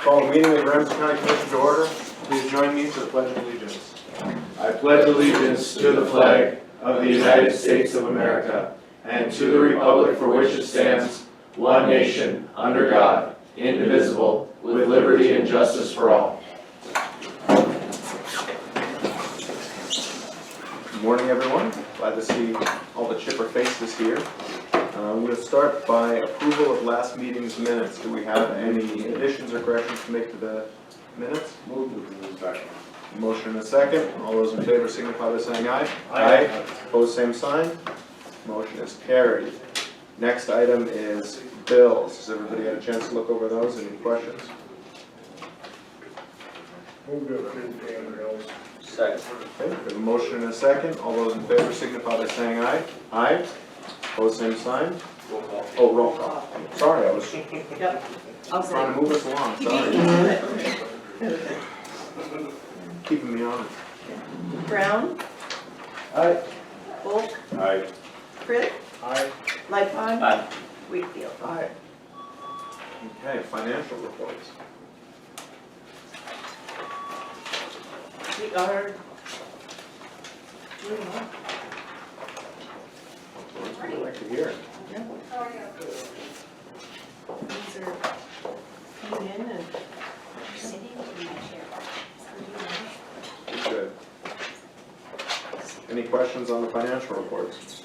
Call the meeting of the Ramsey County Commission to order. Please join me for the Pledge of Allegiance. I pledge allegiance to the flag of the United States of America and to the republic for which it stands, one nation, under God, indivisible, with liberty and justice for all. Good morning, everyone. Glad to see all the chipper faces here. I'm going to start by approval of last meeting's minutes. Do we have any additions or corrections to make to the minutes? Move to approve. Second. Motion and a second. All those in favor signify by saying aye. Aye. Opposed, same sign. Motion is carried. Next item is bills. Has everybody had a chance to look over those? Any questions? Move to approve the bills. Second. Okay, we have a motion and a second. All those in favor signify by saying aye. Aye. Opposed, same sign. Roll call. Oh, roll call. Sorry, I was Yep. I'll say. trying to move us along. Sorry. Keeping me honest. Brown, Aye. Volk, Aye. Pritt, Aye. Lightfon. Aye. Wakefield. Aye. Okay, financial reports. We are. What would you like to hear? These are came in and Good. Any questions on the financial reports?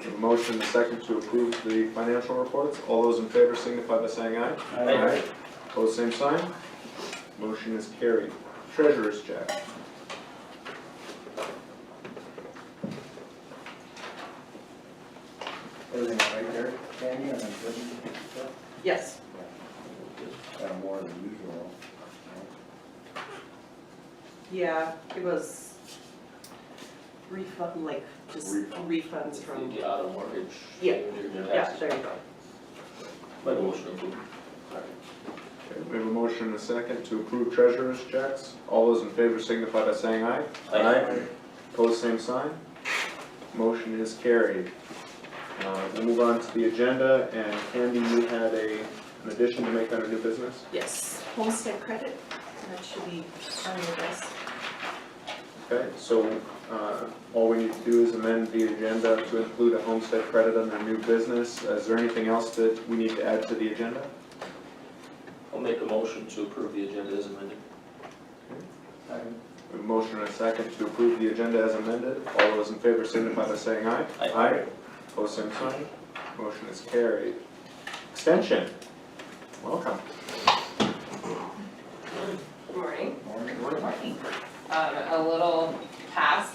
A motion and a second to approve the financial reports. All those in favor signify by saying aye. Aye. Opposed, same sign. Motion is carried. Treasurer's check. Everything right there, Candy, and then yes. kind of more than usual. Yeah, it was refund, like just refunds from. The auto mortgage. Yeah. Your Yeah, taxes. there you go. My motion approved. Okay, we have a motion and a second to approve treasurer's checks. All those in favor signify by saying aye. Aye. Opposed, same sign. Motion is carried. We'll move on to the agenda, and Candy, you had an addition to make under new business? Yes, homestead credit, that should be on your desk. Okay, so all we need to do is amend the agenda to include a homestead credit under new business. Is there anything else that we need to add to the agenda? I'll make a motion to approve the agenda as amended. We have a motion and a second to approve the agenda as amended. All those in favor signify by saying aye. Aye. Opposed, same sign. Motion is carried. Extension. Welcome. Good morning. Morning. A little past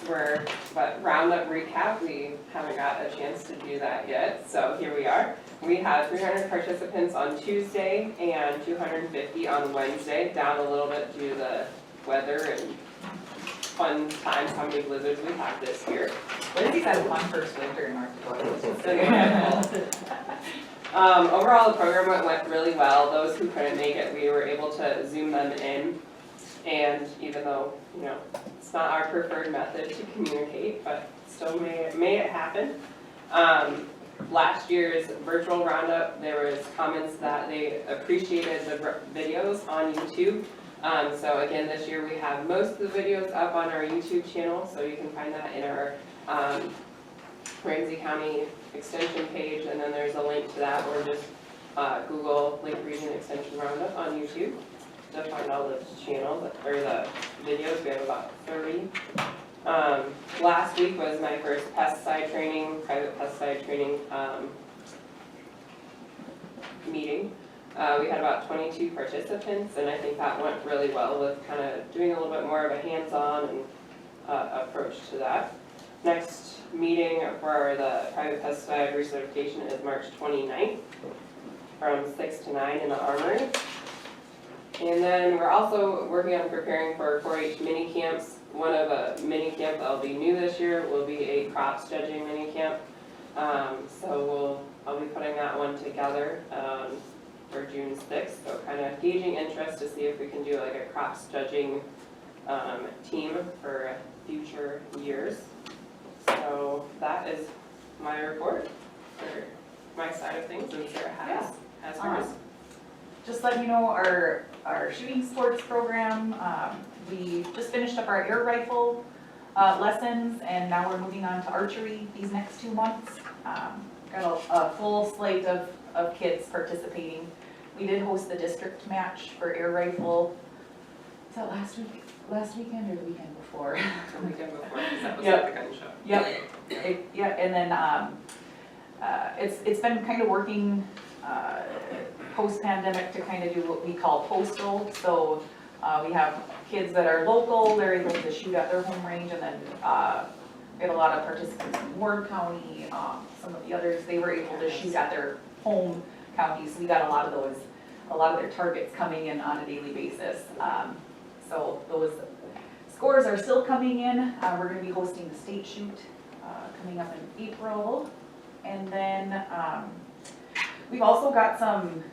but roundup recap, we haven't got a chance to do that yet, so here we are. We had 300 participants on Tuesday and 250 on Wednesday, down a little bit due to the weather and fun times, how many blizzards we had this year. Lindsay's had a fun first winter in North Dakota. Overall, the program went really well. Those who couldn't make it, we were able to Zoom them in. And even though, it's not our preferred method to communicate, but still made it happen. Last year's virtual roundup, there was comments that they appreciated the videos on YouTube. So again, this year we have most of the videos up on our YouTube channel, so you can find that in our Ramsey County Extension page, and then there's a link to that, or just Google Lake Region Extension Roundup on YouTube to find all the channels, or the videos. We have about 30. Last week was my first pesticide training, private pesticide training meeting. We had about 22 participants, and I think that went really well with kind of doing a little bit more of a hands-on and approach to that. Next meeting for the private pesticide recertification is March 29th from 6 to 9 in the Armory. And then we're also working on preparing for 4-H mini camps. One of a mini camp that'll be new this year will be a crops judging mini camp. So I'll be putting that one together for June 6th. So kind of gauging interest to see if we can do like a crops judging team for future years. So that is my report for my side of things, and Sarah has As hers. Just letting you know, our shooting sports program, we just finished up our air rifle lessons, and now we're moving on to archery these next 2 months. Got a full slate of kids participating. We did host the district match for air rifle. Was that last weekend or the weekend before? The weekend before, because that was Yep. at the gun show. Yep, yeah, and then, it's been kind of working, post-pandemic to kind of do what we call postal, so, we have kids that are local, they're able to shoot at their home range, and then, we have a lot of participants in Ward County, some of the others, they were able to shoot at their home counties, we got a lot of their targets coming in on a daily basis. So those scores are still coming in. We're gonna be hosting the state shoot, coming up in April. And then, we've also got some,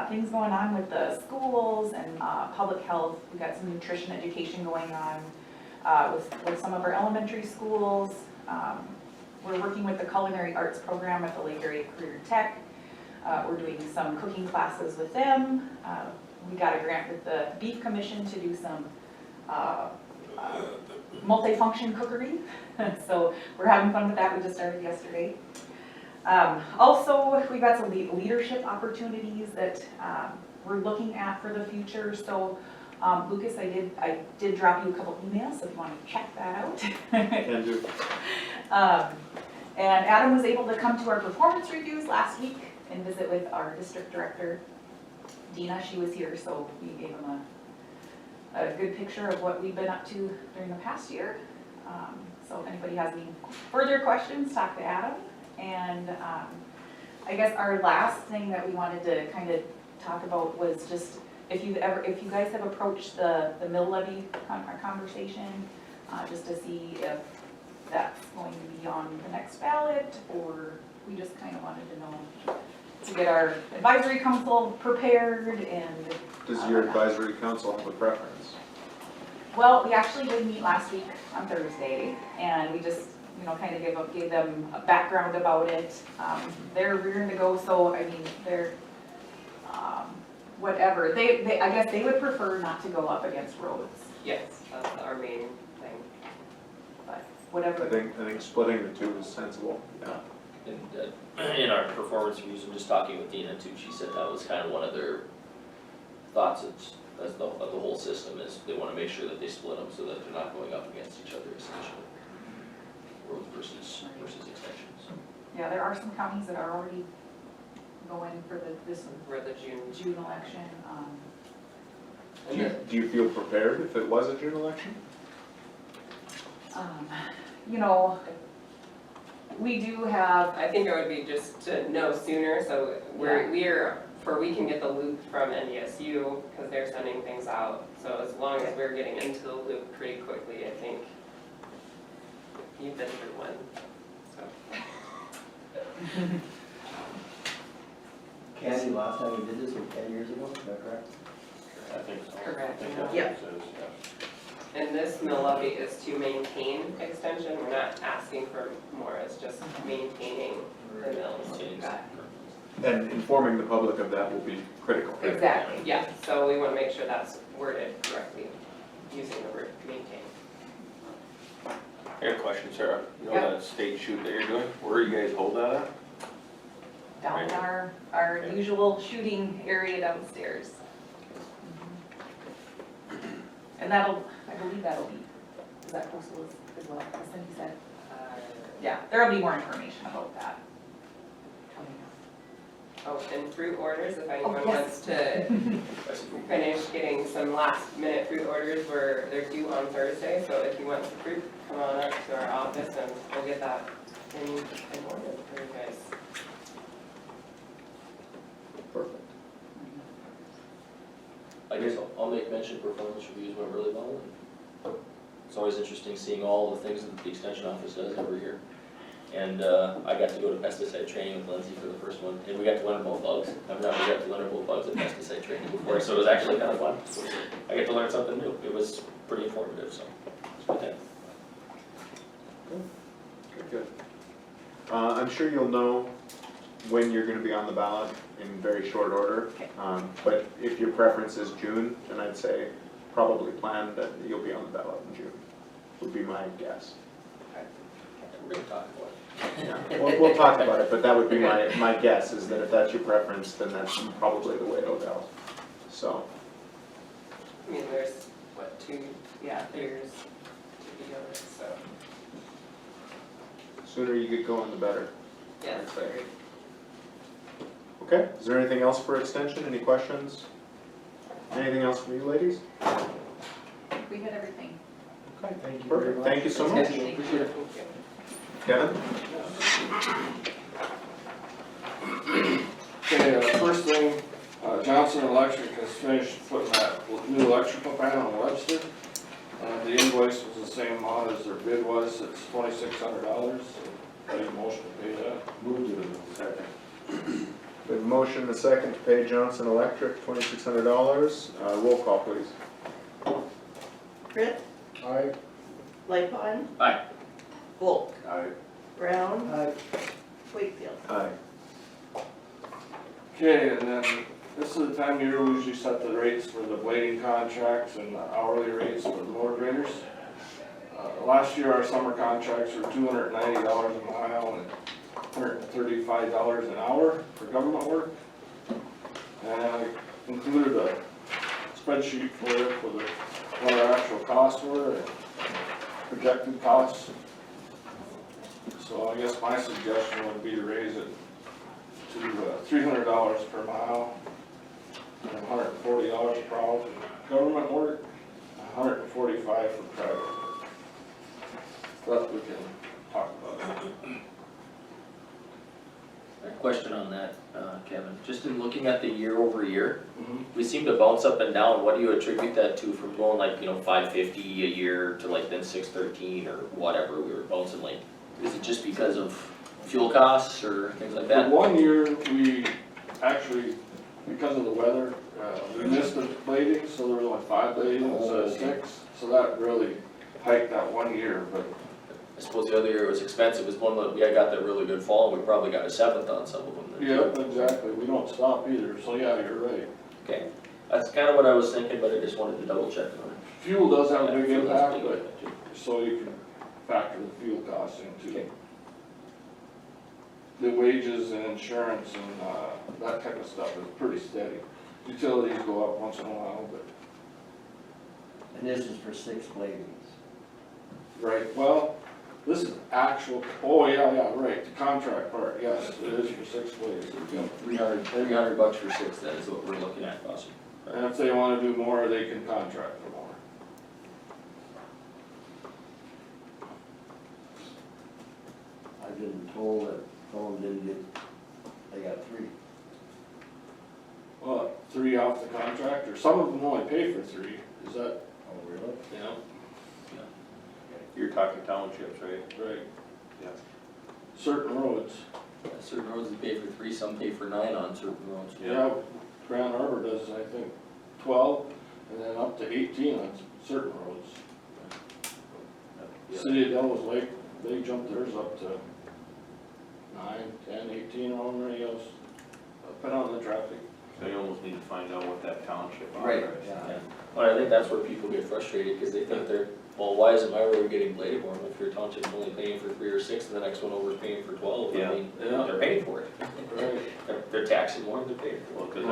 things going on with the schools and, public health. We've got some nutrition education going on, with some of our elementary schools. We're working with the culinary arts program at the Lake Area Career Tech. We're doing some cooking classes with them. We got a grant with the Beef Commission to do some multifunction cookery. So we're having fun with that. We just started yesterday. Also, we got some leadership opportunities that we're looking at for the future. So Lucas, I did drop you a couple emails, so if you want to check that out. Can do. And Adam was able to come to our performance reviews last week and visit with our district director, Dina. She was here, so we gave him a good picture of what we've been up to during the past year. So if anybody has any further questions, talk to Adam. And I guess our last thing that we wanted to kind of talk about was just if you guys have approached the mill levy conversation, just to see if that's going to be on the next ballot, or we just kind of wanted to know, to get our advisory council prepared. And Does your advisory council have a preference? well, we actually did meet last week on Thursday, and we just, kind of gave them a background about it. They're rearing to go, so I mean, they're, whatever. They, I guess they would prefer not to go up against roads, Yes, that's our main thing. but whatever. I think splitting the two is sensible, yeah. And in our performance reviews, I'm just talking with Dina too, she said that was kind of one of their thoughts of the whole system is they want to make sure that they split them so that they're not going up against each other essentially. Roads versus extensions. Yeah, there are some counties that are already going for this For the June. election. Do you feel prepared if it was a June election? We do have, I think it would be just to know sooner, so we can get the loop from NDSU, because they're sending things out. So as long as we're getting into the loop pretty quickly, I think you've been through one, so. Candy, last time we did this was 10 years ago, is that correct? I think so. Correct. I think that's what Yeah. it says, yeah. And this mill levy is to maintain extension, we're not asking for more, it's just maintaining the mills. Maintaining Got And informing the public of that will be critical. it. right? Exactly, yeah, so we wanna make sure that's worded correctly, using the word maintain. I got a question, Sarah. You know Yeah. that state shoot that you're doing, where you guys hold that at? down in our usual shooting area downstairs. And I believe that'll be, is that postal as well, as Cindy said? Yeah, there'll be more information about that. Oh, and fruit orders, if anyone yes. wants to finish getting some last minute fruit orders, they're due on Thursday, so if you want some fruit, come on up to our office and we'll get that in order for you guys. Perfect. I guess I'll make mention performance reviews went really well. And it's always interesting seeing all the things that the extension office does every year. And I got to go to pesticide training with Lindsay for the first one, and we got to learn about bugs. I've never got to learn about bugs at pesticide training before, so it was actually kind of fun. I get to learn something new. It was pretty informative, so it's a good time. Good. I'm sure you'll know when you're gonna be on the ballot in very short order. Okay. But if your preference is June, then I'd say probably plan that you'll be on the ballot in June, would be my guess. We're gonna talk about it. Yeah, we'll talk about it, but that would be my guess, is that if that's your preference, then that's probably the way it'll go. So, I mean, there's, what, 2 years to be over, so, sooner you get going, the better. yeah, it's very. Okay, is there anything else for extension? Any questions? Anything else from you ladies? We hit everything. Okay, Thank you very perfect, much. thank you so much. Appreciate it. Kevin? Okay, first thing, Johnson Electric has finished putting that new electrical panel on Webster. The invoice was the same amount as their bid was, it's $2,600. I need a motion to pay that. Move to it. Second. We have a motion and a second to pay Johnson Electric $2,600. Roll call, please. Britt, Aye. Lightfon. Aye. Volk, Aye. Brown, Aye. Wakefield. Aye. Okay, and then this is the time of year we usually set the rates for the blading contracts and the hourly rates for the motor graders. Last year, our summer contracts were $290 a mile and $135 an hour for government work. And I included a spreadsheet for it for what our actual costs were and projected costs. So I guess my suggestion would be to raise it to $300 per mile and $140 per hour for government work, $145 for private work. But we can talk about it. A question on that, Kevin, just in looking at the year over year, Mhm. we seem to bounce up and down. What do you attribute that to, from going like, 550 a year to like then 613 or whatever we were bouncing like? Is it just because of fuel costs or things like For that? 1 year, we actually, because of the weather, we missed the blading, so there was only 5 bladings instead of 6. So that really hiked that 1 year, but I suppose the other year it was expensive, it was one that we had got that really good fall, and we probably got a 7th on some of them. then, too. yeah, exactly, we don't stop either, so yeah, you're right. Okay, that's kind of what I was thinking, but I just wanted to double check on it. Fuel does have a big Yeah, fuel has a impact, big but, impact, too. so you can factor the fuel costs into Okay. the wages and insurance and that type of stuff is pretty steady. Utilities go up once in a while, but, And this is for 6 bladings. right, well, this is actual, oh, yeah, right, the contract part, yes, it is for 6 blades. $300 for 6, that is what we're looking at, possibly. And if they wanna do more, they can contract for more. I've been told that someone didn't get, they got 3. Well, 3 off the contract, or some of them only pay for 3, is that, Oh, really? yeah, You're talking townships, right? right? Yeah. Certain roads, Yeah, certain roads they pay for 3, some pay for 9 on certain roads. yeah, Grand Harbor does, I think, 12, and then up to 18 on certain roads. City of Devils Lake, they jumped theirs up to 9, 10, 18 on there, yes, depending on the traffic. So you almost need to find out what that township Right. authorized. Yeah. But I think that's where people get frustrated, because they think they're, well, why isn't my road getting bladed more? If your township's only paying for 3 or 6, and the next one over is paying for 12, I Yeah. mean, Yeah. they're paying for it. Right. They're taxing more than they're paying for. Well, because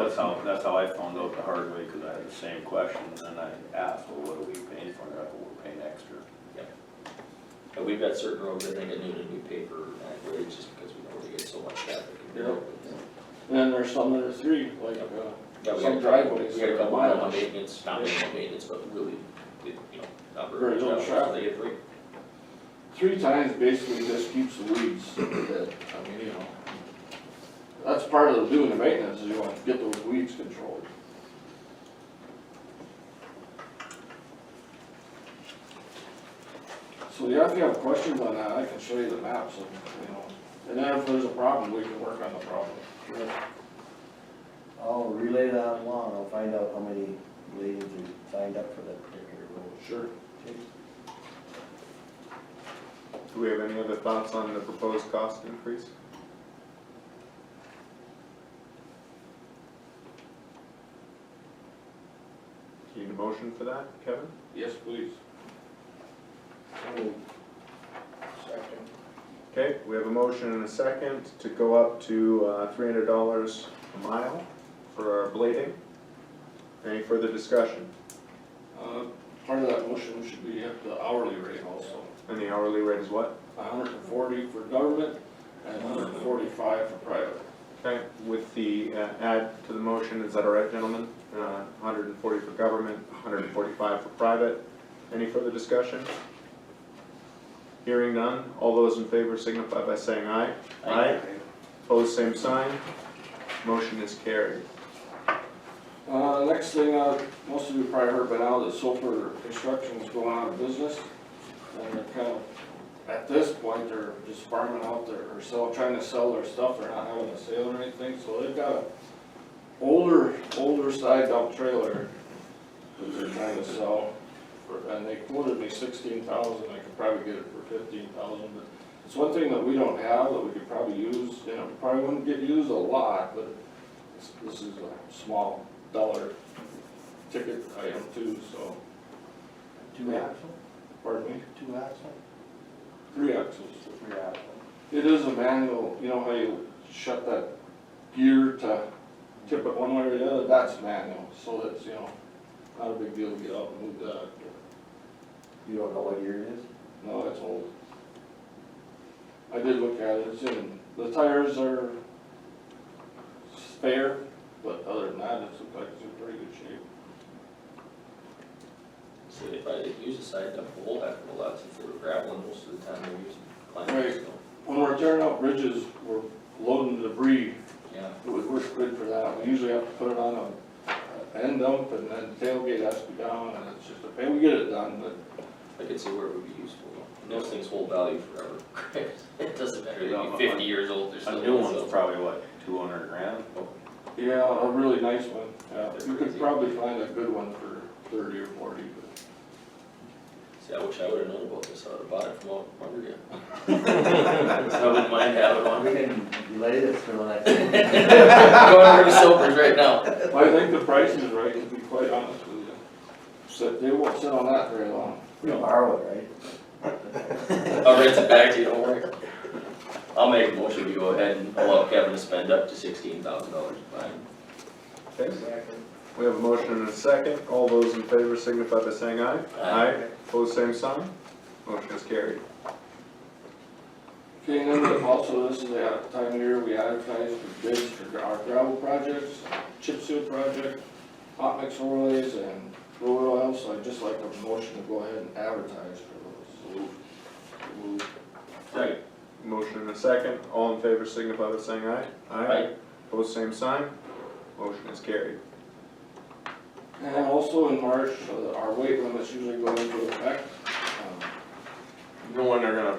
that's how I found out the hard way, because I had the same question, and then I asked, well, what are we paying for? And they're like, well, we're paying extra. And we've got certain roads, I think, at Newton, we pay for grade just because we know we get so much traffic. Yeah. And then there's some that are 3, like, Yeah, we some got driveways. We got a couple miles. of maintenance, not minimal maintenance, but really, not Very very little much traffic. so they get 3. 3 times basically just keeps the weeds dead. I mean, that's part of doing the maintenance, is you want to get those weeds controlled. So yeah, if you have questions on that, I can show you the maps and then if there's a problem, we can work on the problem. I'll relay that along, I'll find out how many ladies are signed up for that particular road. Sure. Do we have any other thoughts on the proposed cost increase? motion for that, Kevin? Yes, please. Second. Okay, we have a motion and a second to go up to $300 a mile for our blading. Any further discussion? Part of that motion should be at the hourly rate also. And the hourly rate is what? 140 for government and 145 for private. Okay, with the add to the motion, is that all right, gentlemen? 140 for government, 145 for private. Any further discussion? Hearing none, all those in favor signify by saying aye. Aye. Opposed, same sign. Motion is carried. Next thing, most of you probably heard by now that Sulphur Construction is going out of business. And they're kind of, at this point, they're just farming out their, or trying to sell their stuff. They're not having a sale or anything. So they've got a older side dump trailer that they're trying to sell. And they quoted me 16,000. I could probably get it for 15,000. But it's one thing that we don't have that we could probably use. You know, probably wouldn't get used a lot, but this is a small dollar ticket item too. So, 2 axle? pardon me, 2 axle? 3 axles. 3 axle. It is a manual. You know how you shut that gear to tip it one way or the other? That's manual. So that's, you know, not a big deal to get out and move that. You don't know what year it is? No, it's old. I did look at it. It's in, the tires are spare, but other than that, it's like it's in pretty good shape. So if I didn't use a side dump a whole heck of a lot since they were graveling most of the time, they're using climbing, Right. so, When we're tearing out bridges, we're loading debris. yeah. It would work good for that. We usually have to put it on a end dump and then the tailgate has to be down and it's just a pain. We get it done, but I could see where it would be useful. And those things hold value forever. It doesn't matter, they'd be 50 years old, they're A still. new so- one's probably what, 200 grand? yeah, a really nice one. Yeah, you could probably find a good one for 30 or 40, but See, I wish I would've known about this, I would've bought it from out Lumberton. So I wouldn't mind having one. We can delay this for the next. Going over to Silver's right now. I think the price is right, to be quite honest with you. So they won't sit on that very long. We borrow it, right? I'll rent it back to you, don't worry. I'll make a motion, we go ahead and allow Kevin to spend up to $16,000 to buy it. Okay, we have a motion and a second. All those in favor signify by saying aye. Aye. Opposed, same sign. Motion is carried. Okay, and then also this is the time of year we advertise for bids for our gravel projects, chip seal project, hot mix overlays, and road oil, so I'd just like a motion to go ahead and advertise for those. So move. Right. Motion and a second. All in favor signify by saying aye. Aye. Opposed, same sign. Motion is carried. And also in March, our weight limits usually go into effect. You know when they're gonna,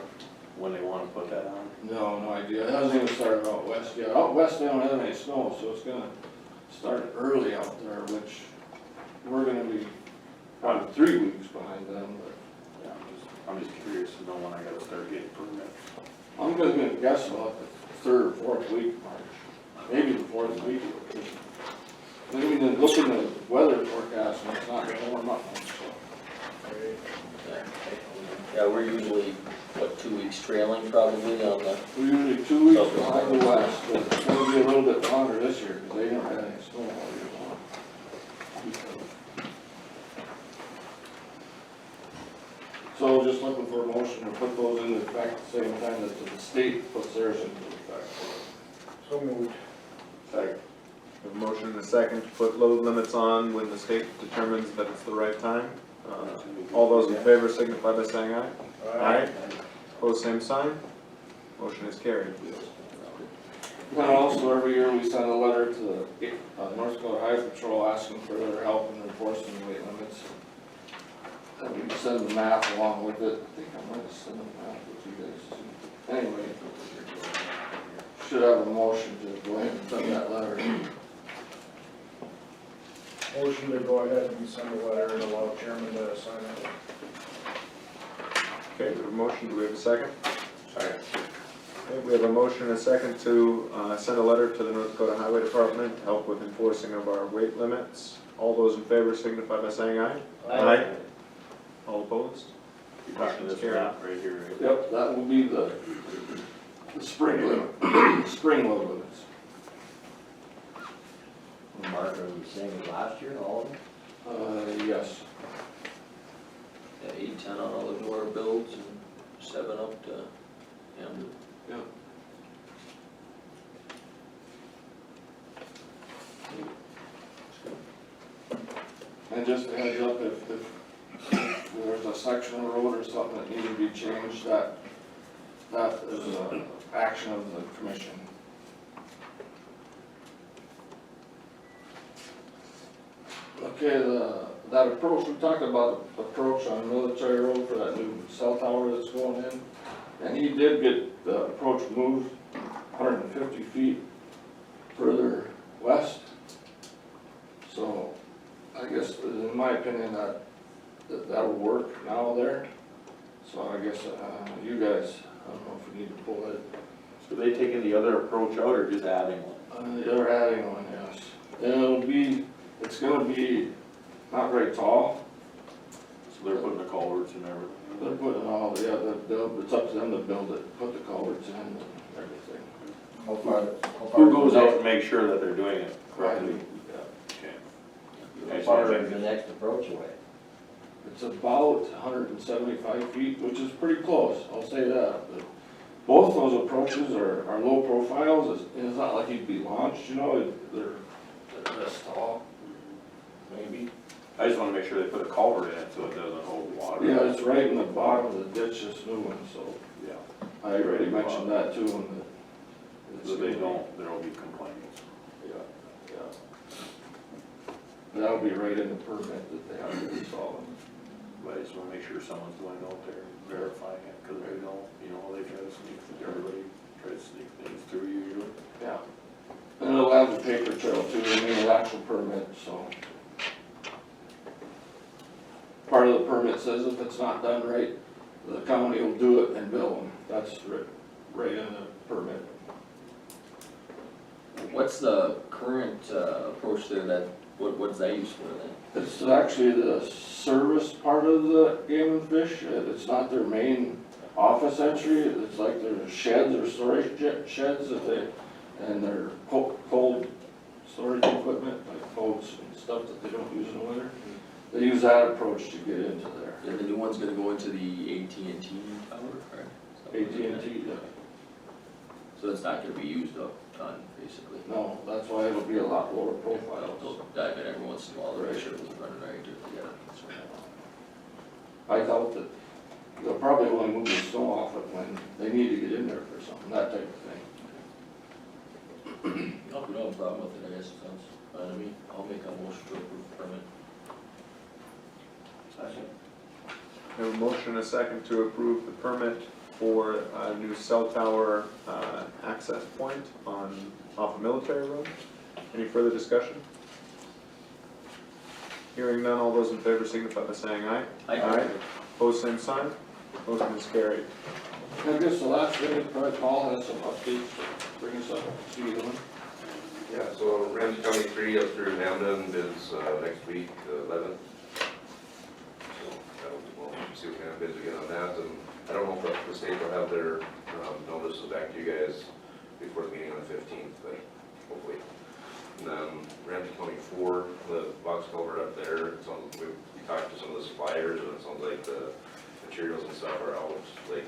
when they wanna put that on? No idea. It hasn't even started out west yet. Out west, they don't have any snow, so it's gonna start early out there, which we're gonna be probably 3 weeks behind them, but Yeah, I'm just curious to know when I gotta start getting permits. I'm gonna guess about the 3rd or 4th week of March, maybe the 4th week. I mean, look in the weather forecast, and it's not gonna warm up much, so. Yeah, we're usually, what, 2 weeks trailing probably on the, We're usually 2 weeks behind the west, but it's gonna be a little bit longer this year, because they don't have any snow all year long. So just looking for a motion to put those into effect at the same time that the state puts theirs into effect. So moved. Second. We have a motion and a second to put load limits on when the state determines that it's the right time. All those in favor signify by saying aye. Aye. Opposed, same sign. Motion is carried. And also, every year we send a letter to the North Dakota Highway Patrol asking for their help in enforcing the weight limits. And we send the map along with it. I think I might have sent the map with you guys too. Anyway, should have a motion to go ahead and send that letter. Motion to go ahead and send a letter and allow chairman to sign it. Okay, we have a motion. Do we have a second? Second. Okay, we have a motion and a second to send a letter to the North Dakota Highway Department to help with enforcing of our weight limits. All those in favor signify by saying aye. Aye. All opposed? You're talking this map right here, right? Yep, that will be the spring limit, spring load limits. Mark, are we saying it last year, all of them? Yes. Yeah, 8, 10 on all the door builds and 7 up to Hamden. And just a heads up, if there's a section of road or something that needs to be changed, that is an action of the commission. Okay, that approach, we talked about approach on Military Road for that new cell tower that's going in. And he did get the approach moved 150 feet further west. So I guess, in my opinion, that'll work now there. So I guess, you guys, I don't know if we need to pull it. So they taking the other approach out or just adding one? They're adding one, yes. And it's gonna be not very tall. So they're putting the culverts and everything? They're putting all, it's up to them to build it, put the culverts in and everything. How far? Who goes out and makes sure that they're doing it correctly? How far is the next approach away? It's about 175 feet, which is pretty close, I'll say that. But both those approaches are low profiles. It's not like he'd be launched, you know, they're this tall, maybe. I just wanna make sure they put a culvert in it so it doesn't hold water. Yeah, it's right in the bottom of the ditch, this new one, so Yeah, I already mentioned that too. And so they don't, there'll be complaints. Yeah. That'll be right in the permit that they have to install them. But I just wanna make sure someone's going out there verifying it, cause they don't, they try to sneak, everybody tries to sneak things through usually. Yeah. And it'll have the paper trail too, the actual permit, so. Part of the permit says if it's not done right, the county will do it and bill them. That's right in the permit. What's the current approach there what's that used for then? It's actually the service part of the Game and Fish. It's not their main office entry. It's like their sheds or storage sheds and their cold storage equipment, like boats and stuff that they don't use in the winter. They use that approach to get into there. And the new one's gonna go into the AT&T tower, correct? AT&T, yeah. So it's not gonna be used up ton, basically. No, that's why it'll be a lot lower profile. They'll dive in every once in a while, to make sure everything's running right together. I doubt that they'll probably only move the snow off it when they need to get in there for something, that type of thing. No, we don't have a problem with it, I guess it sounds fine to me. I'll make a motion to approve the permit. Second. We have a motion and a second to approve the permit for a new cell tower access point off of Military Road. Any further discussion? Hearing none, all those in favor signify by saying aye. Aye. Opposed, same sign. Motion is carried. I guess the last thing is probably Paul has some updates to bring us up to speed on. Yeah, so Ramsey County 3 up through Hamden is next week, 11th. So we'll see what kind of bids we get on that, and I don't know if the state will have their notices back to you guys before the meeting on the 15th, but hopefully. And then Ramsey County 4, the box culvert up there, it sounds, we talked to some of the suppliers, and it sounds like the materials and stuff are out like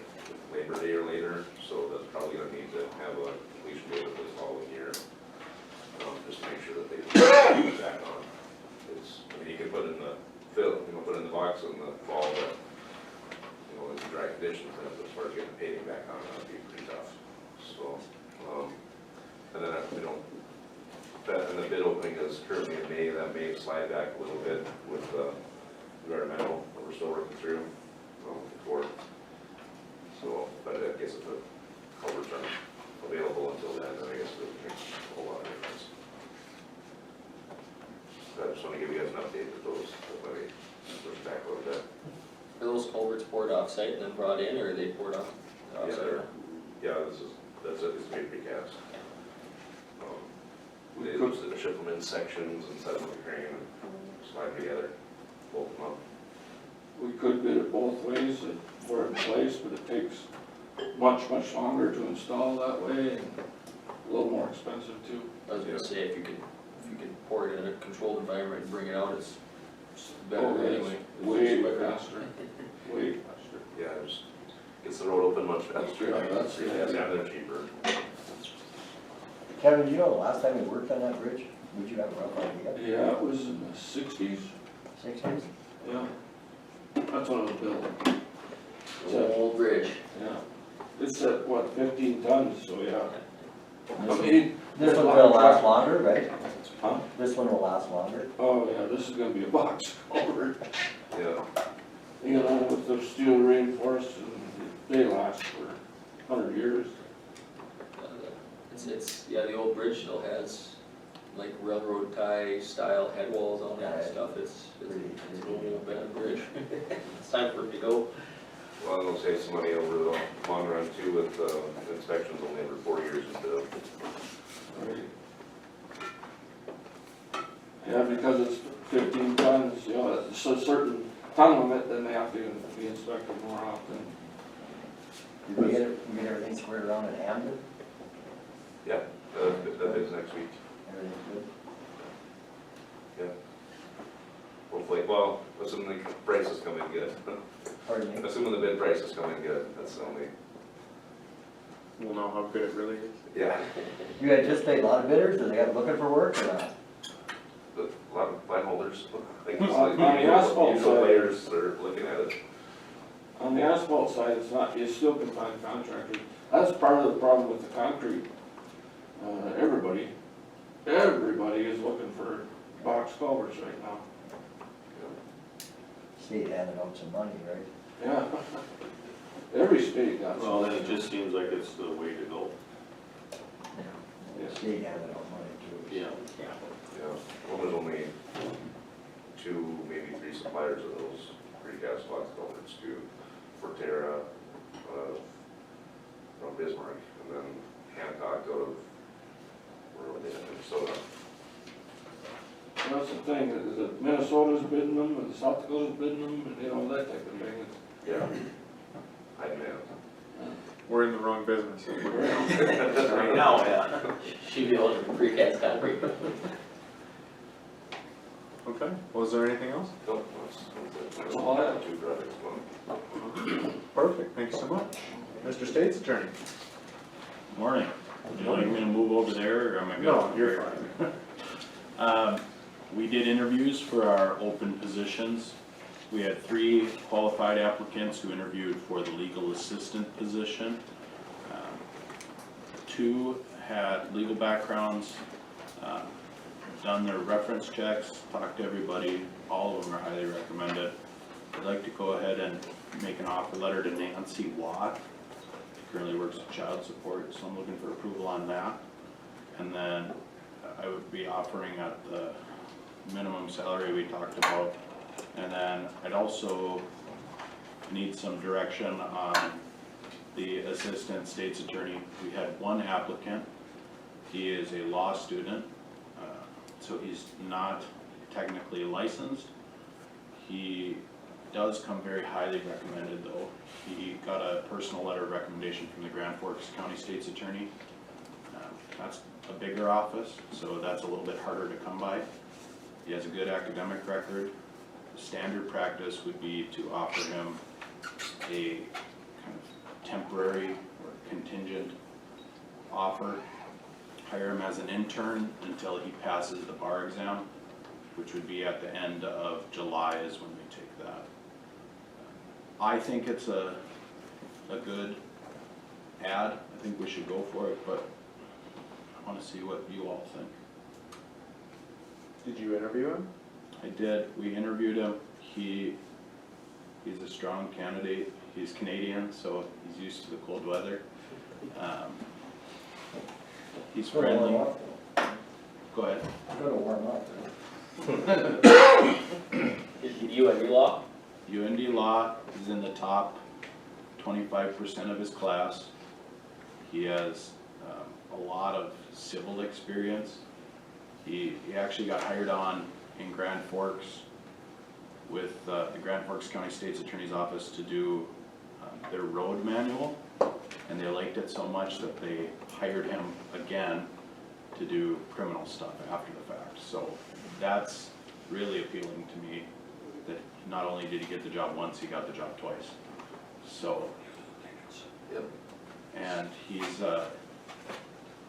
Labor Day or later, so that's probably gonna need to have a completion date of this following year. Just to make sure that they put it back on. I mean, you can put it in the put it in the box in the fall, but, in dry conditions, and as far as getting the paving back on, that would be pretty tough. So, and then and the bid opening is currently in May. That may slide back a little bit with environmental that we're still working through before. So, but I guess if the culverts aren't available until then I guess it doesn't make a whole lot of difference. So I just want to give you guys an update with those, that way push back a little bit. Are those culverts poured off-site and then brought in, or are they poured off? Yeah, that's it, it's made precast. They used to ship them in sections and set them on the crane and slide them together, bolt them up. We could bid it both ways and we're in place, but it takes much longer to install that way and a little more expensive too. I was gonna say, if you could pour it in a controlled environment and bring it out, it's better Oh, it's anyway. way faster, way faster. Yeah, it just gets the road open much faster. Yeah, that's it. And they're cheaper. Kevin, do you know the last time you worked on that bridge? Would you have a rough idea? Yeah, it was in the 60s, 60s? yeah. That's when it was built, It's an old bridge. yeah. It's at, what, 15 tons, so yeah. I mean, This one will last longer, right? huh? This one will last longer. Oh, yeah, this is gonna be a box culvert. Yeah, You know, with the steel reinforced, and they last for 100 years. Yeah, the old bridge still has like railroad tie style head walls on it and stuff. It's an old bad bridge. It's time for it to go. well, it'll save some money over the long run too with inspections only every 4 years instead of. Yeah, because it's 15 tons, you know, it's a certain ton limit, then they have to be inspected more often. Did we get everything squared around in Hamden? Yeah, that is next week. Everything's good? Hopefully, well, assuming the prices come in good. Pardon me? Assuming the bid prices come in good, that's the only, We'll know how good it really is. yeah. You anticipate a lot of bidders? Are they out looking for work or not? A lot of line holders. Like, On the asphalt usual side. players are looking at it. On the asphalt side, it's not, you still can find contractors. That's part of the problem with the concrete. Everybody is looking for box culverts right now. State handed out some money, right? Yeah. Every state got Well, some. then it just seems like it's the way to go. The state handed out money too. Yeah. Yeah, well, there's only 2, maybe 3 suppliers of those precast box culverts to Forterra, from Bismarck, and then Hancock out of, where were they, Minnesota. That's the thing, is that Minnesota's bidding them, and South Dakota's bidding them, and you know, that type of thing. Yeah. I demand. We're in the wrong business. Right now, yeah. Should be able to precast concrete. Okay, was there anything else? Nope, that's all I have. 2 projects going. Perfect, thank you so much. Mr. State's Attorney. Morning. You want me to move over there, or am I good? No, you're fine. We did interviews for our open positions. We had 3 qualified applicants who interviewed for the legal assistant position. 2 had legal backgrounds, done their reference checks, talked to everybody. All of them are highly recommended. I'd like to go ahead and make an offer letter to Nancy Watt. Currently works with child support, so I'm looking for approval on that. And then I would be offering at the minimum salary we talked about. And then I'd also need some direction on the assistant state's attorney. We had 1 applicant. He is a law student, so he's not technically licensed. He does come very highly recommended though. He got a personal letter of recommendation from the Grand Forks County State's Attorney. That's a bigger office, so that's a little bit harder to come by. He has a good academic record. Standard practice would be to offer him a kind of temporary or contingent offer, hire him as an intern until he passes the bar exam, which would be at the end of July is when we take that. I think it's a good ad. I think we should go for it, but I want to see what you all think. Did you interview him? I did. We interviewed him. He's a strong candidate. He's Canadian, so he's used to the cold weather. He's friendly. Go ahead. Gonna warm up. UND law? UND Law is in the top 25% of his class. He has a lot of civil experience. He actually got hired on in Grand Forks with the Grand Forks County State's Attorney's Office to do their road manual, and they liked it so much that they hired him again to do criminal stuff after the fact. So that's really appealing to me, that not only did he get the job once, he got the job twice. So, and he's,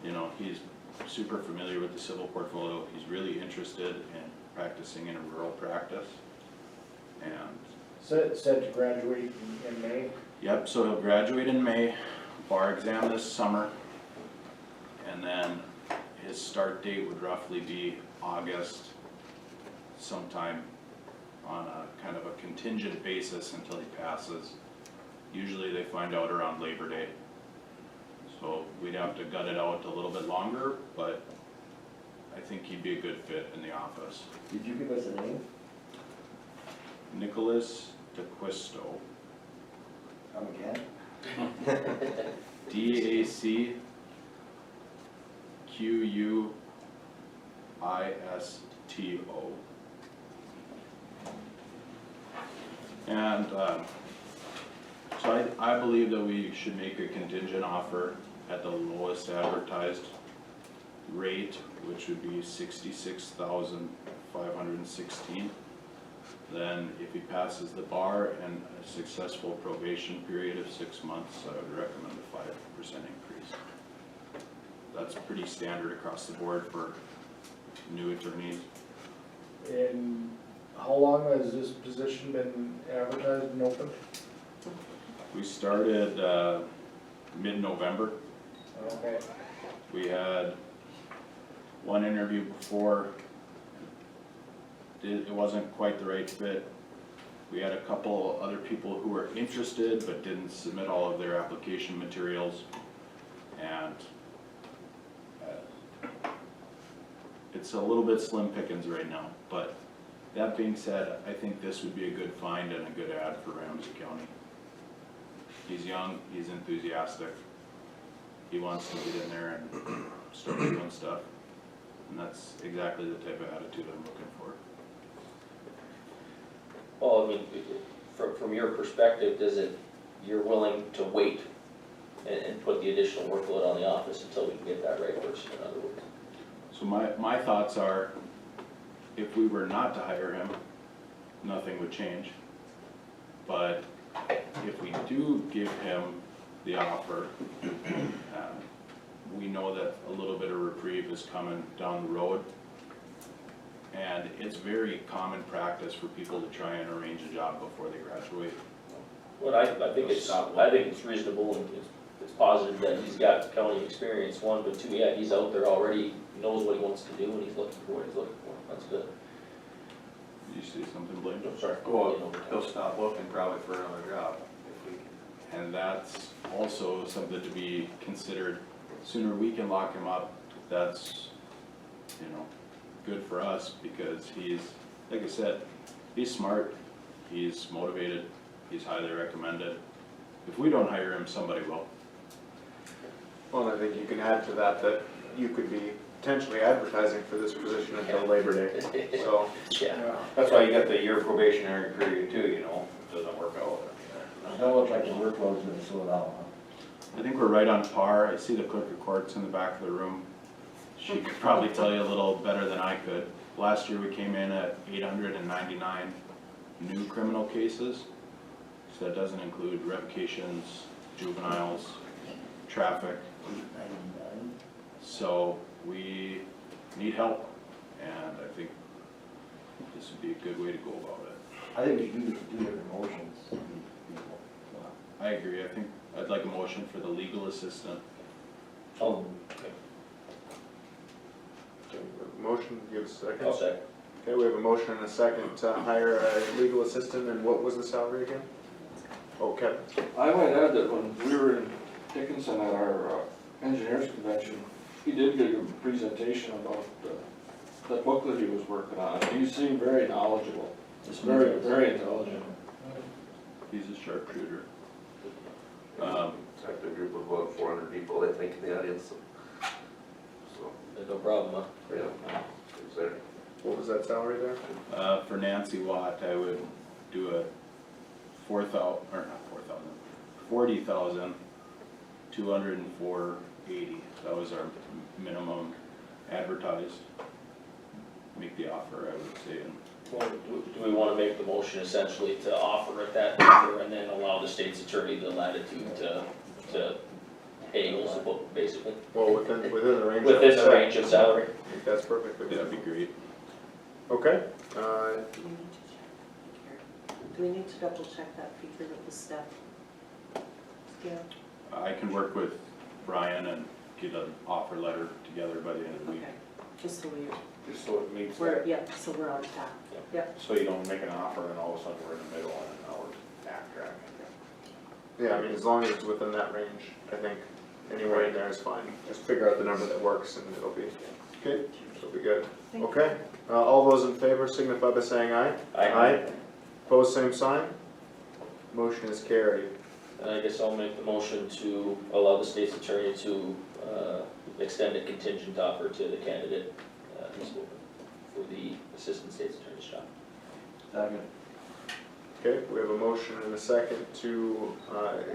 you know, he's super familiar with the civil portfolio. He's really interested in practicing in a rural practice. And Said to graduate in May. yep, so he'll graduate in May, bar exam this summer, and then his start date would roughly be August sometime, on a kind of a contingent basis until he passes. Usually they find out around Labor Day. So we'd have to gut it out a little bit longer, but I think he'd be a good fit in the office. Did you give us a name? Nicholas DeQuisto, Come again? DACQUISTO. And so I believe that we should make a contingent offer at the lowest advertised rate, which would be $66,516. Then if he passes the bar and a successful probation period of 6 months, I would recommend a 5% increase. That's pretty standard across the board for new attorneys. And how long has this position been advertised and open? We started mid-November. Okay. We had one interview before. It wasn't quite the right fit. We had a couple other people who were interested but didn't submit all of their application materials. And it's a little bit slim pickings right now, but that being said, I think this would be a good find and a good ad for Ramsey County. He's young, he's enthusiastic, he wants to get in there and start doing stuff, and that's exactly the type of attitude I'm looking for. Well, I mean, from your perspective, you're willing to wait and put the additional workload on the office until we can get that right person, in other words? So my thoughts are, if we were not to hire him, nothing would change. But if we do give him the offer, we know that a little bit of reprieve is coming down the road. And it's very common practice for people to try and arrange a job before they graduate. Well, I think it's reasonable and it's positive that he's got county experience, one, but two, yeah, he's out there already, he knows what he wants to do and he's looking for what he's looking for, that's good. Did you see something, Blaine? I'm sorry. Well, they'll stop looking probably for another job if we. And that's also something to be considered. Sooner we can lock him up, that's, you know, good for us, because he's, like I said, he's smart, he's motivated, he's highly recommended. If we don't hire him, somebody will. Well, and I think you can add to that you could be potentially advertising for this position until Labor Day, so. Yeah. That's why you got the year probationary period too, you know, it doesn't work out. Don't look like the workload's gonna slow down, huh? I think we're right on par. I see the clerk of courts in the back of the room. She could probably tell you a little better than I could. Last year we came in at 899 new criminal cases. So that doesn't include revocations, juveniles, traffic. 899. So we need help, and I think this would be a good way to go about it. I think we should do different motions. People. I agree. I think I'd like a motion for the legal assistant. Oh, Motion, give us a second. I'll second. Okay, we have a motion and a second to hire a legal assistant, and what was the salary again? Oh, Kevin. I might add that when we were in Dickinson at our engineers convention, he did give a presentation about the booklet he was working on. He seemed very knowledgeable, just very, very intelligent. He's a sharpshooter. It's like a group of about 400 people, I think, in the audience. So, There's no problem, huh? yeah. there. What was that salary there? For Nancy Watt, I would do a 40,204.80. That was our minimum advertised. Make the offer, I would say, and Well, do we wanna make the motion essentially to offer at that number and then allow the state's attorney the latitude to haggle, basically? Well, within the range. that was Within the set. range of salary. I think that's perfect. that'd be great. Okay, Do we need to double check that figure with the step scale? I can work with Brian and get an offer letter together by the end of the week. Okay, just so Just so it meets we're, that, yeah, so we're on track. so you don't make an offer and all of a sudden we're in the middle and now we're backtracking. yeah, I mean, as long as it's within that range, I think anywhere in there is fine. Just figure out the number that works and it'll be, okay, it'll be good. Thank you. Okay, all those in favor signify by saying aye. Aye. Pose same sign. Motion is carried. And I guess I'll make the motion to allow the state's attorney to extend a contingent offer to the candidate who's open for the assistant state's attorney's job. Second. Okay, we have a motion and a second to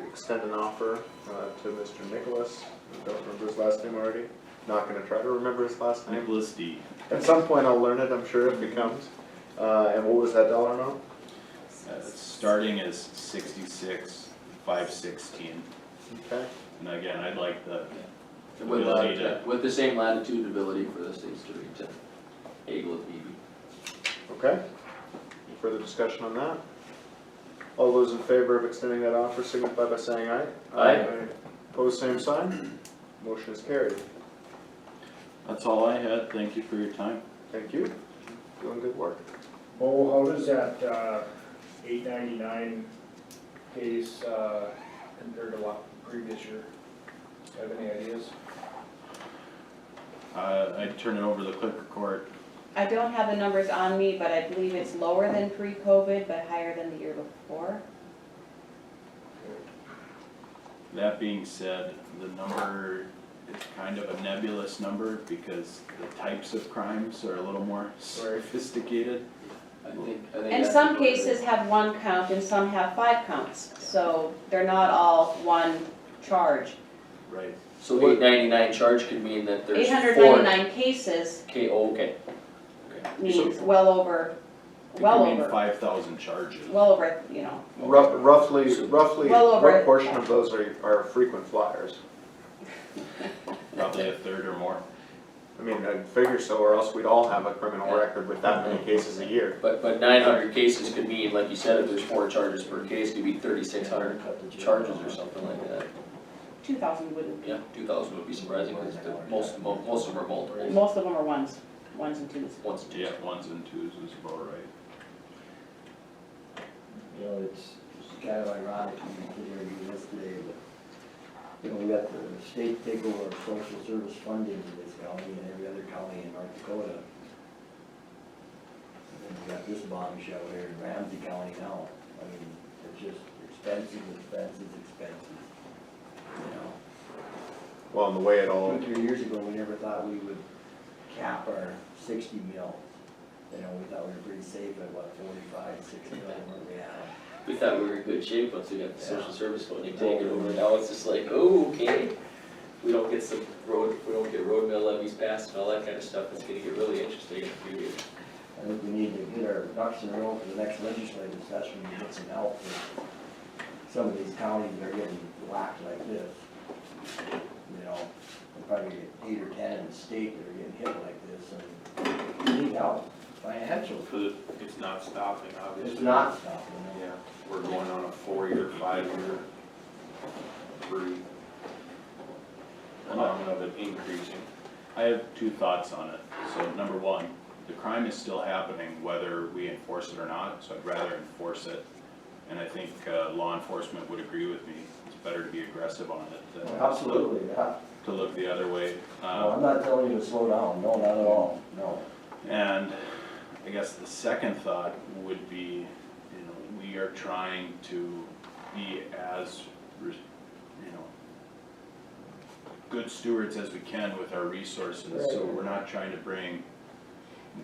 extend an offer to Mr. Nicholas. I don't remember his last name already. Not gonna try to remember his last name. Nicholas D. At some point I'll learn it, I'm sure, if it comes. And what was that dollar amount? Starting is 66,516. Okay, And again, I'd like the With, ability to, with the same latitude and ability for the state's attorney to haggle with BB. okay. Any further discussion on that? All those in favor of extending that offer signify by saying aye. Aye. Pose same sign. Motion is carried. that's all I had. Thank you for your time. Thank you. Doing good work. Bo, how does that, 899 case, compare to what previous year? Have any ideas? I'd turn it over to the clerk of court. I don't have the numbers on me, but I believe it's lower than pre-COVID, but higher than the year before. That being said, the number is kind of a nebulous number because the types of crimes are a little more sophisticated. I think And that's some what it is. cases have 1 count and some have 5 counts, so they're not all one charge. Right. So 899 charge could mean that there's 899 cases okay, okay. means well over, It well could mean over, 5,000 charges. well over, you know. Roughly, Well over what portion of those are frequent flyers? Probably a third or more. I mean, I figure so, or else we'd all have a criminal record with that many cases a year. But 900 cases could mean, like you said, if there's 4 charges per case, could be 3,600 charges or something like that. 2,000 wouldn't, Yeah, 2,000 would be surprising because most of them are multiples. most of them are ones and twos. Once and twos. Yeah, ones and twos is about right. You know, it's kind of ironic when you sit here and do this today, but, you know, we got the state take over our social service funding in this county and every other county in North Dakota. And then we got this bombshell here in Ramsey County now. I mean, it's just expensive, you know. Well, and the way it all, 2 or 3 years ago, we never thought we would cap our 60 mil. You know, we thought we were pretty safe at what, 45, 60 mil, where we at. We thought we were in good shape once we got the social service funding taken over. Now it's just like, oh, okay. We don't get road mill levies passed and all that kind of stuff. It's gonna get really interesting in a few years. I think we need to get our ducks in a row for the next legislative session and get some help for some of these counties that are getting whacked like this. You know, we'll probably get 8 or 10 in the state that are getting hit like this, and we need help, financial. Because it's not stopping, obviously. It's not stopping. Yeah, we're going on a 4-year, 5-year spree. Along of it increasing. I have 2 thoughts on it. So number one, the crime is still happening whether we enforce it or not, so I'd rather enforce it. And I think law enforcement would agree with me. It's better to be aggressive on it than Absolutely, yeah. to look the other way. No, I'm not telling you to slow down, no, not at all, no. And I guess the second thought would be, we are trying to be as, good stewards as we can with our resources. So we're not trying to bring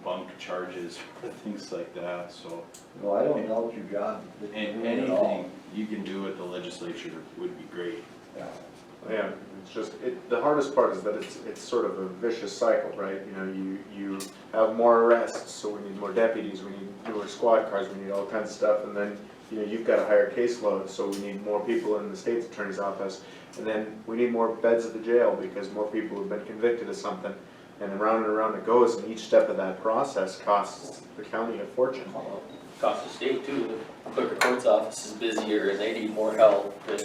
bunk charges, things like that, so. No, I don't doubt your job. And anything you can do with the legislature would be great. Yeah. Yeah, it's just, the hardest part is that it's sort of a vicious cycle, right? You know, you have more arrests, so we need more deputies, we need newer squad cars, we need all kinds of stuff, and then, you know, you've got a higher caseload, so we need more people in the state's attorney's office, and then we need more beds at the jail because more people have been convicted of something, and around it goes, and each step of that process costs the county a fortune. Cost the state too, the clerk of court's office is busier and they need more help, and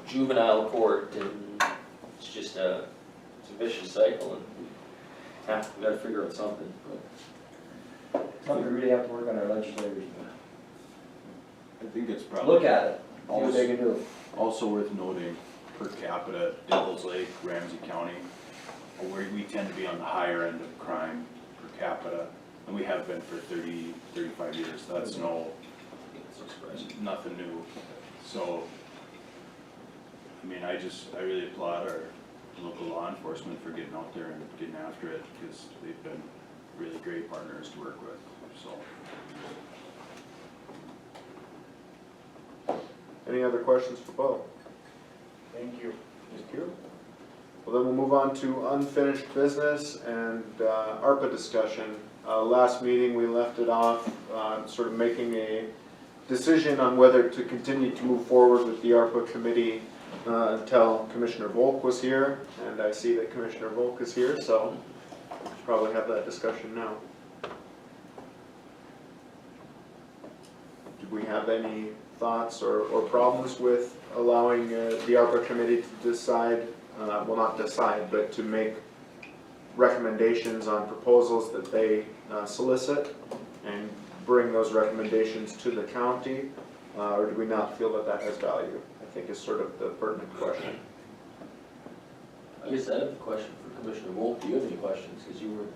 juvenile court, and it's just it's a vicious cycle, and yeah, we gotta figure out something, but. Something we really have to work on our legislators. I think it's probably. Look at it, see what they can do. Also worth noting, per capita, Devils Lake, Ramsey County, where we tend to be on the higher end of crime per capita, and we have been for 30, 35 years. That's nothing new. So, I mean, I really applaud our local law enforcement for getting out there and getting after it, because they've been really great partners to work with, so. Any other questions for Bo? Thank you. Thank you. Well, then we'll move on to unfinished business and ARPA discussion. Last meeting, we left it off sort of making a decision on whether to continue to move forward with the ARPA committee until Commissioner Volk was here, and I see that Commissioner Volk is here, so we should probably have that discussion now. Do we have any thoughts or problems with allowing the ARPA committee to decide, well, not decide, but to make recommendations on proposals that they solicit and bring those recommendations to the county, or do we not feel that that has value? I think is sort of the pertinent question. I guess I have a question for Commissioner Wolf. Do you have any questions? Because you were,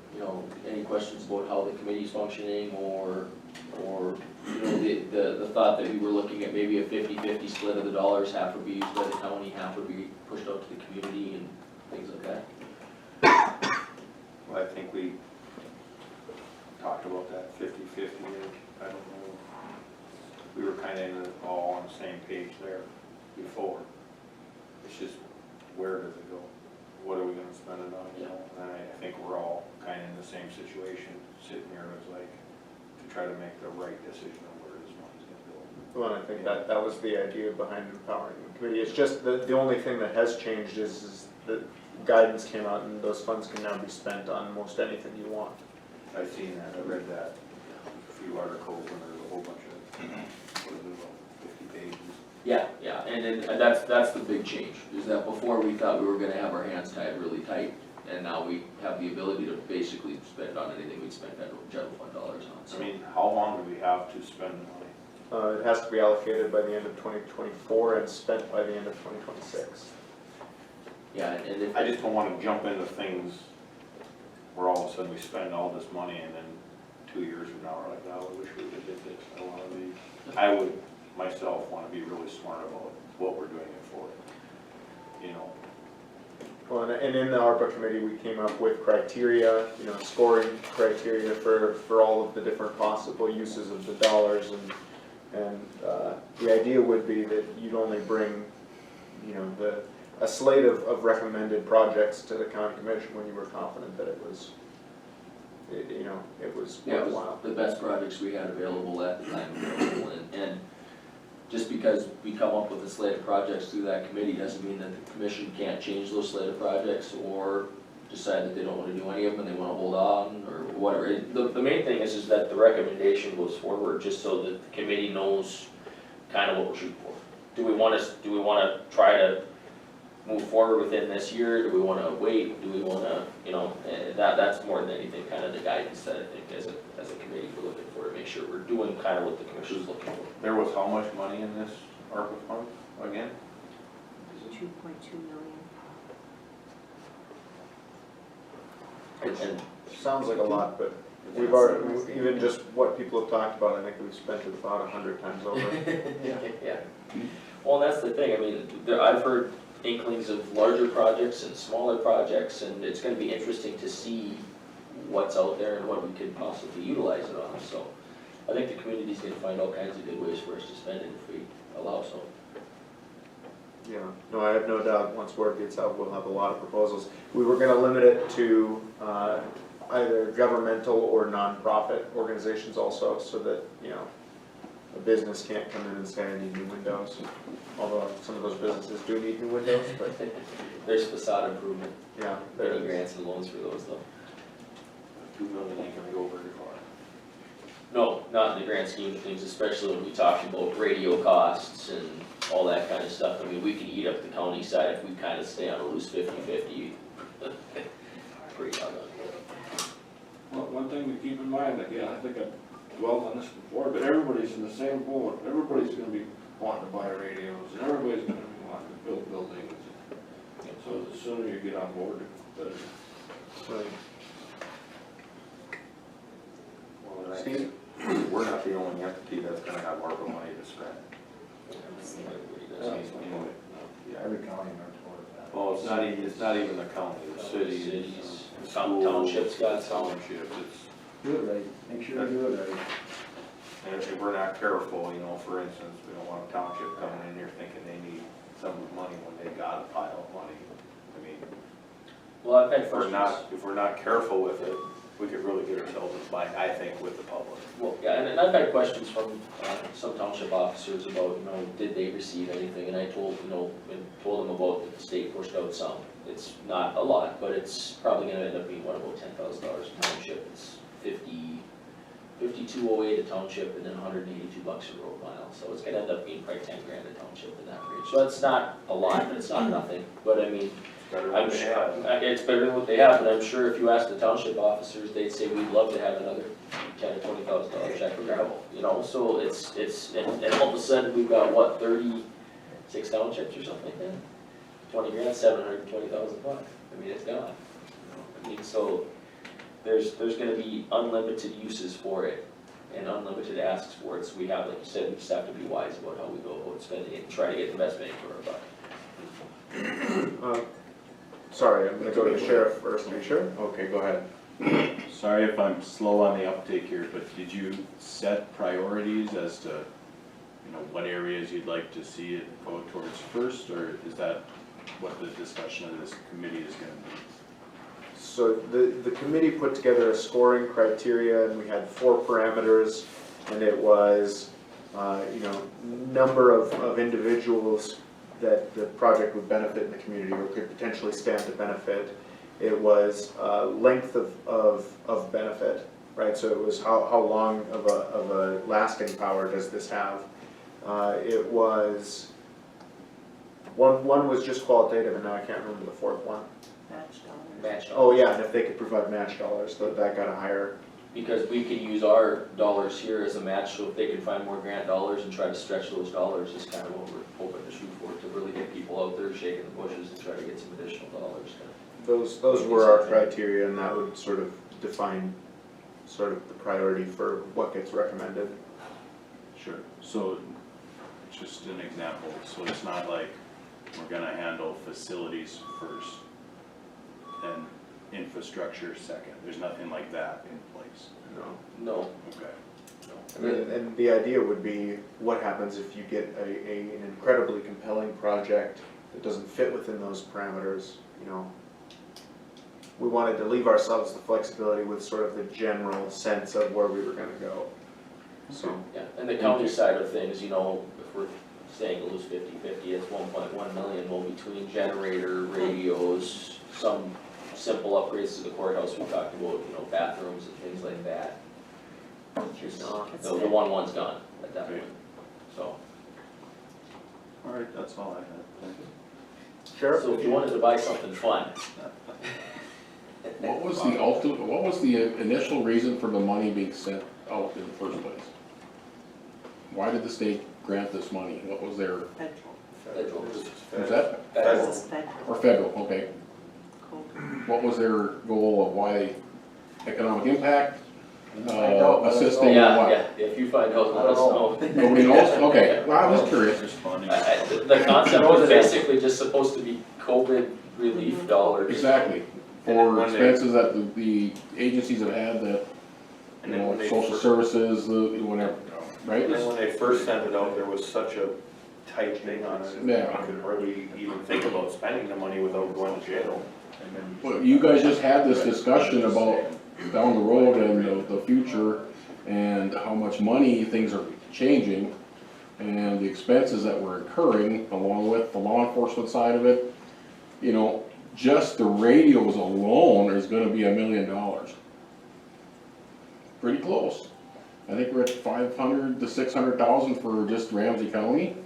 any questions about how the committee's functioning, or the thought that we were looking at maybe a 50-50 split of the dollars, half would be used by the county, half would be pushed out to the community and things like that? Well, I think we talked about that 50-50, I don't know. We were kinda all on the same page there before. It's just, where does it go? What are we gonna spend it on, And I think we're all kinda in the same situation, sitting here, it's like, to try to make the right decision on where this money's gonna go. Well, I think that was the idea behind empowering the committee. It's just the only thing that has changed is that guidance came out and those funds can now be spent on most anything you want. I've seen that, I read that, a few articles, and there's a whole bunch of, what is it, about 50 pages. Yeah, and that's the big change, is that before we thought we were gonna have our hands tied really tight, and now we have the ability to basically spend on anything we'd spend general fund dollars on, so. I mean, how long do we have to spend the money? It has to be allocated by the end of 2024 and spent by the end of 2026. Yeah, and if. I just don't wanna jump into things where all of a sudden we spend all this money and then 2 years from now we're like, oh, we wish we could did this. I would myself wanna be really smart about what we're doing it for, Well, and in the ARPA committee, we came up with criteria, scoring criteria for all of the different possible uses of the dollars, and the idea would be that you'd only bring, a slate of recommended projects to the county commission when you were confident that it was worthwhile. The best projects we had available at the time available, and just because we come up with a slate of projects through that committee doesn't mean that the commission can't change those slate of projects or decide that they don't wanna do any of them and they wanna hold on or whatever. The main thing is that the recommendation goes forward, just so that the committee knows kind of what we're shooting for. Do we wanna try to move forward within this year? Do we wanna wait? Do we wanna, that's more than anything kind of the guidance that I think as a committee we're looking for, to make sure we're doing kind of what the commission's looking for. There was how much money in this ARPA fund again? 2.2 million. And Sounds like a lot, but we've already, even just what people have talked about, I think we've spent it about 100 times over. yeah. Well, that's the thing, I mean, I've heard inklings of larger projects and smaller projects, and it's gonna be interesting to see what's out there and what we could possibly utilize it on, so. I think the community's gonna find all kinds of good ways for us to spend it if we allow so. Yeah, no, I have no doubt, once word gets out, we'll have a lot of proposals. We were gonna limit it to, either governmental or nonprofit organizations also, so that, you know, a business can't come in and say, I need new windows. Although some of those businesses do need new windows, but, There's facade improvement, yeah. many grants and loans for those though. 2 million ain't gonna go very far. No, not in the grand scheme of things, especially when we talk about radio costs and all that kind of stuff. I mean, we can eat up the county side if we kind of stay on a loose 50-50. Pretty hard on it. Well, one thing to keep in mind, again, I think I've dwelled on this before, but everybody's in the same boat. Everybody's gonna be wanting to buy radios, and everybody's gonna be wanting to build buildings. So the sooner you get on board, the better. Right. Well, and I think we're not the only entity that's gonna have ARPA money to spend. Yeah. Every county in Dakota does. Well, it's not even the county, the city, Cities, the some schools, townships got the some. townships, it's, Do it right, make sure you do it right. and if we're not careful, you know, for instance, we don't want a township coming in here thinking they need some of the money when they got a pile of money. I mean, Well, I've had if we're questions. not careful with it, we could really get ourselves in a bind, I think, with the public. Well, yeah, and I've had questions from some township officers about, you know, did they receive anything? And I told, you know, and told them about that the state pushed out some. It's not a lot, but it's probably gonna end up being, what, about $10,000 a township? It's 5208 a township and then $182 a road mile. So it's gonna end up being probably 10 grand a township in that range. So it's not a lot, but it's not nothing. But I mean, Better than I'm they sure, have. it's better than what they have, but I'm sure if you ask the township officers, they'd say we'd love to have another $10,000 or $20,000 check for gravel, you know, so and all of a sudden, we've got, what, 36 townships or something like that? 20 grand, $720,000, I mean, it's gone. I mean, so, there's gonna be unlimited uses for it, and unlimited asks for it, so we have, like you said, we just have to be wise about how we go about spending it, and try to get the best bang for our buck. Sorry, I'm gonna go to the sheriff first, are you sure? Okay, go ahead. Sorry if I'm slow on the uptake here, but did you set priorities as to, you know, what areas you'd like to see it go towards first, or is that what the discussion of this committee is gonna be? So the committee put together a scoring criteria, and we had 4 parameters, and it was, you know, number of individuals that the project would benefit in the community or could potentially stand to benefit. It was length of benefit, right? So it was how long of a lasting power does this have? It was, one was just qualitative, and now I can't remember the 4th one. Match dollars. Match Oh, dollars. yeah, and if they could provide match dollars, that got a higher. Because we could use our dollars here as a match, so if they can find more grant dollars and try to stretch those dollars is kind of what we're hoping to shoot for, to really get people out there shaking the bushes and try to get some additional dollars. Those were our criteria, and that would sort of define sort of the priority for what gets recommended. Sure, so, just an example, so it's not like we're gonna handle facilities first and infrastructure second, there's nothing like that in place? No, Okay. And the idea would be, what happens if you get an incredibly compelling project that doesn't fit within those parameters, you know? We wanted to leave ourselves the flexibility with sort of the general sense of where we were gonna go. So, yeah, and the county side of things, you know, if we're saying to lose 50-50, it's 1.1 million, well, between generator, radios, some simple upgrades to the courthouse, we talked about, you know, bathrooms and things like that. It's The fair. one's gone at that point, so. Alright, that's all I had, thank you. Sheriff? So if you wanted to buy something fun. What was the initial reason for the money being sent out in the first place? Why did the state grant this money? What was their, Federal. was that, This is federal. or federal, okay. Cool. What was their goal of why economic impact, I don't know. assisting or Yeah, what? yeah, if you find out, let us know. Nobody knows? Okay, well, I was curious. Responding. The concept was basically just supposed to be COVID relief dollars Exactly. And then for when they- expenses that the agencies have had that, you And then know, when they social first- services, whatever, right? And then when they first sent it out, there was such a tight thing on it. Yeah. You could hardly even think about spending the money without going to jail. And then Well, you guys just had this discussion about down the road and the future and how much money things are changing and the expenses that we're incurring along with the law enforcement side of it. You know, just the radios alone is gonna be $1 million. Pretty close. I think we're at 500 to 600,000 for just Ramsey County,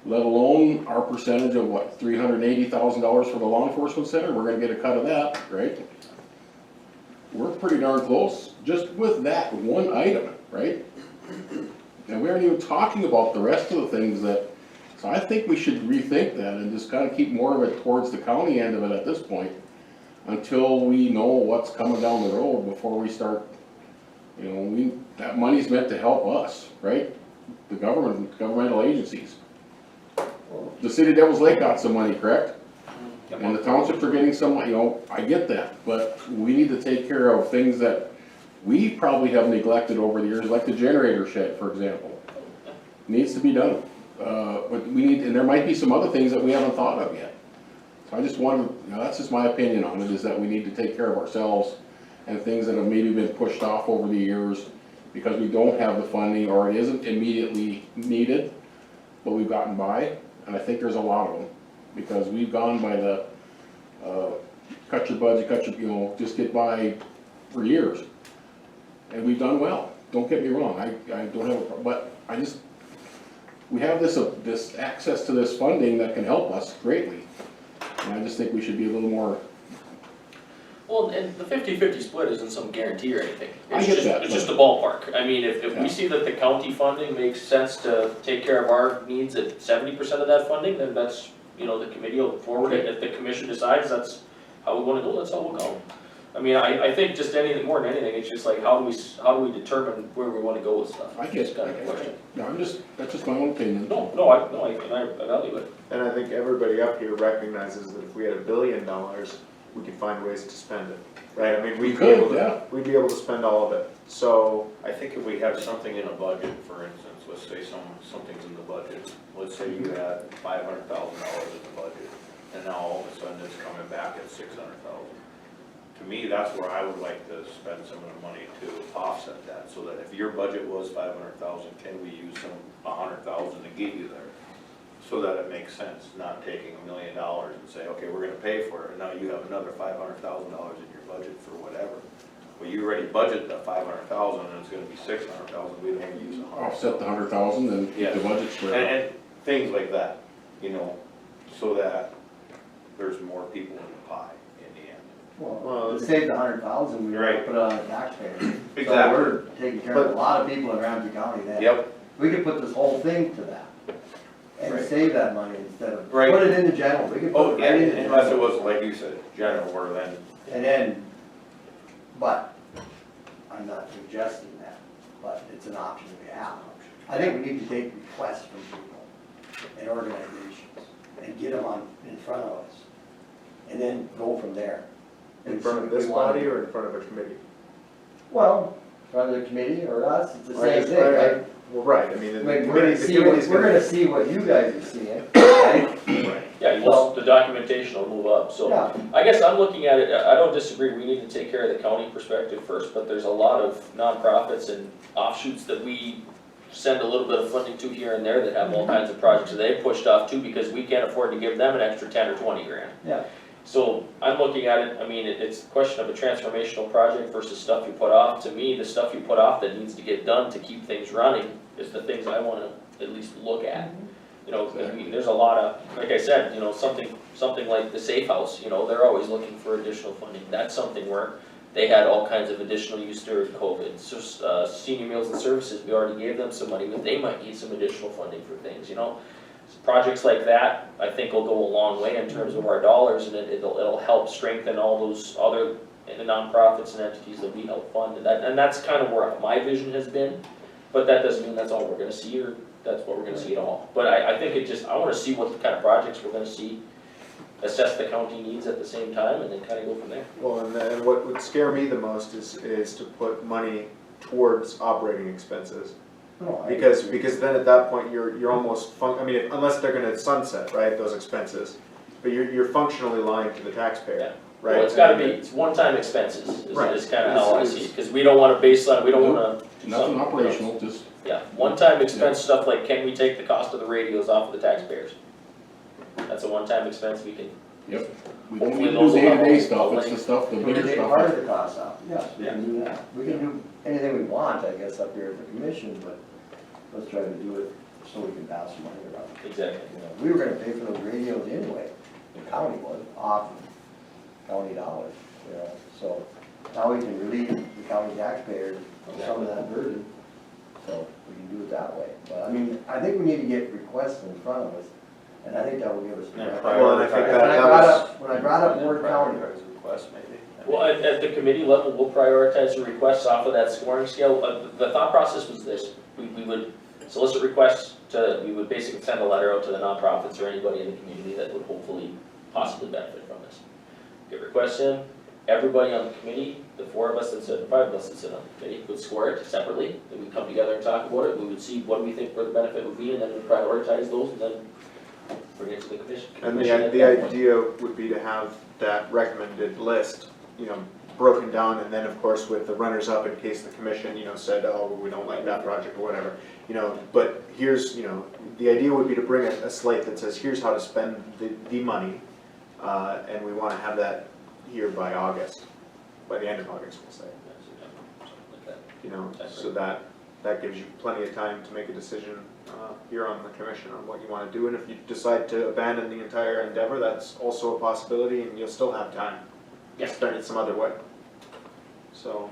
let alone our percentage of what, $380,000 for the law enforcement center, we're gonna get a cut of that, right? We're pretty darn close, just with that one item, right? And we aren't even talking about the rest of the things that, so I think we should rethink that and just kinda keep more of it towards the county end of it at this point, until we know what's coming down the road before we start, you know, that money's meant to help us, right? The governmental agencies. The city of Devils Lake got some money, correct? And the townships are getting some, you know, I get that, but we need to take care of things that we probably have neglected over the years, like the generator shed, for example. Needs to be done, but we need, and there might be some other things that we haven't thought of yet. So I just wanted, you know, that's just my opinion on it, is that we need to take care of ourselves and things that have maybe been pushed off over the years because we don't have the funding or it isn't immediately needed, but we've gotten by, and I think there's a lot of them. Because we've gone by the, cut your budget, you know, just get by for years. And we've done well, don't get me wrong, I don't have, but I just, we have this access to this funding that can help us greatly. And I just think we should be a little more. Well, and the 50-50 split isn't some guarantee or anything. I get that, It's just but- a ballpark. I mean, if Yeah. we see that the county funding makes sense to take care of our needs at 70% of that funding, then that's, you know, the committee will forward it. If the commission decides that's how we wanna go, that's how we'll go. I mean, I think just anything, more than anything, it's just like, how do we determine where we wanna go with stuff? I get It's it. kind of a question. No, that's just my own opinion. I value it. And I think everybody up here recognizes that if we had $1 billion, we could find ways to spend it, right? I mean, We we'd be able could, to, yeah. we'd be able to spend all of it, so. I think if we have something in a budget, for instance, let's say something's in the budget, let's say you had $500,000 in the budget, and now all of a sudden it's coming back at $600,000. To me, that's where I would like to spend some of the money to offset that, so that if your budget was $500,000, can we use some, $100,000 to get you there? So that it makes sense, not taking $1 million and say, okay, we're gonna pay for it, and now you have another $500,000 in your budget for whatever. Well, you already budgeted the $500,000 and it's gonna be $600,000, we don't wanna use $100,000. Offset the 100,000 and keep the budget square. And things like that, you know, so that there's more people in the pie in the end. Well, to save the 100,000, we Right. put it on the taxpayer. So Exactly. we're taking care of a lot of people in Ramsey County then. Yep, We could put this whole thing to that and Right. save that money instead of, Right. put it in the general, we could oh, put it yeah, right in the unless it general. was, like you said, general, or then, And then, but, I'm not suggesting that, but it's an option we have. I think we need to take requests from people and organizations and get them in front of us. And then go from there. In front of this body or in front of a committee? Well, in front of the committee or us, it's the Well, same just- thing, right? Well, right, I mean, the Like, committee, the committee's we're gonna see what you guys are seeing, right? Yeah, the documentation will move up, so. Yeah, I guess I'm looking at it, I don't disagree, we need to take care of the county perspective first, but there's a lot of nonprofits and offshoots that we send a little bit of funding to here and there that have all kinds of projects that they've pushed off too, because we can't afford to give them an extra 10 or 20 grand. yeah. So I'm looking at it, I mean, it's a question of a transformational project versus stuff you put off. To me, the stuff you put off that needs to get done to keep things running is the things I wanna at least look at. You know, there's a lot of, like I said, you know, something like the safe house, you know, they're always looking for additional funding. That's something where they had all kinds of additional use during COVID. So, senior meals and services, we already gave them some money, but they might need some additional funding for things, you know? Projects like that, I think will go a long way in terms of our dollars, and it'll help strengthen all those other nonprofits and entities that we help fund, and that's kind of where my vision has been. But that doesn't mean that's all we're gonna see, or that's what we're gonna see at all. But I think I wanna see what kind of projects we're gonna see assess the county needs at the same time, and then kind of go from there. Well, and what would scare me the most is to put money towards operating expenses. No, I Because agree. then at that point, you're almost, I mean, unless they're gonna sunset, right, those expenses, but you're functionally lying to the taxpayer, right? Well, it's gotta be, it's one-time expenses, Right. is kind of how I see it, because we don't want to baseline, we don't want to do Nothing something. operational, just, Yeah, one-time expense stuff like, can we take the cost of the radios off of the taxpayers? That's a one-time expense we can, yep. We don't Hopefully need to those do will have day-to-day a- stuff, it's the stuff, the We can bigger take part stuff. of the cost out, yes, we can do that. We can do anything we want, I guess, up here at the commission, but let's try to do it so we can pass some money around. exactly. You know, we were gonna pay for those radios anyway, the county was, off of county dollars, you know, so now we can relieve the county taxpayers of some of that burden, so we can do it that way. But, I mean, I think we need to get requests in front of us, and I think that will give us. And Well, and I think When I brought up Ward County, Request maybe. Well, at the committee level, we'll prioritize the requests off of that scoring scale. The thought process was this, we would solicit requests we would basically send a letter out to the nonprofits or anybody in the community that would hopefully possibly benefit from this. Get requests in, everybody on the committee, the 4 of us that sit, 5 of us that sit on the committee, would score it separately, then we'd come together and talk about it, we would see what we think where the benefit would be, and then we'd prioritize those, and then bring it to the commission. And Commission the at that point. idea would be to have that recommended list, broken down, and then of course with the runners up in case the commission, said, oh, we don't like that project or whatever. But here's, the idea would be to bring a slate that says, here's how to spend the money, and we wanna have that here by August, by the end of August, we'll say. Something like that. So that gives you plenty of time to make a decision here on the commission on what you want to do, and if you decide to abandon the entire endeavor, that's also a possibility, and you'll still have time to spend it some other way. So.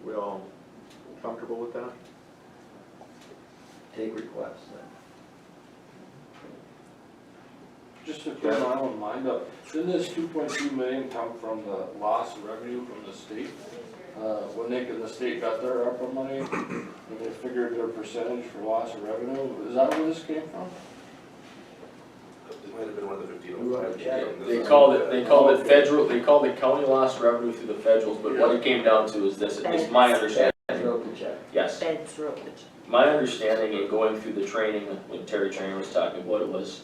We all comfortable with that? take requests then. Just to clear my own mind up, didn't this 2.2 million come from the loss of revenue from the state? When Nick and the state got their ARPA money, and they figured their percentage for loss of revenue, is that where this came from? It might have been one of the 1505. They called it federal, they called it county lost revenue through the federals, but what it came down to is this, at least my understanding. Wrote the check. Yes, Feds wrote it. my understanding in going through the training, when Terry Trainer was talking about it, was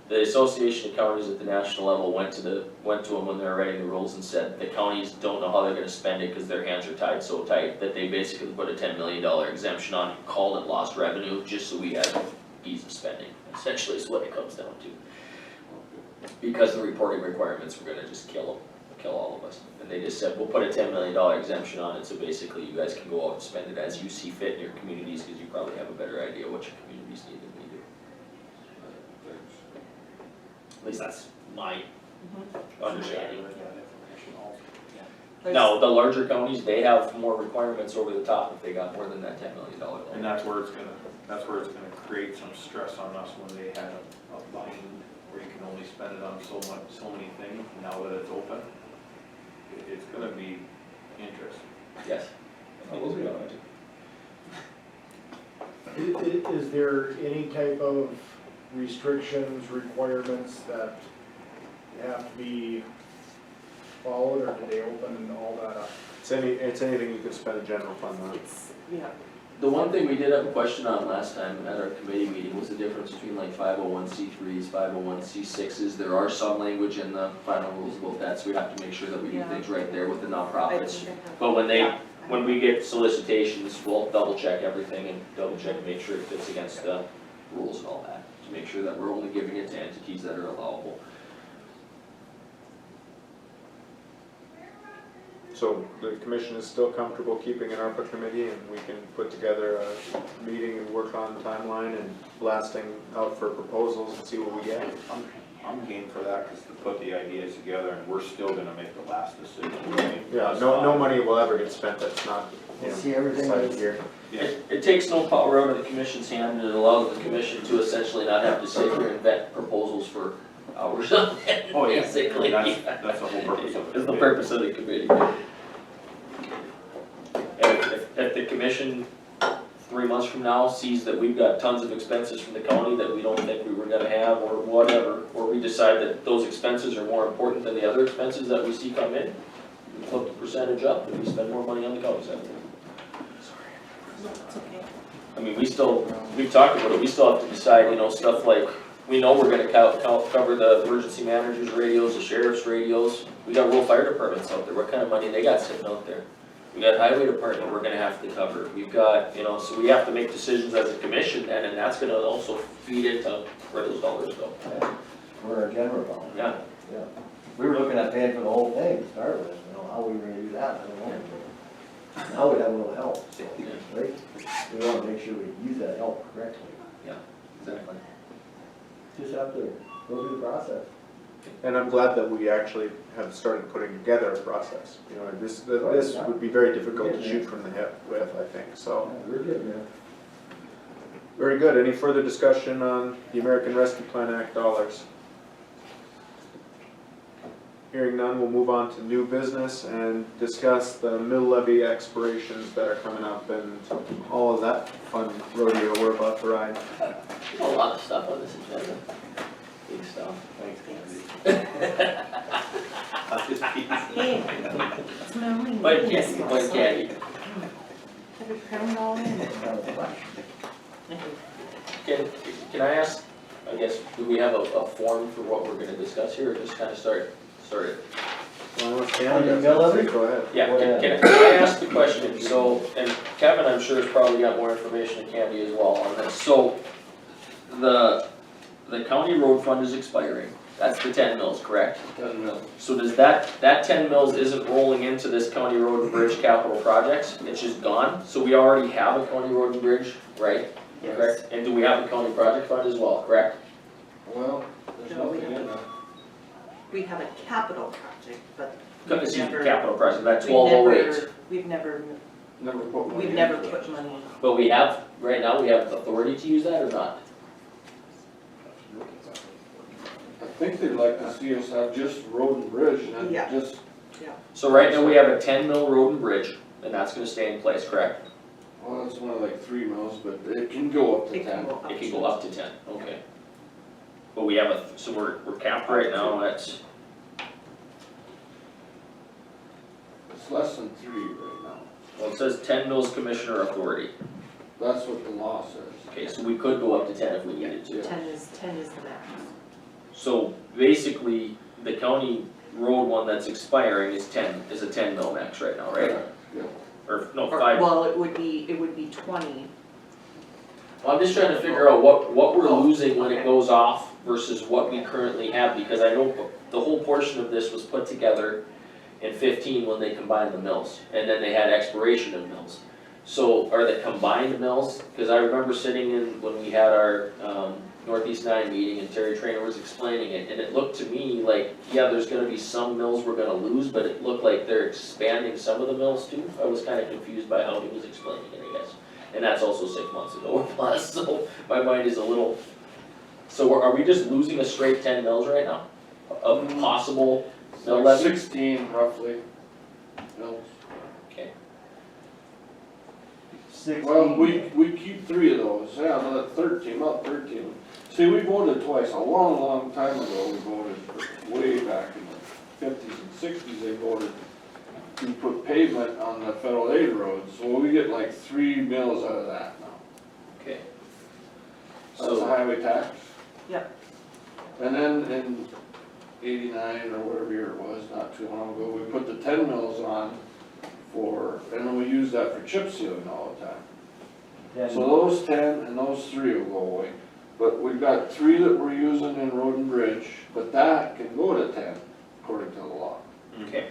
the Association of Counties at the national level went to them when they were writing the rules and said the counties don't know how they're gonna spend it because their hands are tied so tight that they basically put a $10 million exemption on, called it lost revenue, just so we had ease of spending, essentially is what it comes down to. Because the reporting requirements were gonna just kill all of us. And they just said, we'll put a $10 million exemption on it, so basically you guys can go out and spend it as you see fit in your communities, because you probably have a better idea what your communities need than we do. At least that's my understanding. No, the larger counties, they have more requirements over the top if they got more than that $10 million loan. And that's where it's gonna create some stress on us when they had a bind where you can only spend it on so many things. Now that it's open, it's gonna be interesting. Yes. Is there any type of restrictions, requirements that have to be followed, or do they open all that up? It's anything you can spend a general fund on. The one thing we did have a question on last time at our committee meeting was the difference between like 501c3s, 501c6s. There are some language in the final rules about that, so we have to make sure that we do things right there with the nonprofits. But when we get solicitations, we'll double check everything and double check and make sure it fits against the rules and all that, to make sure that we're only giving it to entities that are allowable. So the commission is still comfortable keeping an ARPA committee, and we can put together a meeting and work on the timeline and blasting out for proposals and see what we get? I'm game for that, because to put the ideas together, and we're still gonna make the last decision. Yeah, no money will ever get spent that's not, See everything decided that's- here. It takes no power out of the commission's hand, and it allows the commission to essentially not have to sit here and vet proposals for hours on end, Oh, yeah. basically. That's the whole purpose of it. Is the purpose of the committee. And if the commission 3 months from now sees that we've got tons of expenses from the county that we don't think we were gonna have, or whatever, or we decide that those expenses are more important than the other expenses that we see come in, we flip the percentage up and we spend more money on the county side. No, it's okay. I mean, we've talked about it, we still have to decide, you know, stuff like, we know we're gonna cover the emergency manager's radios, the sheriff's radios. We got rural fire departments out there, what kind of money they got sitting out there? We got highway department we're gonna have to cover. We've got, you know, so we have to make decisions as a commission then, and that's gonna also feed into where those dollars go. For our general fund. Yeah. Yeah. We were looking at paying for the whole thing to start with, you know, how we were gonna do that, I don't know. Now we have a little help, so, right? We wanna make sure we use that help correctly. Exactly. Just have to go through the process. And I'm glad that we actually have started putting together a process. You know, this would be very difficult to shoot from the hip with, I think, so. Yeah, we're getting there. Very good. Any further discussion on the American Rescue Plan Act dollars? Hearing none, we'll move on to new business and discuss the mill levy expirations that are coming up and all of that fun rodeo we're about to ride. A lot of stuff on this agenda. Big stuff. Hey, it's my only. But candy. Have you crammed all in? Can I ask, I guess, do we have a form for what we're gonna discuss here, or just kind of start it? Well, let's On the mill levy? Go ahead. Yeah, can I ask the question, so, and Kevin, I'm sure, has probably got more information than Candy as well on this, so, the county road fund is expiring, that's the 10 mills, correct? 10 mil. So does that 10 mills isn't rolling into this county road and bridge capital projects, it's just gone? So we already have a county road and bridge, right? Yes. Correct, and do we have a county project fund as well, correct? Well, there's No, we nothing in haven't. there. We have a capital project, but Excuse me, never- capital project, that we've 1208. we've never, Never put money we've never into it. put money in. But we have, right now, we have authority to use that or not? I think they'd like to see us have just road and bridge and Yeah. then just, So right now, we have a 10 mil road and bridge, and that's gonna stay in place, correct? well, it's only like 3 mils, but it can go up to It can 10. go up It can to- go up to 10, okay. But we have so we're capped right now at, It's less than 3 right now. well, it says 10 mils commissioner authority. That's what the law says. Okay, so we could go up to 10 if we needed to. 10 is the max. So basically, the county road one that's expiring is a 10 mil max right now, right? Yeah. Or, no, 5. Well, it would be 20. I'm just trying to figure out what we're Oh, losing when it okay. goes off versus what we currently have, because I know the whole portion of this was put together in 15 when they combined the mills, and then they had expiration of mills. So are the combined mills, because I remember sitting in, when we had our Northeast 9 meeting and Terry Trainer was explaining it, and it looked to me like, yeah, there's gonna be some mills we're gonna lose, but it looked like they're expanding some of the mills too. I was kinda confused by how he was explaining it, I guess. And that's also 6 months ago or plus, so my mind is a little, so are we just losing a straight 10 mills right now? Of possible mill Like levy? 16 roughly mils. Okay, 16. Well, we keep 3 of those, yeah, another 13, about 13. See, we voted twice, a long, long time ago, we voted, way back in the 50s and 60s, they voted to put pavement on the federal aid roads, so we get like 3 mills out of that now. okay. That's the So, highway tax. Yep. And then in 89 or whatever year it was, not too long ago, we put the 10 mills on and then we use that for chip sealing all the time. Then- So those 10 and those 3 will go away. But we've got 3 that we're using in road and bridge, but that can go to 10 according to the law. okay.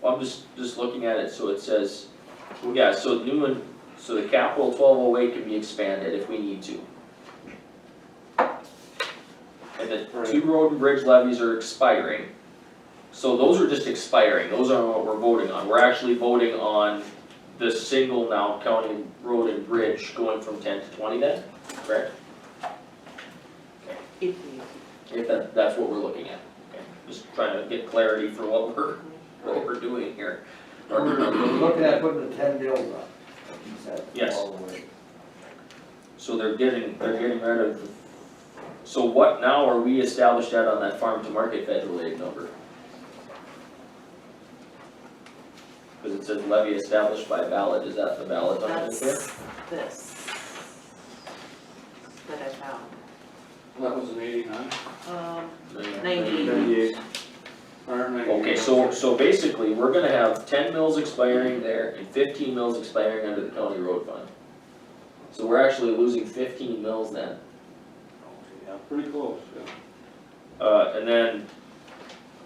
Well, I'm just looking at it, so it says, yeah, so so the capital 1208 can be expanded if we need to. And the 2 road and bridge levies are expiring. So those are just expiring, those aren't what we're voting on. We're actually voting on the single now county road and bridge going from 10 to 20 then, correct? If If that's what we're looking at. Okay. Just trying to get clarity for what we're doing here. We're looking at putting the 10 mills up. he said. Yes. all the way. So they're getting rid of, so what now are we established at on that farm to market federal aid number? Cause it says levy established by ballot, is that the ballot number That's there? this. That I found. That was an 89, 98. 98. or 90. Okay, so basically, we're gonna have 10 mills expiring there and 15 mills expiring under the county road fund. So we're actually losing 15 mills then. Yeah, pretty close, yeah. And then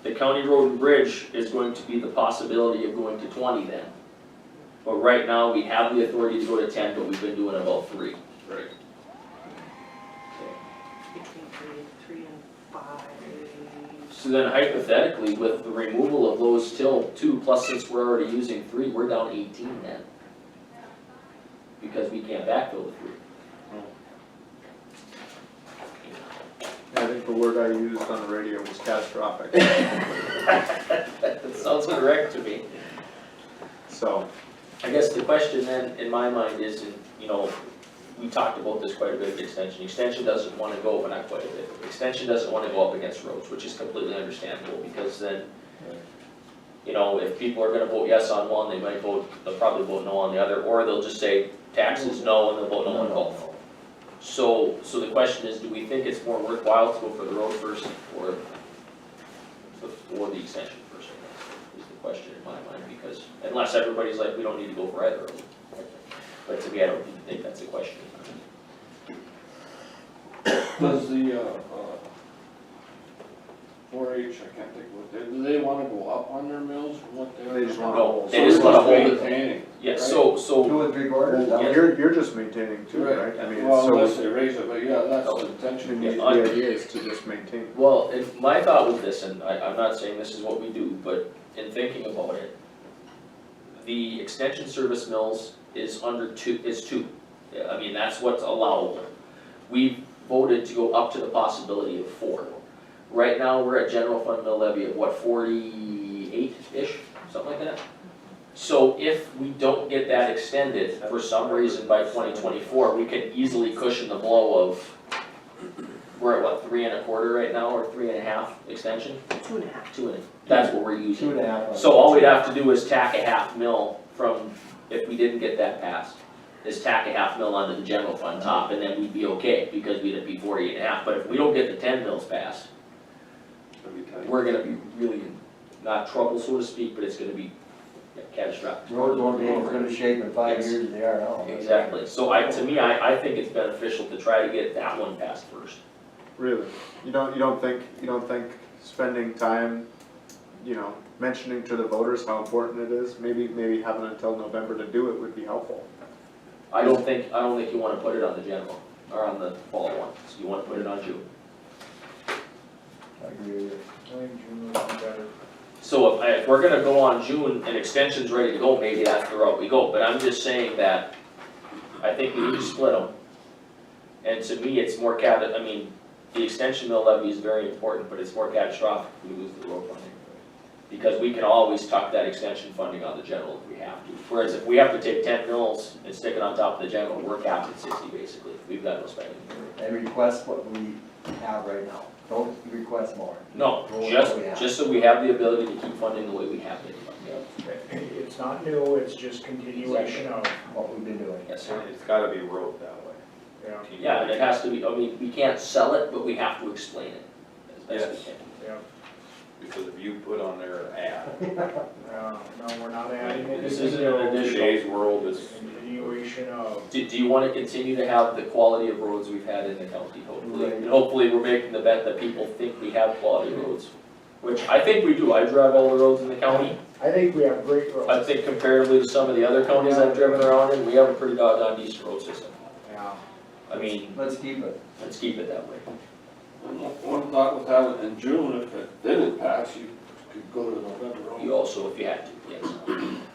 the county road and bridge is going to be the possibility of going to 20 then. But right now, we have the authority to go to 10, but we've been doing about 3. Right. Between three and five. So then hypothetically, with the removal of those till 2, plus since we're already using 3, we're down 18 then. Because we can't backfill the 3. I think the word I used on the radio was catastrophic. That sounds correct to me. So, I guess the question then, in my mind, is, you know, we talked about this quite a bit of extension. Extension doesn't wanna go, but not quite a bit. Extension doesn't wanna go up against roads, which is completely understandable, because then, you know, if people are gonna vote yes on one, they'll probably vote no on the other, or they'll just say taxes no, and they'll vote no on both. So the question is, do we think it's more worthwhile to go for the road first, or the extension first? Is the question in my mind, because unless everybody's like, we don't need to go for either of them. But to me, I don't think that's a question. Does the, 4-H, I can't think what they, do they wanna go up on their mills from what they're? They just wanna No, hold. they just wanna hold it. Maintaining. Yeah, Right. so, 2 and 3/4? Well, Yes. you're just maintaining too, right? I mean, Well, unless so they raise it, but yeah, that's No. the the intention. Yeah, idea is to just maintain. well, my thought was this, and I'm not saying this is what we do, but in thinking about it, the extension service mills is two. I mean, that's what's allowable. We voted to go up to the possibility of 4. Right now, we're at general fund mill levy of what, 48-ish, something like that? So if we don't get that extended for some reason by 2024, we can easily cushion the blow of, we're at what, 3 1/4 right now, or 3 1/2 extension? 2.5. 2 that's what we're using. 2.5. So all we'd have to do is tack a 1/2 mil from, if we didn't get that passed, is tack a 1/2 mil onto the general fund top, and then we'd be okay, because we'd be 48.5. But if we don't get the 10 mils passed, we're gonna be really in, not trouble, so to speak, but it's gonna be catastrophic. Roads won't be in as good a shape in 5 Yes. years as they are now. Exactly, so to me, I think it's beneficial to try to get that one passed first. Really? You don't think spending time, you know, mentioning to the voters how important it is, maybe having until November to do it would be helpful. I don't think you wanna put it on the general, or on the fall one, so you wanna put it on June. I agree with you. I think June would be better. So if we're gonna go on June and extension's ready to go, maybe that's the route we go, but I'm just saying that I think we need to split them. And to me, it's more I mean, the extension mill levy is very important, but it's more catastrophic if we lose the road funding. Because we can always tuck that extension funding on the general if we have to. Whereas if we have to take 10 mills and stick it on top of the general, we're capped at 60 basically. We've got no spending. And request what we have right now. Don't request more. No, Roll with what we have. just so we have the ability to keep funding the way we have been funding. It's not new, it's just continuation of, What we've been doing. Yes, sir. It's gotta be wrote that way. yeah, Yeah, and it has to be, I mean, we can't sell it, but we have to explain it as best we Yes. can. yeah. Because if you put on there an ad, No, we're not adding anything. This isn't an addition. today's world is, Continuation of, Do you want to continue to have the quality of roads we've had in the county, hopefully? Right. And hopefully, we're making the bet that people think we have quality roads, which I think we do. I drive all the roads in the county. I think we have great roads. I think comparatively to some of the other counties I've driven around in, we have a pretty doggone decent road system. Yeah. I mean, Let's keep it. let's keep it that way. One thought with having it in June, if it didn't pass, you could go to November. You also, if you had to, yes.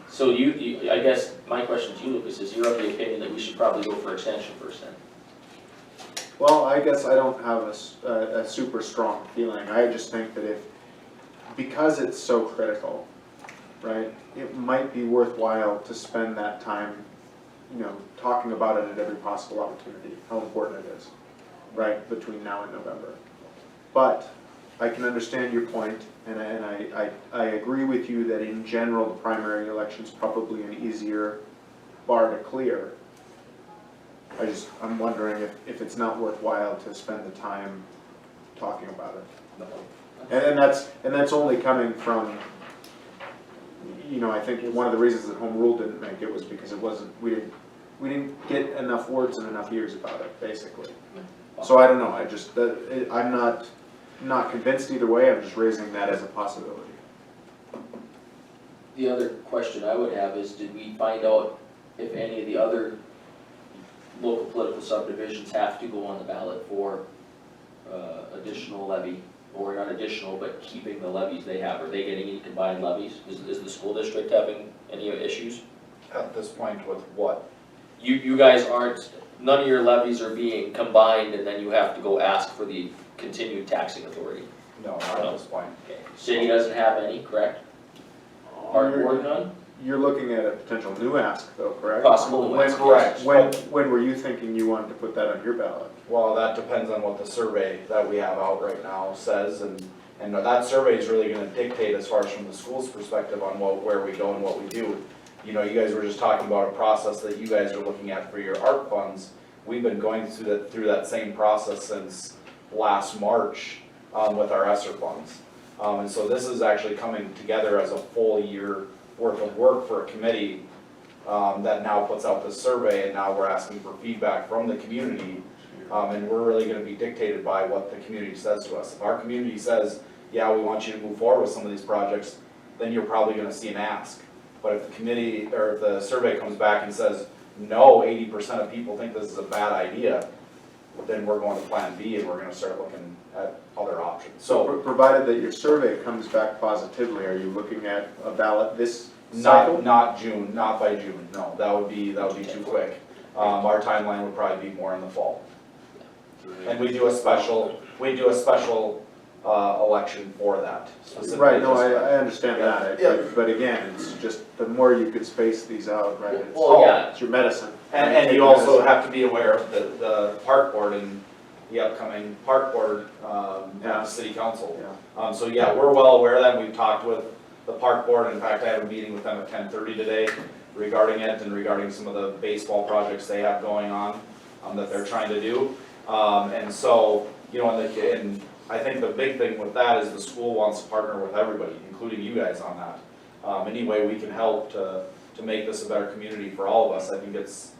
So I guess my question to you, Lucas, is you're of the opinion that we should probably go for extension first then? Well, I guess I don't have a super strong feeling. I just think that because it's so critical, right, it might be worthwhile to spend that time talking about it at every possible opportunity, how important it is, right, between now and November. But I can understand your point, and I agree with you that in general, the primary election's probably an easier bar to clear. I'm wondering if it's not worthwhile to spend the time talking about it. And that's only coming from, I think one of the reasons that home rule didn't make it was because we didn't get enough words and enough years about it, basically. So I don't know, I'm not convinced either way, I'm just raising that as a possibility. The other question I would have is, did we find out if any of the other local political subdivisions have to go on the ballot for additional levy, or not additional, but keeping the levies they have? Are they getting any combined levies? Is the school district having any issues? At this point with what? You guys aren't, none of your levies are being combined and then you have to go ask for the continued taxing authority? No, not at this point. Okay. City doesn't have any, correct? Park board none? You're looking at a potential new ask though, correct? Possible new When- ask, correct. When were you thinking you wanted to put that on your ballot? Well, that depends on what the survey that we have out right now says, and that survey is really gonna dictate as far as from the school's perspective on where we go and what we do. You guys were just talking about a process that you guys are looking at for your ARP funds. We've been going through that same process since last March with our ESSER funds. And so this is actually coming together as a full year worth of work for a committee that now puts out this survey, and now we're asking for feedback from the community. And we're really gonna be dictated by what the community says to us. If our community says, yeah, we want you to move forward with some of these projects, then you're probably gonna see an ask. But if the committee, or if the survey comes back and says, no, 80% of people think this is a bad idea, then we're going to plan B and we're gonna start looking at other options. So, Provided that your survey comes back positively, are you looking at a ballot this cycle? not June, not by June, no, that would be too quick. Our timeline would probably be more in the fall. And we do a special election for that specifically. Right, no, I understand that, but again, it's just, the more you could space these out, right, Well, yeah. it's your medicine. And you also have to be aware of the park board and the upcoming park board, at the city council. Yeah. So yeah, we're well aware of that, we've talked with the park board, in fact, I have a meeting with them at 10:30 today regarding it and regarding some of the baseball projects they have going on, that they're trying to do. And so, and I think the big thing with that is the school wants to partner with everybody, including you guys on that. Any way we can help to make this a better community for all of us, I think it's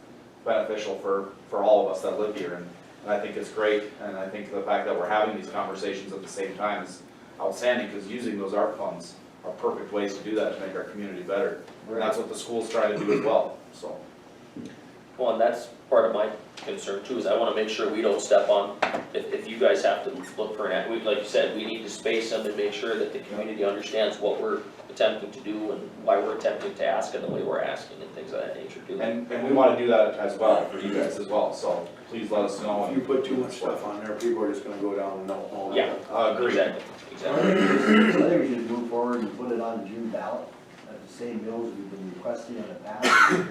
beneficial for all of us that live here. And I think it's great, and I think the fact that we're having these conversations at the same time is outstanding, because using those ARP funds are perfect ways to do that, to make our community better. And that's what the school's trying to do as well, so. Well, and that's part of my concern too, is I wanna make sure we don't step on, if you guys have to look for like you said, we need to space them and make sure that the community understands what we're attempting to do and why we're attempting to ask in the way we're asking and things of that nature too. And we wanna do that as well for you guys as well, so please let us know. If you put too much stuff on there, people are just gonna go down and no hole. Yeah, Agreed. exactly. I think we should move forward and put it on the June ballot at the same bills we've been requesting in the past. And,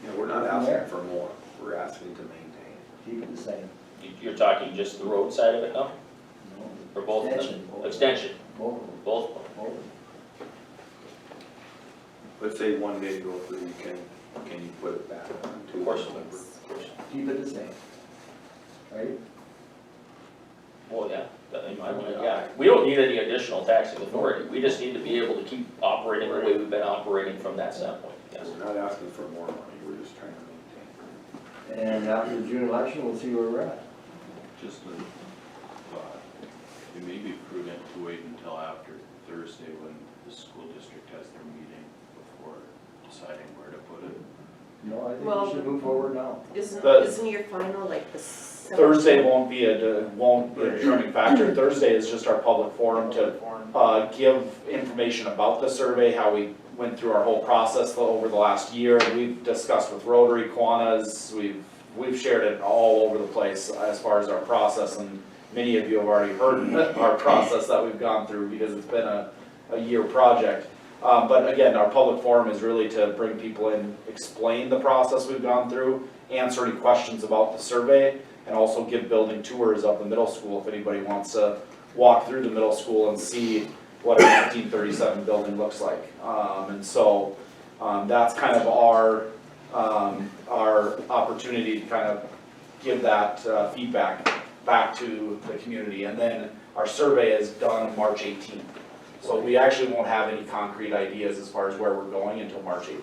Yeah, we're not asking for more, we're asking to maintain. keep it the same. You're talking just the road side of it now, No, or both of them? Extension, both. Extension, Both of them, both? both of them. Let's say one day go through, can you put it back on to? Of course. Keep it the same. Right? Well, yeah, yeah, we don't need any additional taxing authority, we just need to be able to keep operating the way we've been operating from that standpoint, yes. We're not asking for more money, we're just trying to maintain. And after the June election, we'll see where we're at. Just a thought, it may be prudent to wait until after Thursday when the school district has their meeting before deciding where to put it. No, I think Well, we should move forward now. Isn't your final like the 17th? Thursday won't be a determining factor. Thursday is just our public forum to give information about the survey, how we went through our whole process over the last year. We've discussed with Rotary, Kiwanis, we've shared it all over the place as far as our process, and many of you have already heard our process that we've gone through because it's been a year project. But again, our public forum is really to bring people in, explain the process we've gone through, answer any questions about the survey, and also give building tours of the middle school if anybody wants to walk through the middle school and see what a 1937 building looks like. And so that's kind of our opportunity to kind of give that feedback back to the community. And then our survey is done March 18th. So we actually won't have any concrete ideas as far as where we're going until March 18th.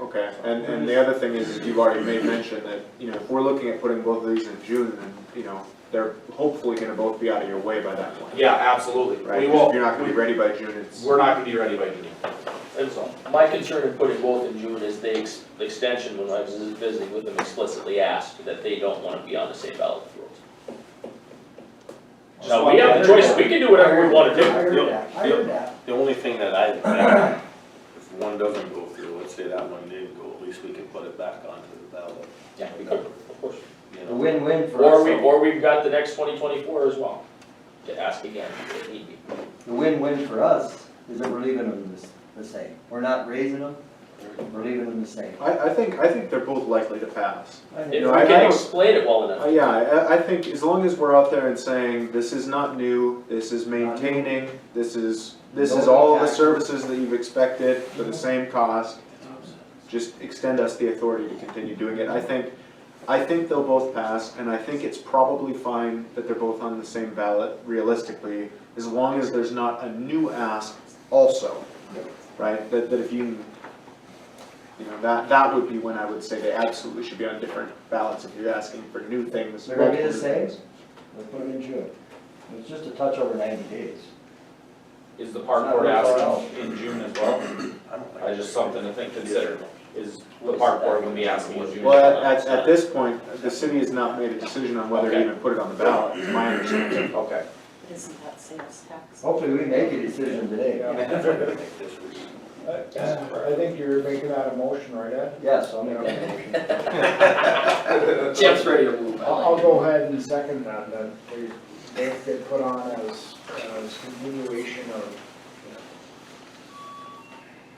Okay, and the other thing is you've already made mention that, you know, if we're looking at putting both of these in June, then, you know, they're hopefully gonna both be out of your way by that point. Yeah, absolutely. Right, We 'cause will, if you're not gonna be ready by June, it's. we're not gonna be ready by June. And so, my concern in putting both in June is the extension, when I was visiting with them, explicitly asked that they don't wanna be on the same ballot field. Now, we have the choice, we can do whatever we wanna do. I heard that. The only thing that I, if one doesn't go through, let's say that one didn't go, at least we can put it back onto the ballot, Yeah, we could, of course. you A know? win-win for us. Or we've got the next 2024 as well, to ask again if need be. The win-win for us is that we're leaving them the same. We're not raising them, we're leaving them the same. I think they're both likely to pass. I think If know, we I can don't- explain it well enough. Yeah, I think as long as we're out there and saying, this is not new, this is maintaining, this is all the services that you've expected for the same cost, just extend us the authority to continue doing it. I think they'll both pass, and I think it's probably fine that they're both on the same ballot realistically, as long as there's not a new ask also, right? That if you know, that would be when I would say they absolutely should be on different ballots if you're asking for new things. They're gonna be the multiple new same? things. Let's put them in June. It's just a touch over 90 days. Is the park board asking in June as well? Just something to consider. Is the park board gonna be asking in June? Well, at this point, the city has not made a decision on whether to even put it on the ballot, is my understanding. Okay. Isn't that sales tax? Hopefully we make a decision today. I think you're making that a motion, right, Ed? Yes, I'll make that motion. Jeff's ready to move. I'll go ahead and second that, then they get put on as continuation of,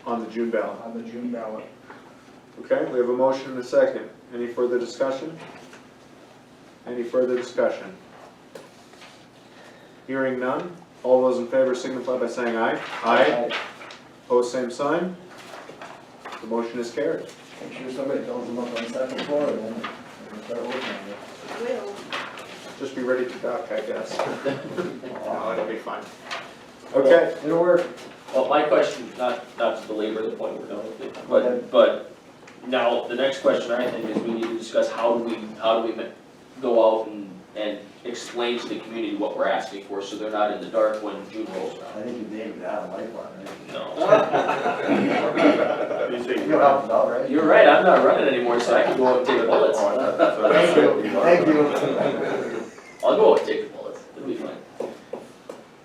On the June ballot. on the June ballot. Okay, we have a motion and a second. Any further discussion? Any further discussion? Hearing none, all those in favor signify by saying aye. Aye. Opposed, same sign. The motion is carried. Make sure somebody fills them up on the second floor and then we'll start working on it. Will. Just be ready to duck, I guess. No, it'll be fine. Okay, It'll work. Well, my question, not to belabor the point we're done with it, but now, the next question I think is we need to discuss how do we go out and explain to the community what we're asking for, so they're not in the dark when June rolls around. I think you named that, I like one, right? No. You'll help us out, right? You're right, I'm not running anymore, so I can go out and take bullets. Thank you, thank you. I'll go out and take the bullets, it'll be fine.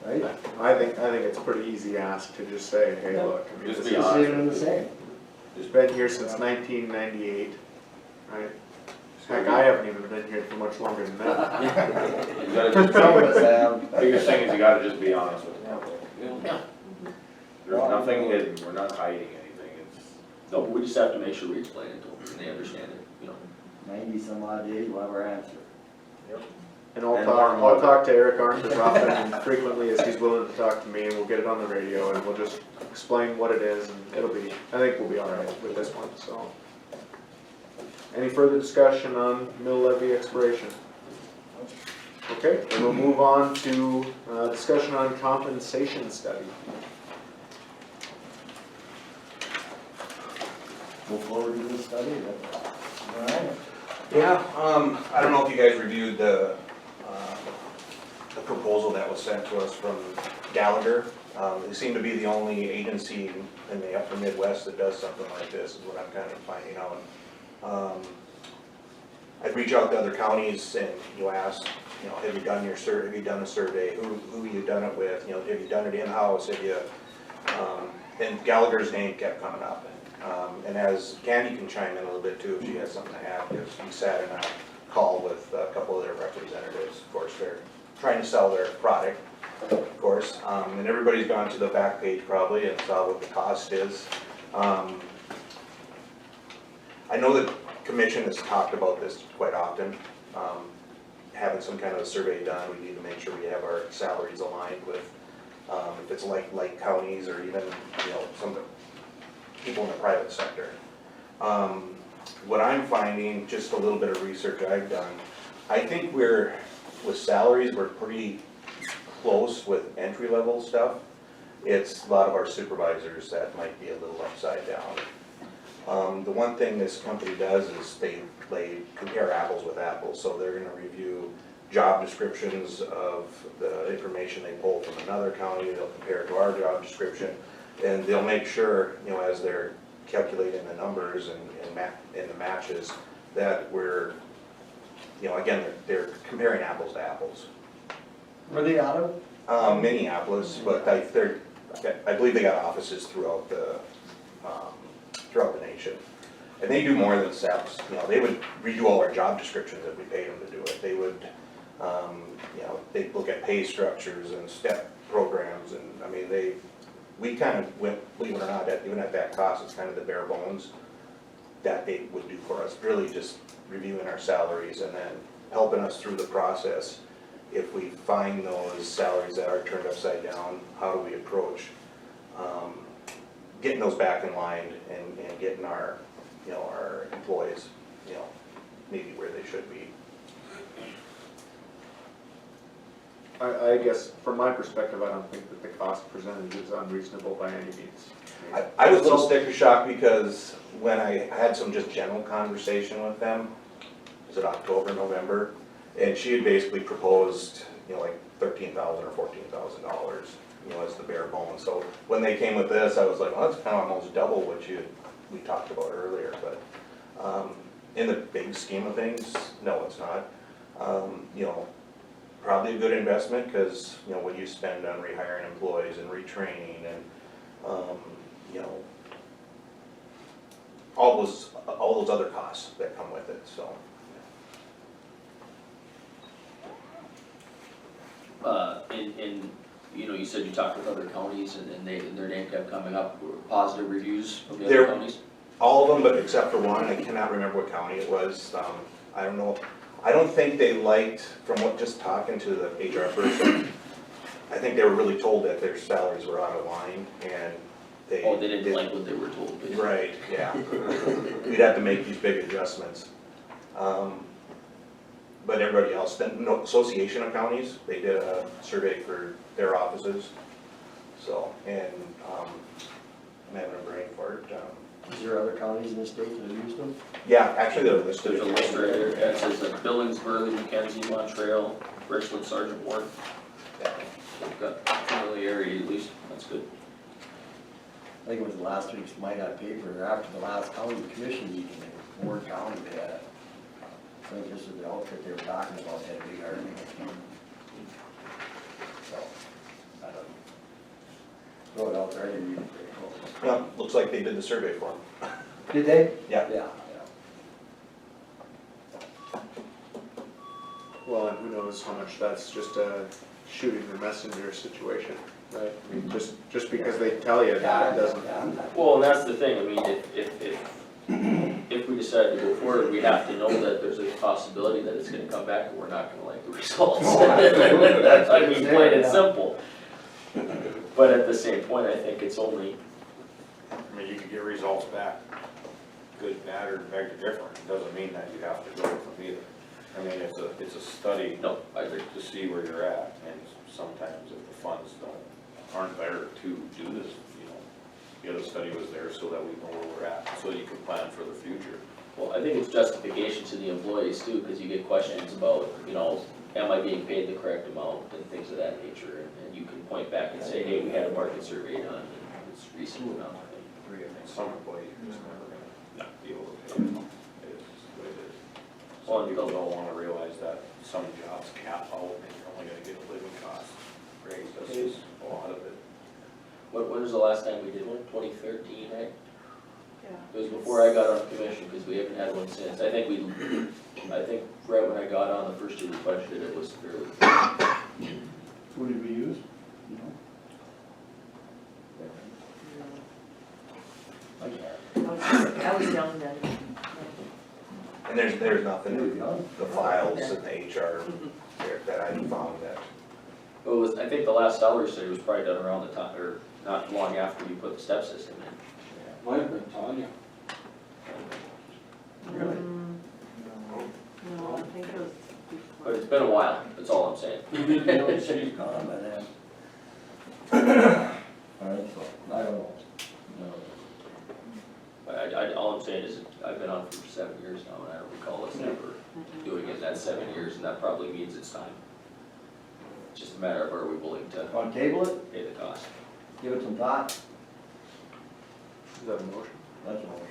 Right? I think it's a pretty easy ask to just say, hey, look, I mean, Just this be is, Just leave them the same. it's been here since 1998, right? Heck, I haven't even been here for much longer than that. You gotta just, Some of us have. biggest thing is you gotta just be honest with the public. Yeah. There's nothing hidden, we're not hiding anything, it's. No, but we just have to make sure we explain it to them, and they understand it, you know. 90 some odd days, we'll have our answer. And I'll And talk, more I'll talk to Eric Arndt as often and frequently as he's willing to talk to me, and we'll get it on the radio, and we'll just explain what it is, and I think we'll be all right with this one, so. Any further discussion on mill levy expiration? Okay, then we'll move on to, discussion on compensation study. Move forward to this study, all right. Yeah, I don't know if you guys reviewed the proposal that was sent to us from Gallagher. They seem to be the only agency in the upper Midwest that does something like this, is what I'm kind of finding out. I'd reach out to other counties and ask, have you done your survey, have you done a survey, who you done it with, have you done it in-house, have you, and Gallagher's name kept coming up. And as Candy can chime in a little bit too, if she has something to add, because we sat in a call with a couple of their representatives. Of course, they're trying to sell their product, of course, and everybody's gone to the back page probably and saw what the cost is. I know the commission has talked about this quite often, having some kind of a survey done. We need to make sure we have our salaries aligned with, if it's like counties or even, some of the people in the private sector. What I'm finding, just a little bit of research I've done, I think with salaries, we're pretty close with entry-level stuff. It's a lot of our supervisors that might be a little upside down. The one thing this company does is they compare apples with apples, so they're gonna review job descriptions of the information they pull from another county, they'll compare it to our job description, and they'll make sure, as they're calculating the numbers and the matches, that we're, again, they're comparing apples to apples. Were they out of? Minneapolis, but I believe they got offices throughout the nation. And they do more than sales, they would redo all our job descriptions if we paid them to do it. They would, they'd look at pay structures and step programs, and we kind of went, believe it or not, even at that cost, it's kind of the bare bones that they would do for us, really just reviewing our salaries and then helping us through the process. If we find those salaries that are turned upside down, how do we approach getting those back in line and getting our, our employees, maybe where they should be. I guess, from my perspective, I don't think that the cost presented is unreasonable by any means. I was a little sticker shock because when I had some just general conversation with them, was it October, November? And she had basically proposed, like $13,000 or $14,000, as the bare bones. So when they came with this, I was like, well, that's kind of almost double what we talked about earlier. But in the big scheme of things, no, it's not. Probably a good investment because, what you spend on rehiring employees and retraining and, all those other costs that come with it, so. And you said you talked with other counties and their name kept coming up, positive reviews from the other counties? All of them, but except for one, I cannot remember what county it was. I don't know. I don't think they liked, from just talking to the HR person, I think they were really told that their salaries were out of line and they. Oh, they didn't like what they were told, basically. Right, yeah. We'd have to make these big adjustments. But everybody else, then, Association of Counties, they did a survey for their offices. So, and, I'm having a brain fart. Is there other counties in the state that have used them? Yeah, actually they're listed. There's a list right there, it says Billings, Burley, McKenzie, Montreal, Richland, Sergeant Ward. Yeah. They've got familiarity at least, that's good. I think it was last week's Minot paper, after the last county commission meeting, in Ward County, they had, I think this is the outfit they were talking about, that big argument. So, I don't know. Throw it out there, I didn't read it very close. Yeah, looks like they did the survey for them. Did they? Yeah. Yeah. Well, and who knows how much that's just a shooting the messenger situation, right? I mean, just because they tell you that, it doesn't. Well, and that's the thing, I mean, if we decide to go forward, we have to know that there's a possibility that it's gonna come back and we're not gonna like the results. That's, I mean, plain and simple. But at the same point, I think it's only, You could get results back, good, bad, or beg or different. It doesn't mean that you have to go with them either. It's a study no, I agree. to see where you're at, and sometimes if the funds aren't there to do this, the other study was there so that we know where we're at, so you can plan for the future. Well, I think it's justification to the employees too, because you get questions about, am I being paid the correct amount and things of that nature, and you can point back and say, hey, we had a market survey done, and it's recent enough. Some employees are just never gonna be able to pay it. It is what it is. Well, Some people don't wanna realize that some jobs cap out and you're only gonna get a living cost. Great, that's just a lot of it. When was the last time we did one? 2013, right? Yeah. It was before I got on commission, because we haven't had one since. I think right when I got on, the first year we budgeted, it was fairly. Who did we use? You know? I was young then. And there's nothing in the files and the HR there that I found that, It was, I think the last salary study was probably done around the time, or not long after you put the step system in. Might have been Tanya. Really? No, I think it was But before. it's been a while, that's all I'm saying. She's gone by then. Alright, so, I don't know. No. All I'm saying is, I've been on for 7 years now, and I don't recall us ever doing it in that 7 years, and that probably means it's time. It's just a matter of, are we willing to Want to table it? pay the cost? Give it some thought? Is that a motion? That's a motion.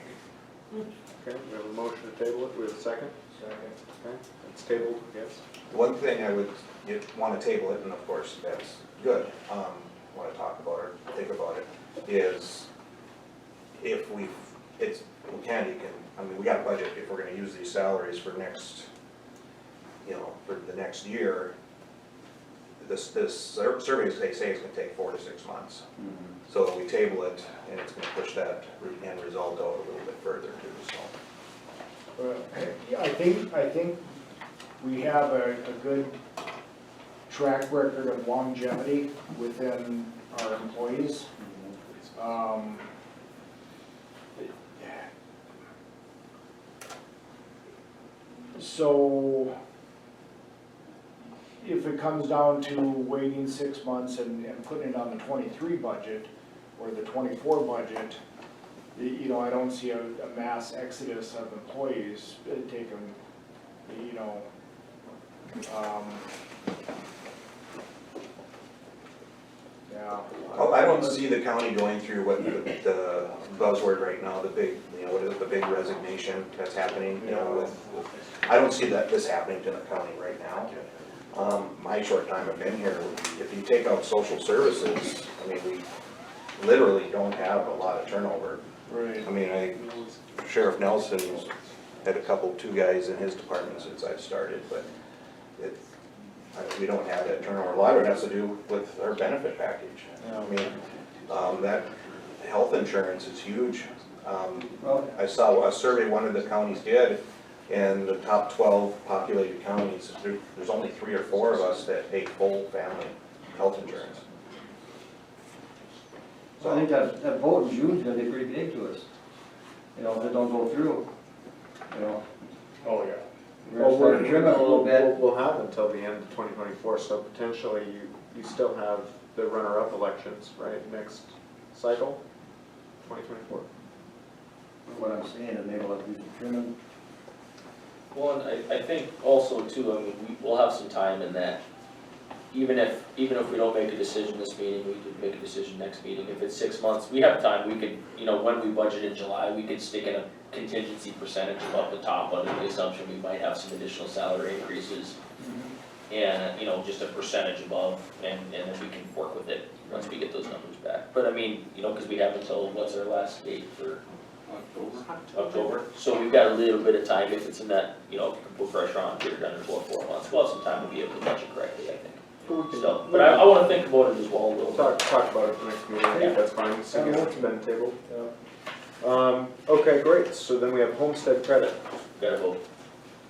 Okay, we have a motion to table it, we have a second? Second. Okay, it's tabled, yes. one thing I would, you wanna table it, and of course, that's good, wanna talk about or think about it, is if we can, I mean, we got a budget, if we're gonna use these salaries for next, for the next year, this survey, they say is gonna take 4 to 6 months. So we table it, and it's gonna push that end result out a little bit further too, so. Yeah, I think we have a good track record of longevity within our employees. So if it comes down to waiting 6 months and putting it on the 23 budget or the 24 budget, I don't see a mass exodus of employees taking, yeah. Oh, I don't see the county going through what the buzzword right now, the big, what is it, the big resignation that's happening, I don't see this happening to the county right now. My short time I've been here, if you take out social services, I mean, we literally don't have a lot of turnover. Right. I mean, Sheriff Nelson's had two guys in his department since I've started, but we don't have that turnover. A lot of it has to do with our benefit package. I mean, that health insurance is huge. I saw a survey one of the counties did, and the top 12 populated counties, there's only 3 or 4 of us that pay full family health insurance. So I think that vote in June is gonna be pretty big to us. If it don't go through, Oh, yeah. we're gonna start trimming a little bit. We'll have until the end of 2024, so potentially you still have the runner-up elections, right, next cycle, 2024? What I'm saying, and maybe we'll have to do some trimming. Well, and I think also too, I mean, we'll have some time in that. Even if we don't make a decision this meeting, we could make a decision next meeting. If it's 6 months, we have time, we could, when we budget in July, we could stick in a contingency percentage above the top under the assumption we might have some additional salary increases. And, just a percentage above, and then we can work with it once we get those numbers back. But I mean, because we have until, what's our last date for? October. So we've got a little bit of time if it's in that, put pressure on, get it done in 4 months. We'll have some time to be able to budget correctly, I think. So, but I want to think about it as well a little bit. Talk about it the next meeting, I think that's fine, seeing as it's been tabled. Okay, great, so then we have homestead credit. Got to vote.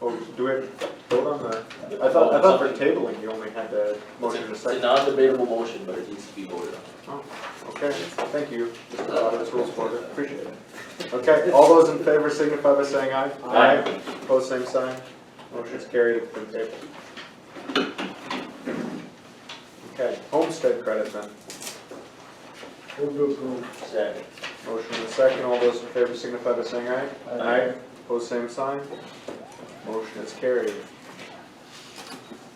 Oh, do we have to vote on the, I thought for tabling, you only had the motion to It's a second. non-debatable motion, but it needs to be voted on. Oh, okay, thank you, Mr. Roberts, rules board, appreciate it. Okay, all those in favor signify by saying aye. Aye. Opposed, same sign. Motion's carried, it's been tabled. Okay, homestead credit then. Move to approve. Second. Motion and a second, all those in favor signify by saying aye. Aye. Opposed, same sign. Motion is carried.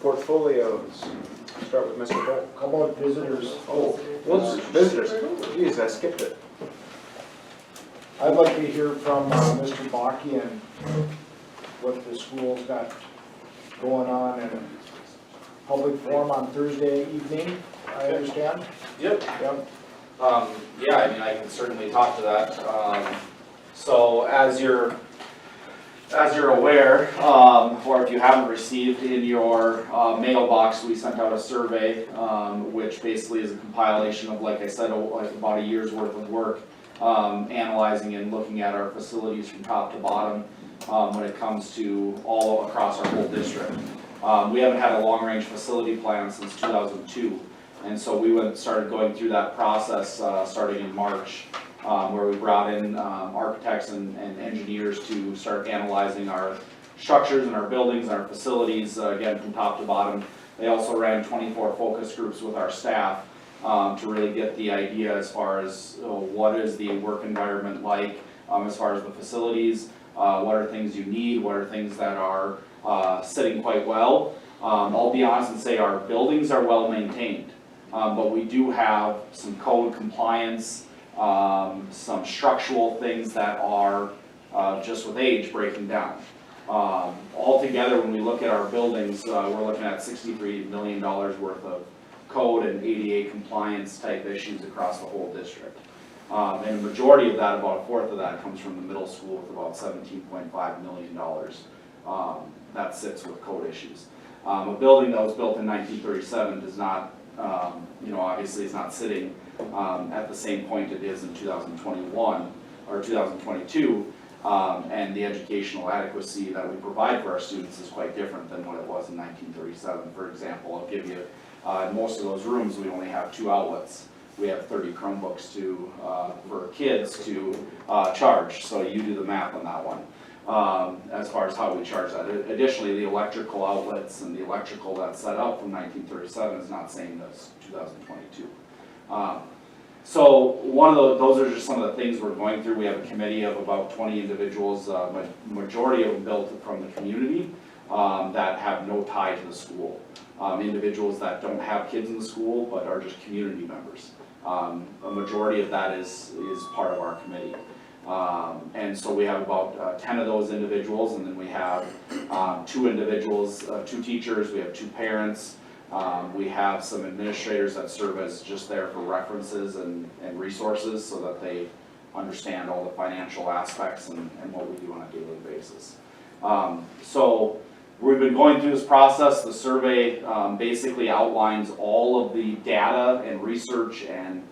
Portfolios, start with Mr. Holt. How about visitors? Oh, whoops, visitors, geez, I skipped it. I'd like to hear from Mr. Baki and what the school's got going on in public forum on Thursday evening, I understand? Yep. Yep. Yeah, I mean, I can certainly talk to that. So as you're as you're aware, or if you haven't received in your mailbox, we sent out a survey, which basically is a compilation of, like I said, like about a year's worth of work, analyzing and looking at our facilities from top to bottom, when it comes to all across our whole district. We haven't had a long-range facility plan since 2002, and so we started going through that process starting in March, where we brought in architects and engineers to start analyzing our structures and our buildings and our facilities, again, from top to bottom. They also ran 24 focus groups with our staff to really get the idea as far as what is the work environment like, as far as the facilities, what are things you need, what are things that are sitting quite well. I'll be honest and say our buildings are well maintained, but we do have some code compliance, some structural things that are just with age breaking down. Altogether, when we look at our buildings, we're looking at $63 million worth of code and ADA compliance type issues across the whole district. And the majority of that, about a fourth of that, comes from the middle school with about $17.5 million that sits with code issues. A building that was built in 1937 does not, obviously is not sitting at the same point it is in 2021 or 2022, and the educational adequacy that we provide for our students is quite different than what it was in 1937. For example, I'll give you, in most of those rooms we only have 2 outlets. We have 30 Chromebooks for kids to charge, so you do the math on that one. As far as how we charge that. Additionally, the electrical outlets and the electrical that's set up from 1937 is not same as 2022. So those are just some of the things we're going through. We have a committee of about 20 individuals, but majority of them built from the community that have no tie to the school. Individuals that don't have kids in the school but are just community members. A majority of that is part of our committee. And so we have about 10 of those individuals, and then we have 2 individuals, 2 teachers, we have 2 parents, we have some administrators that serve as just there for references and resources so that they understand all the financial aspects and what we do on a daily basis. So we've been going through this process. The survey basically outlines all of the data and research and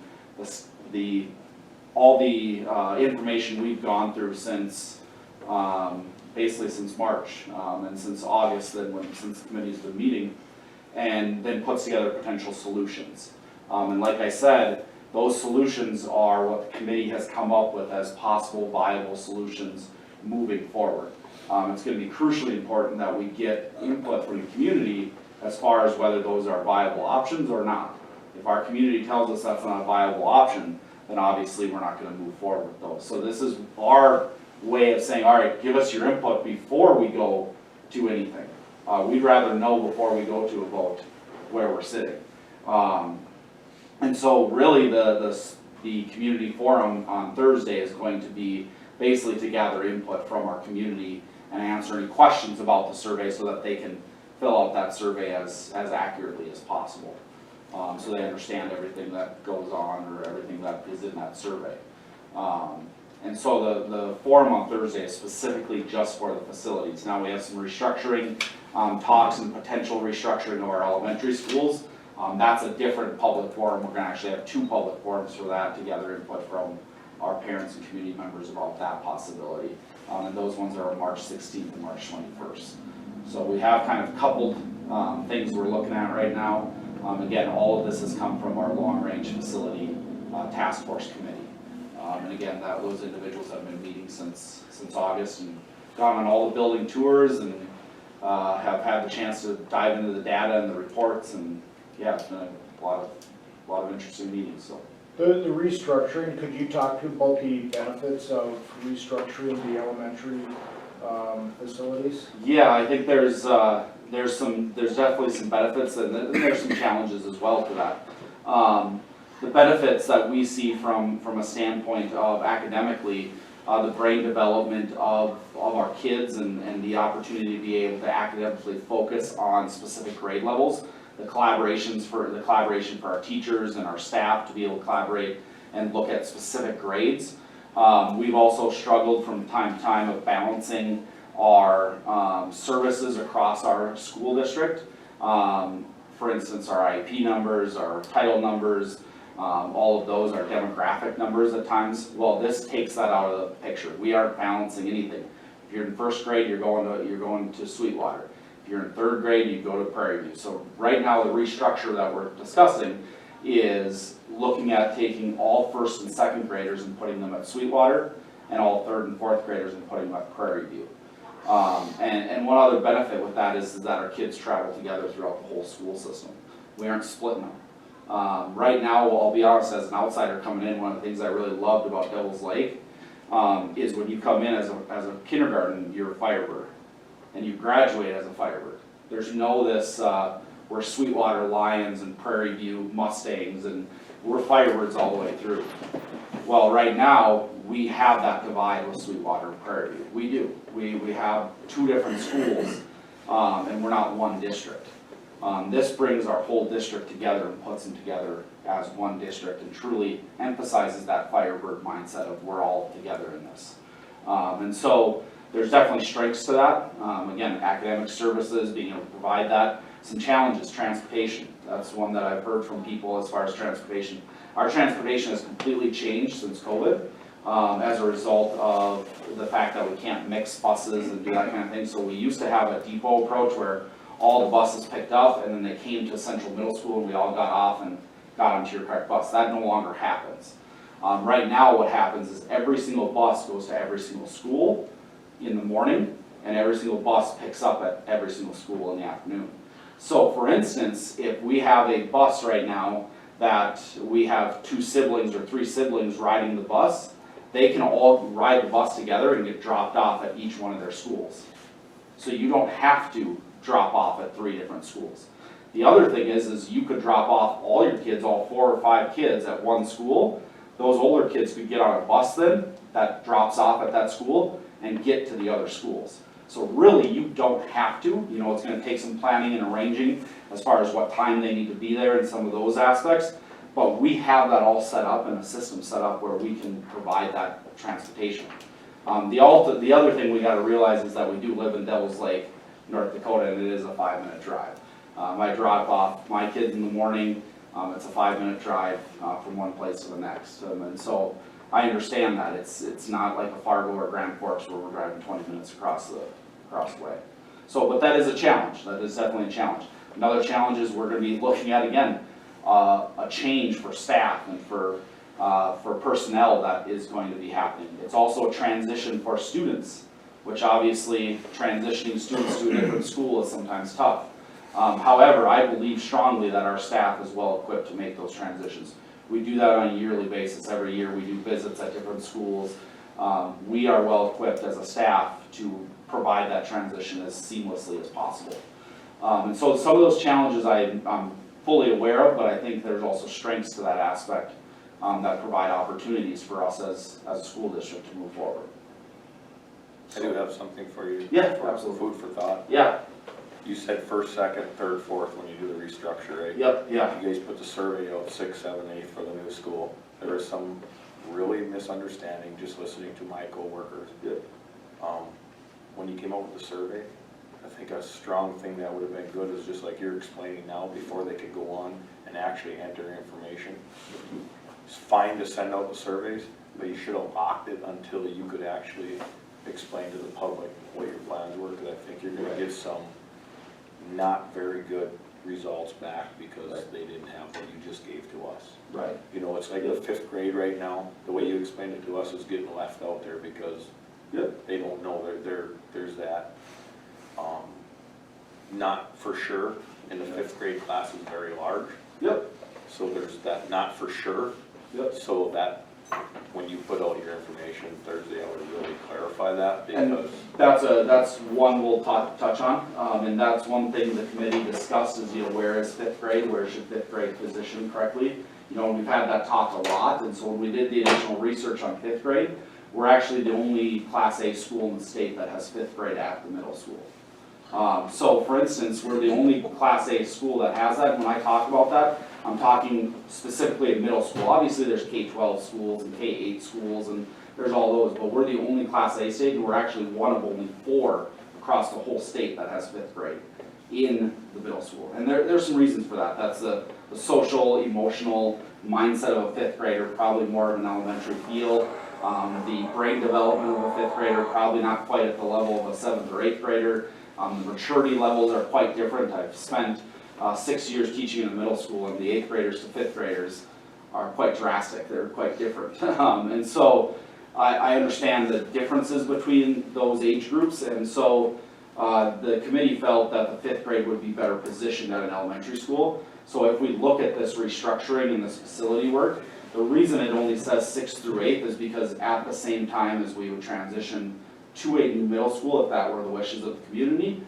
all the information we've gone through since basically since March and since August, since the committee's been meeting, and then puts together potential solutions. And like I said, those solutions are what the committee has come up with as possible viable solutions moving forward. It's going to be crucially important that we get input from the community as far as whether those are viable options or not. If our community tells us that's not a viable option, then obviously we're not going to move forward with those. So this is our way of saying, all right, give us your input before we go to anything. We'd rather know before we go to a vote where we're sitting. And so really the community forum on Thursday is going to be basically to gather input from our community and answer any questions about the survey so that they can fill out that survey as accurately as possible. So they understand everything that goes on or everything that is in that survey. And so the forum on Thursday is specifically just for the facilities. Now we have some restructuring talks and potential restructuring of our elementary schools. That's a different public forum. We're going to actually have 2 public forums for that to gather input from our parents and community members about that possibility. And those ones are March 16th and March 21st. So we have kind of coupled things we're looking at right now. Again, all of this has come from our long-range facility task force committee. And again, those individuals have been meeting since August and gone on all the building tours and have had the chance to dive into the data and the reports, and yeah, it's been a lot of interesting meetings. So The restructuring, could you talk about the benefits of restructuring the elementary facilities? Yeah, I think there's definitely some benefits, and there's some challenges as well to that. The benefits that we see from a standpoint of academically, the brain development of our kids and the opportunity to be able to academically focus on specific grade levels, the collaboration for our teachers and our staff to be able to collaborate and look at specific grades. We've also struggled from time to time of balancing are services across our school district. For instance, our IP numbers, our title numbers, all of those are demographic numbers at times. Well, this takes that out of the picture. We aren't balancing anything. If you're in first grade, you're going to Sweetwater. If you're in third grade, you go to Prairie View. So right now, the restructure that we're discussing is looking at taking all first and second graders and putting them at Sweetwater, and all third and fourth graders and putting them at Prairie View. And one other benefit with that is that our kids travel together throughout the whole school system. We aren't splitting them. Right now, I'll be honest, as an outsider coming in, one of the things I really loved about Devil's Lake is when you come in as a kindergarten, you're a Firebird, and you graduate as a Firebird. There's this, we're Sweetwater Lions and Prairie View Mustangs, and we're Firebirds all the way through. Well, right now, we have that divide with Sweetwater and Prairie View. We do. We have two different schools, and we're not one district. This brings our whole district together and puts them together as one district and truly emphasizes that Firebird mindset of we're all together in this. And so there's definitely strengths to that. Again, academic services, being able to provide that. Some challenges, transportation. That's one that I've heard from people as far as transportation. Our transportation has completely changed since COVID as a result of the fact that we can't mix buses and do that kind of thing. So we used to have a depot approach where all the buses picked up and then they came to Central Middle School and we all got off and got onto your correct bus. That no longer happens. Right now what happens is every single bus goes to every single school in the morning and every single bus picks up at every single school in the afternoon. So for instance, if we have a bus right now that we have 2 siblings or 3 siblings riding the bus, they can all ride the bus together and get dropped off at each one of their schools. So you don't have to drop off at 3 different schools. The other thing is you could drop off all your kids, all 4 or 5 kids at one school. Those older kids could get on a bus then that drops off at that school and get to the other schools. So really you don't have to, it's gonna take some planning and arranging as far as what time they need to be there and some of those aspects. But we have that all set up and a system set up where we can provide that transportation. The other thing we gotta realize is that we do live in Devil's Lake, North Dakota, and it is a 5-minute drive. I drop off my kids in the morning, it's a 5-minute drive from one place to the next. And so I understand that. It's not like a Fargo or Grand Forks where we're driving 20 minutes across the way. So, but that is a challenge. That is definitely a challenge. Another challenge is we're gonna be looking at, again, a change for staff and for personnel that is going to be happening. It's also a transition for students, which obviously transitioning students to a different school is sometimes tough. However, I believe strongly that our staff is well equipped to make those transitions. We do that on a yearly basis. Every year we do visits at different schools. We are well equipped as a staff to provide that transition as seamlessly as possible. And so some of those challenges I'm fully aware of, but I think there's also strengths to that aspect that provide opportunities for us as a school district to move forward. I do have something for you. Yeah, for absolutely. Food for thought. Yeah. You said first, second, third, fourth when you do the restructure, right? Yep, yeah. You guys put the survey out 6, 7, 8 for the new school. There was some really misunderstanding just listening to my coworkers. Good. When you came out with the survey, I think a strong thing that would have been good is just like you're explaining now, before they could go on and actually enter information. It's fine to send out the surveys, but you should have locked it until you could actually explain to the public what your plans were, because I think you're gonna get some not very good results back because they didn't have what you just gave to us. Right. It's like the 5th grade right now, the way you explained it to us is getting left out there because they don't know there's that not for sure, and the 5th grade class is very large. Yep. So there's that not for sure. Yep. So that when you put out your information Thursday, I would really clarify that And because that's one we'll touch on, and that's one thing the committee discussed is, where is 5th grade, where should 5th grade position correctly? We've had that talked a lot, and so when we did the additional research on 5th grade, we're actually the only Class A school in the state that has 5th grade at the middle school. So for instance, we're the only Class A school that has that. When I talk about that, I'm talking specifically at middle school. Obviously there's K-12 schools and K-8 schools and there's all those, but we're the only Class A state, and we're actually one of only 4 across the whole state that has 5th grade in the middle school. And there's some reasons for that. That's the social, emotional mindset of a 5th grader, probably more of an elementary feel. The brain development of a 5th grader, probably not quite at the level of a 7th or 8th grader. The maturity levels are quite different. I've spent 6 years teaching in the middle school, and the 8th graders to 5th graders are quite drastic. They're quite different. And so I understand the differences between those age groups, and so the committee felt that the 5th grade would be better positioned at an elementary school. So if we look at this restructuring and this facility work, the reason it only says 6th through 8th is because at the same time as we would transition to a new middle school, if that were the wishes of the community,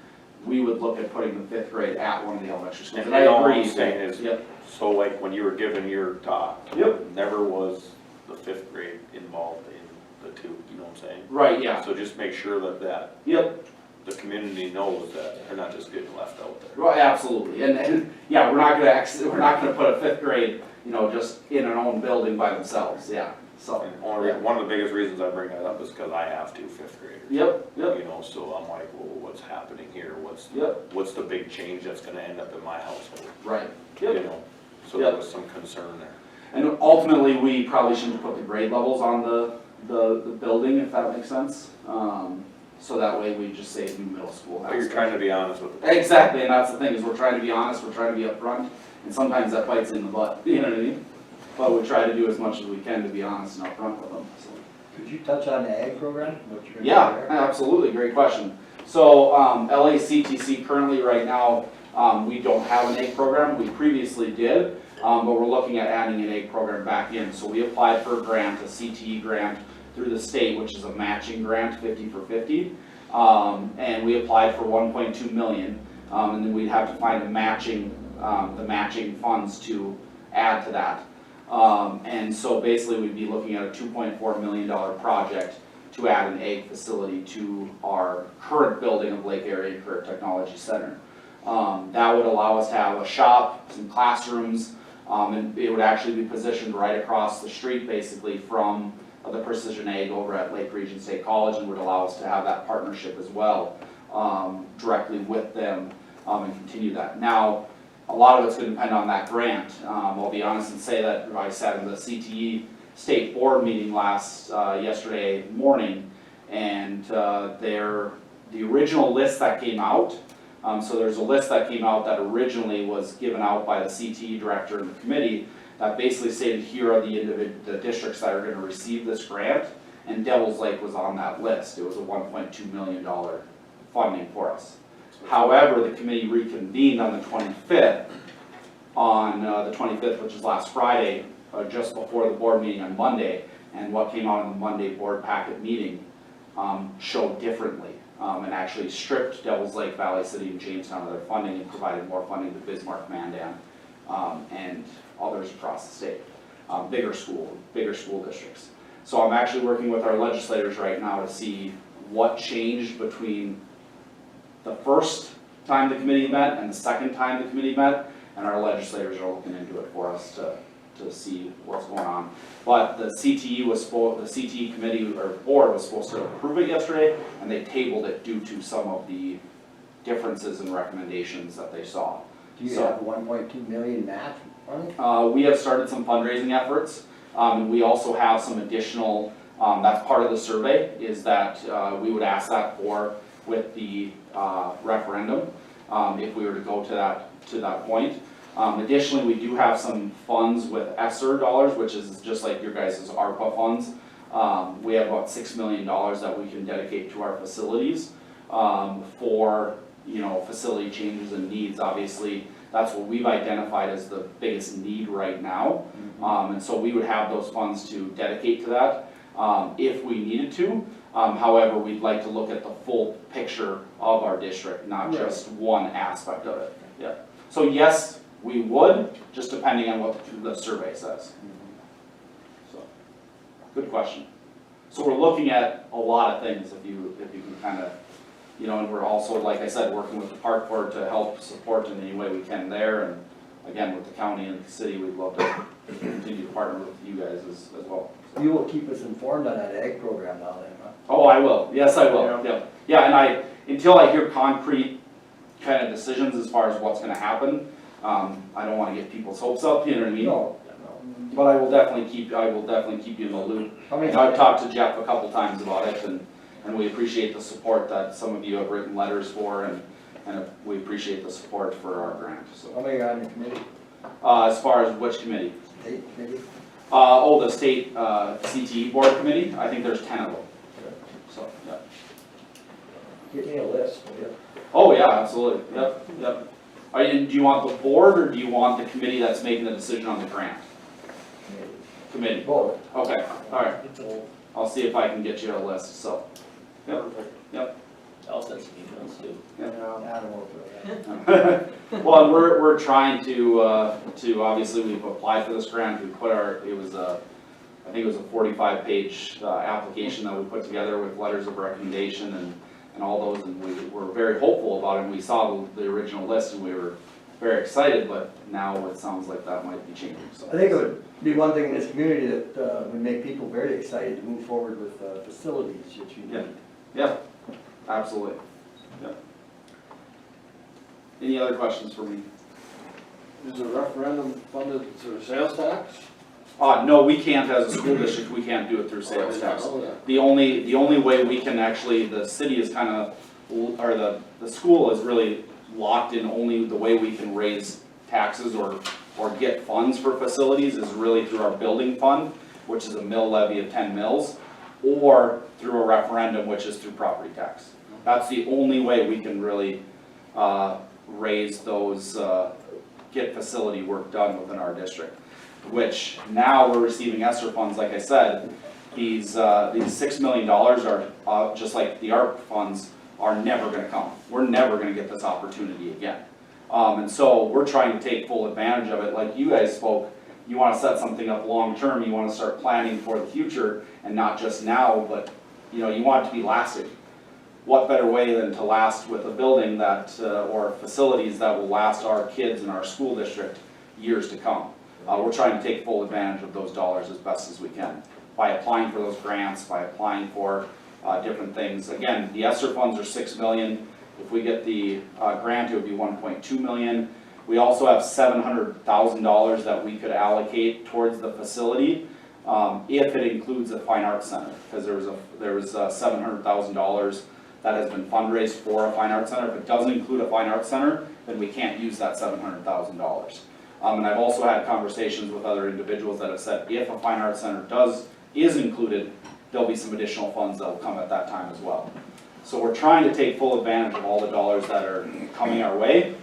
we would look at putting the 5th grade at one of the elementary schools. And I all I'm agree. saying is, Yep. so like when you were giving your talk, Yep. never was the 5th grade involved in the 2, you know what I'm saying? Right, yeah. So just make sure that Yep. the community knows that they're not just getting left out there. Right, absolutely, and yeah, we're not gonna put a 5th grade, you know, just in an own building by themselves, yeah, so. And one of the biggest reasons I bring that up is because I have 2 5th graders. Yep, yep, You know, so I'm like, well, what's happening here? yep, What's the big change that's gonna end up in my household? right, You yep. know, so Yep. there was some concern there. And ultimately, we probably shouldn't put the grade levels on the building, if that makes sense. So that way we just say new middle school. But you're trying to be honest with it. Exactly, and that's the thing, is we're trying to be honest, we're trying to be upfront, and sometimes that bites in the butt, you know what I mean? But we try to do as much as we can to be honest and upfront with them, so. Could you touch on the ag program? What you're gonna do Yeah, there? absolutely, great question. So, LACTC currently, right now, we don't have an egg program, we previously did, but we're looking at adding an egg program back in. So we applied for a grant, a Cte Grant, through the state, which is a matching grant, 50 for 50. And we applied for 1.2 million, and then we'd have to find the matching funds to add to that. And so basically we'd be looking at a $2.4 million project to add an egg facility to our current building of Lake Area Career Technology Center. That would allow us to have a shop, some classrooms, and it would actually be positioned right across the street basically from the Precision Ag over at Lake Region State College, and would allow us to have that partnership as well, directly with them, and continue that. Now, a lot of it's gonna depend on that grant. I'll be honest and say that I sat in the CTE State Board meeting yesterday morning, and the original list that came out, so there's a list that came out that originally was given out by the CTE director and the committee that basically stated here are the districts that are gonna receive this grant, and Devil's Lake was on that list. It was a $1.2 million funding for us. However, the committee reconvened on the 25th, which is last Friday, just before the board meeting on Monday, and what came out in the Monday board packet meeting showed differently, and actually stripped Devil's Lake, Valley City, and Jamestown of their funding and provided more funding to Bismarck, Mandan, and others across the state, bigger school districts. So I'm actually working with our legislators right now to see what changed between the first time the committee met and the second time the committee met, and our legislators are looking into it for us to see what's going on. But the CTE committee or board was supposed to approve it yesterday, and they tabled it due to some of the differences and recommendations that they saw. Do you have a 1.2 million match money? We have started some fundraising efforts. We also have some additional, that's part of the survey, is that we would ask that with the referendum, if we were to go to that point. Additionally, we do have some funds with ESSER dollars, which is just like your guys' ARPA funds. We have about $6 million that we can dedicate to our facilities for facility changes and needs. Obviously, that's what we've identified as the biggest need right now. And so we would have those funds to dedicate to that if we needed to. However, we'd like to look at the full picture of our district, not just one aspect of it. Yeah. So yes, we would, just depending on what the survey says. So, good question. So we're looking at a lot of things if you can kind of, and we're also, like I said, working with the park board to help support in any way we can there. And again, with the county and the city, we'd love to continue to partner with you guys as well. You will keep us informed on that ag program now then, huh? Oh, I will, yes, I will, yep. Yeah, and until I hear concrete kind of decisions as far as what's gonna happen, I don't wanna get people's hopes up, you know what I mean? No. But I will definitely keep you in the loop. And I've talked to Jeff a couple times about it, and we appreciate the support that some of you have written letters for, and we appreciate the support for our grant, so. How many are on your committee? As far as which committee? State committee? The state, CTE board committee, I think there's 10 of them. So, yeah. Give me a list, will you? Oh, yeah, absolutely, yep. Do you want the board, or do you want the committee that's making the decision on the grant? Committee? Both. Okay, alright. I'll see if I can get you a list, so. Yep. I'll send some emails too. I don't know if they're- Well, and we're trying to obviously, we've applied for this grant, we put I think it was a 45-page application that we put together with letters of recommendation and all those, and we were very hopeful about it, and we saw the original list, and we were very excited, but now it sounds like that might be changing, so. I think it would be one thing in this community that would make people very excited to move forward with facilities that you need. Yeah, absolutely, yeah. Any other questions for me? Is a referendum funded through sales tax? No, we can't, as a school district, we can't do it through sales tax. Oh, that. The only way we can actually, the city is kind of, or the school is really locked in only the way we can raise taxes or get funds for facilities is really through our building fund, which is a mill levy of 10 mills, or through a referendum, which is through property tax. That's the only way we can really raise those, get facility work done within our district. Which now we're receiving ESSER funds, like I said, these $6 million are, just like the ARP funds, are never gonna come. We're never gonna get this opportunity again. And so we're trying to take full advantage of it, like you guys spoke, you wanna set something up long-term, you wanna start planning for the future, and not just now, but you want it to be lasting. What better way than to last with a building that, or facilities that will last our kids in our school district years to come. We're trying to take full advantage of those dollars as best as we can by applying for those grants, by applying for different things. Again, the ESSER funds are $6 million. If we get the grant, it would be $1.2 million. We also have $700,000 that we could allocate towards the facility if it includes a fine arts center, because there was $700,000 that has been fundraised for a fine arts center. If it doesn't include a fine arts center, then we can't use that $700,000. And I've also had conversations with other individuals that have said if a fine arts center is included, there'll be some additional funds that will come at that time as well. So we're trying to take full advantage of all the dollars that are coming our way,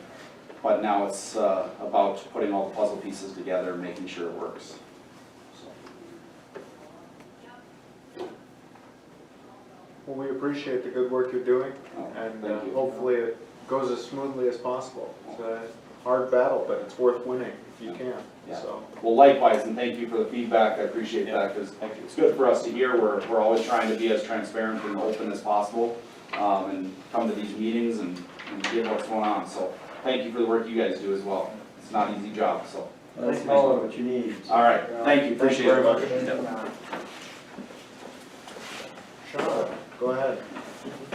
but now it's about putting all the puzzle pieces together and making sure it works. Well, we appreciate the good work you're doing, and thank you. hopefully it goes as smoothly as possible. It's a hard battle, but it's worth winning if you can, Yeah. so. Well, likewise, and thank you for the feedback, I appreciate that, because it's good for us to hear. We're always trying to be as transparent and open as possible, and come to these meetings and get what's going on, so thank you for the work you guys do as well. It's not an easy job, so. Let's call it what you need. All right, thank you, appreciate it. Sean, go ahead.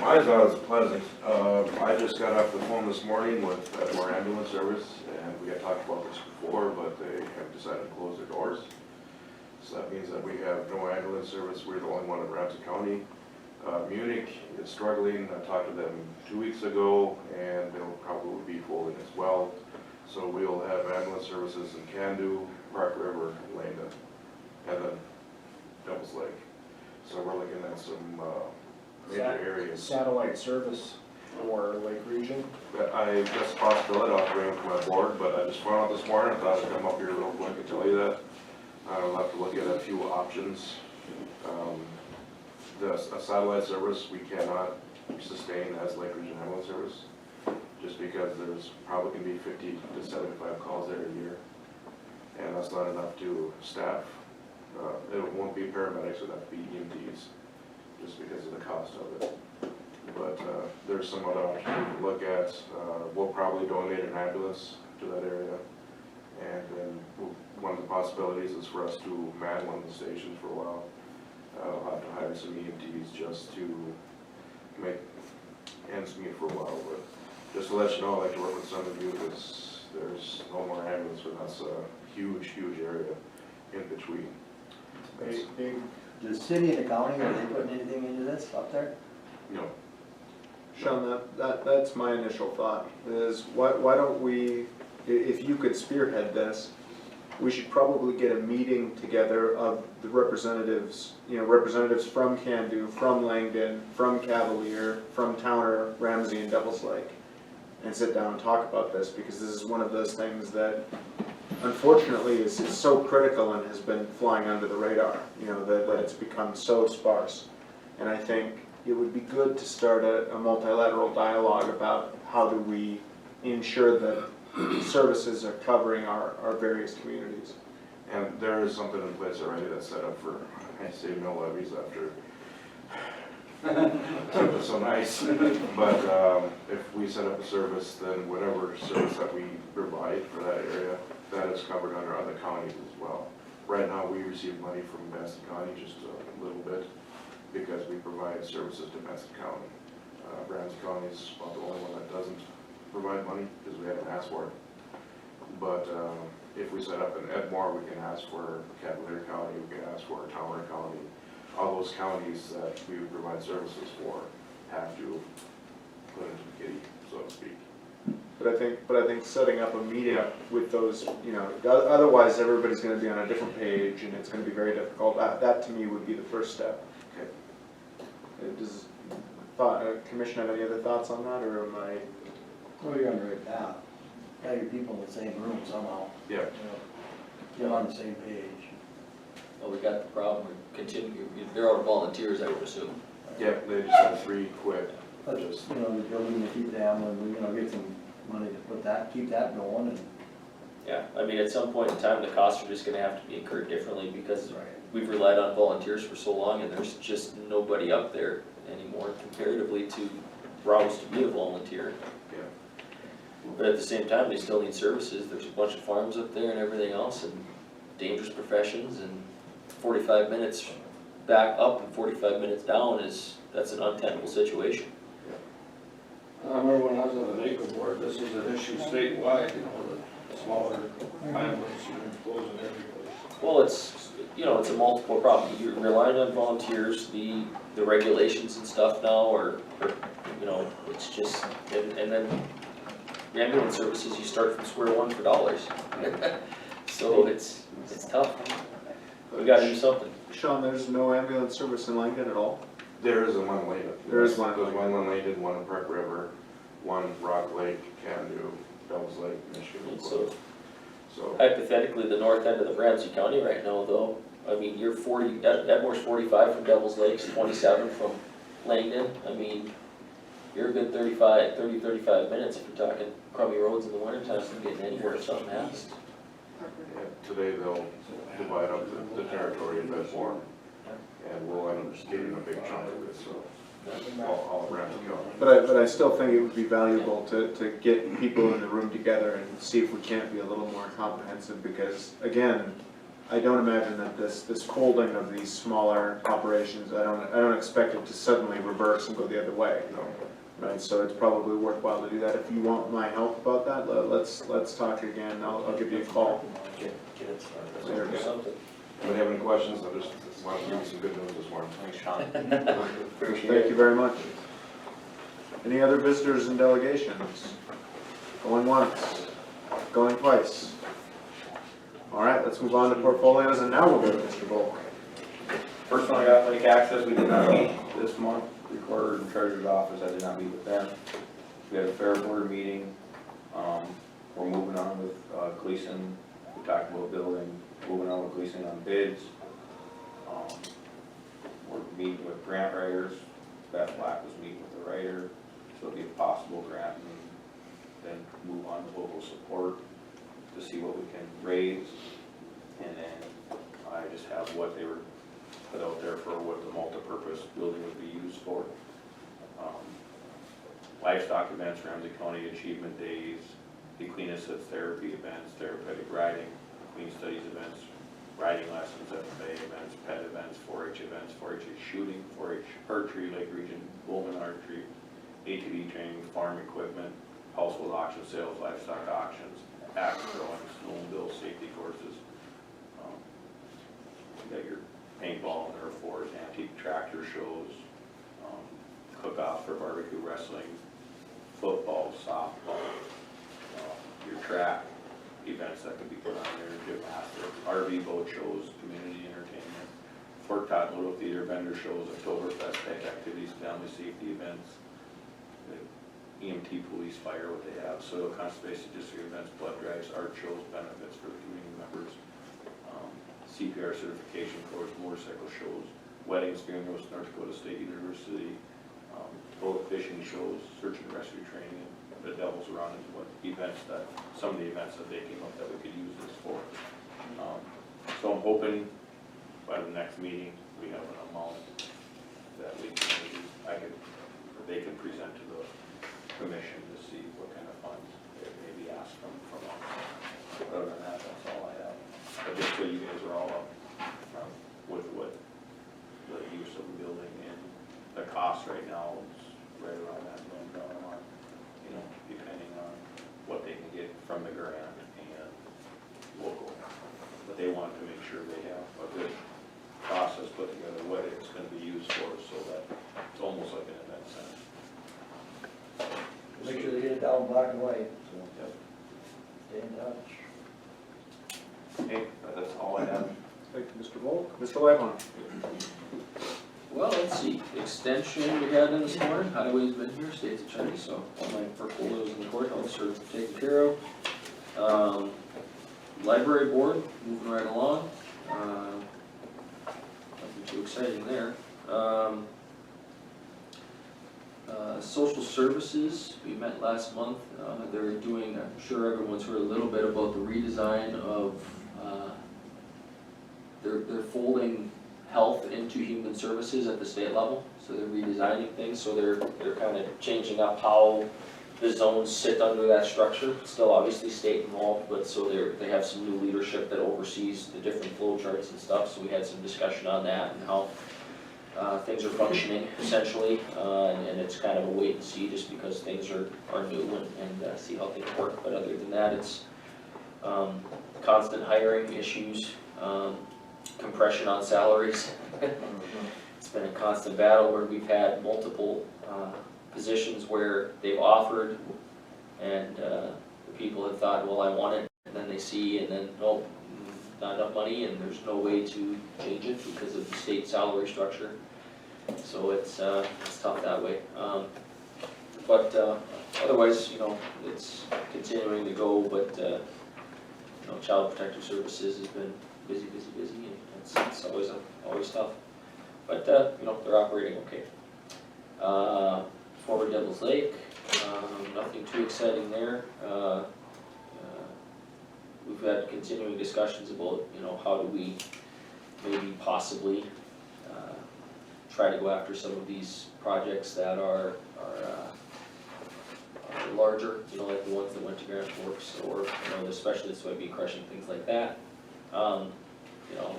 Mine's not as pleasant. I just got off the phone this morning with our ambulance service, and we had talked about this before, but they have decided to close their doors. So that means that we have no ambulance service. We're the only one in Ramsey County. Munich is struggling. I talked to them 2 weeks ago, and they'll probably be folding as well. So we'll have ambulance services in Candu, Park River, Landa, and then Devil's Lake. So we're looking at some major areas. Satellite service for Lake Region. I guess possibility, I'll bring it to my board, but I just found out this morning, I thought I'd come up here real quick and tell you that. I'll have to look at a few options. A satellite service we cannot sustain as Lake Region ambulance service, just because there's probably gonna be 50 to 75 calls there a year, and that's not enough to staff. It won't be paramedics, it'll have to be EMTs, just because of the cost of it. But there's some other options we can look at. We'll probably donate an ambulance to that area. And then one of the possibilities is for us to man one of the stations for a while. I'll have to hire some EMTs just to make ends meet for a while, but just to let you know, I like to work with some of you because there's no more ambulance, but that's a huge, huge area in between. Big, The city and the county, are they putting anything into this up there? No, Sean, that's my initial thought, is why don't we, if you could spearhead this, we should probably get a meeting together of the representatives, representatives from Candu, from Langdon, from Cavalier, from Towner, Ramsey, and Devils Lake, and sit down and talk about this, because this is one of those things that unfortunately is so critical and has been flying under the radar, that it's become so sparse. And I think it would be good to start a multilateral dialogue about how do we ensure that services are covering our various communities. and there is something in place already that's set up for, I say no levies after it was so nice. But if we set up a service, then whatever service that we provide for that area, that is covered under other counties as well. Right now, we receive money from Madison County, just a little bit, because we provide services to Madison County. Ramsey County is about the only one that doesn't provide money, because we haven't asked for it. But if we set up in Edmore, we can ask for Cavalier County, we can ask for Towner County. All those counties that we would provide services for have to put into the kitty, so to speak. But I think setting up a meeting with those, otherwise everybody's gonna be on a different page and it's gonna be very difficult. That to me would be the first step. Okay. Does Commission have any other thoughts on that, or am I? Well, you're on the right path. Got your people in the same room somehow. Yeah. Get on the same page. Well, we got the problem, they're out of volunteers, I would assume. Yeah, they just had 3 quit. But just, the building to keep them, and get some money to keep that going, and. Yeah, I mean, at some point in time, the costs are just gonna have to be incurred differently because we've relied on volunteers for so long and there's just nobody up there anymore comparatively to routes to be a volunteer. Yeah. But at the same time, they still need services. There's a bunch of farms up there and everything else and dangerous professions, and 45 minutes back up and 45 minutes down that's an untenable situation. I remember when I was on the NACO board, this was an issue statewide, the smaller ambulance units closing every place. Well, it's a multiple problem. You're relying on volunteers, the regulations and stuff now are it's just, and then ambulance services, you start from square one for dollars. So it's tough. We gotta do something. Sean, there's no ambulance service in Langdon at all? There is one in Langdon. There is one in There's one in Langdon, one in Park River, one in Rock Lake, Candu, Devils Lake, Michigan. So Hypothetically, the north end of the Ramsey County right now, though, I mean, you're Edmore's 45 from Devils Lakes, 27 from Langdon. I mean, you're a good 35 minutes if you're talking crummy roads in the wintertime from getting anywhere if something happens. today they'll divide up the territory in that form, and we'll end up getting a big chunk of it, so all around the county. But I still think it would be valuable to get people in the room together and see if we can't be a little more comprehensive, because again, I don't imagine that this folding of these smaller operations, I don't expect it to suddenly reverse and go the other way. Right, so it's probably worthwhile to do that. If you want my help about that, let's talk again. I'll give you a call. Get it started. Anybody have any questions? I just want to give you some good news this morning. Thanks, Sean. Thank you very much. Any other visitors and delegations? Going once, going twice. All right, let's move on to portfolios, and now we'll go to Mr. Volk. First one I got, Lake Access, we did not meet this month. Recorder and Treasurer's Office, I did not meet with them. We had a fair board meeting. We're moving on with Gleason. We talked about building, moving on with Gleason on bids. We're meeting with grant writers. Beth Black was meeting with the writer, so it'll be a possible grant, and then move on to local support to see what we can raise. And then I just have what they were put out there for what the multi-purpose building would be used for. Livestock Events, Ramsey County Achievement Days, the Clean Assist therapy events, therapeutic riding, Clean Studies events, riding lessons, FFA events, pet events, 4-H events, 4-H shooting, 4-H archery, Lake Region, Bowman archery, ATV training, farm equipment, household auction sales, livestock auctions, axe throwing, snowmobile safety courses. You got your paintball, Nerf wars, antique tractor shows, cook-off for barbecue wrestling, football, softball, your track events that can be put on there, gymnastics, RV boat shows, community entertainment, Fort Todd Little Theater vendor shows, Oktoberfest type activities, family safety events, the EMT, police, fire, what they have, soil conservation district events, blood drives, art shows, benefits for the community members, CPR certification course, motorcycle shows, weddings, funerals, North Dakota State University, boat fishing shows, search and rescue training, and the Devil's Run is what events that, some of the events that they came up that we could use this for. So I'm hoping by the next meeting, we have an amount that we can, they can present to the commission to see what kind of funds they maybe ask from us. Other than that, that's all I have. But just so you guys are all up with what the use of the building and the cost right now is right around that $1 million mark, you know, depending on what they can get from the grant and local. But they want to make sure they have a good process put together, what it's going to be used for, so that it's almost like an event center. Make sure they get it down black and white, so Yep. stay in touch. Okay, that's all I have. Thank you, Mr. Volk. Mr. Levon? Well, let's see, extension we had in this morning, highway's been here, state's attorney, so all my portfolios in the courthouse are taken care of. Library board, moving right along, nothing too exciting there. Social services, we met last month, they're doing, I'm sure everyone's heard a little bit about the redesign of, they're folding health into human services at the state level, so they're redesigning things, so they're kind of changing up how the zones sit under that structure. Still obviously state involved, but so they have some new leadership that oversees the different flow charts and stuff, so we had some discussion on that and how things are functioning essentially, and it's kind of a wait and see just because things are new and see how things work, but other than that, it's constant hiring issues, compression on salaries. It's been a constant battle where we've had multiple positions where they've offered and the people have thought, well, I want it, and then they see and then, nope, not enough money and there's no way to change it because of the state salary structure. So it's tough that way. But otherwise, you know, it's continuing to go, but you know, Child Protective Services has been busy, and it's always tough. But you know, they're operating okay. Forward Devil's Lake, nothing too exciting there. We've had continuing discussions about, you know, how do we maybe possibly try to go after some of these projects that are larger, you know, like the ones that went to Grand Forks, or you know, the specialist soybean crushing, things like that. You know,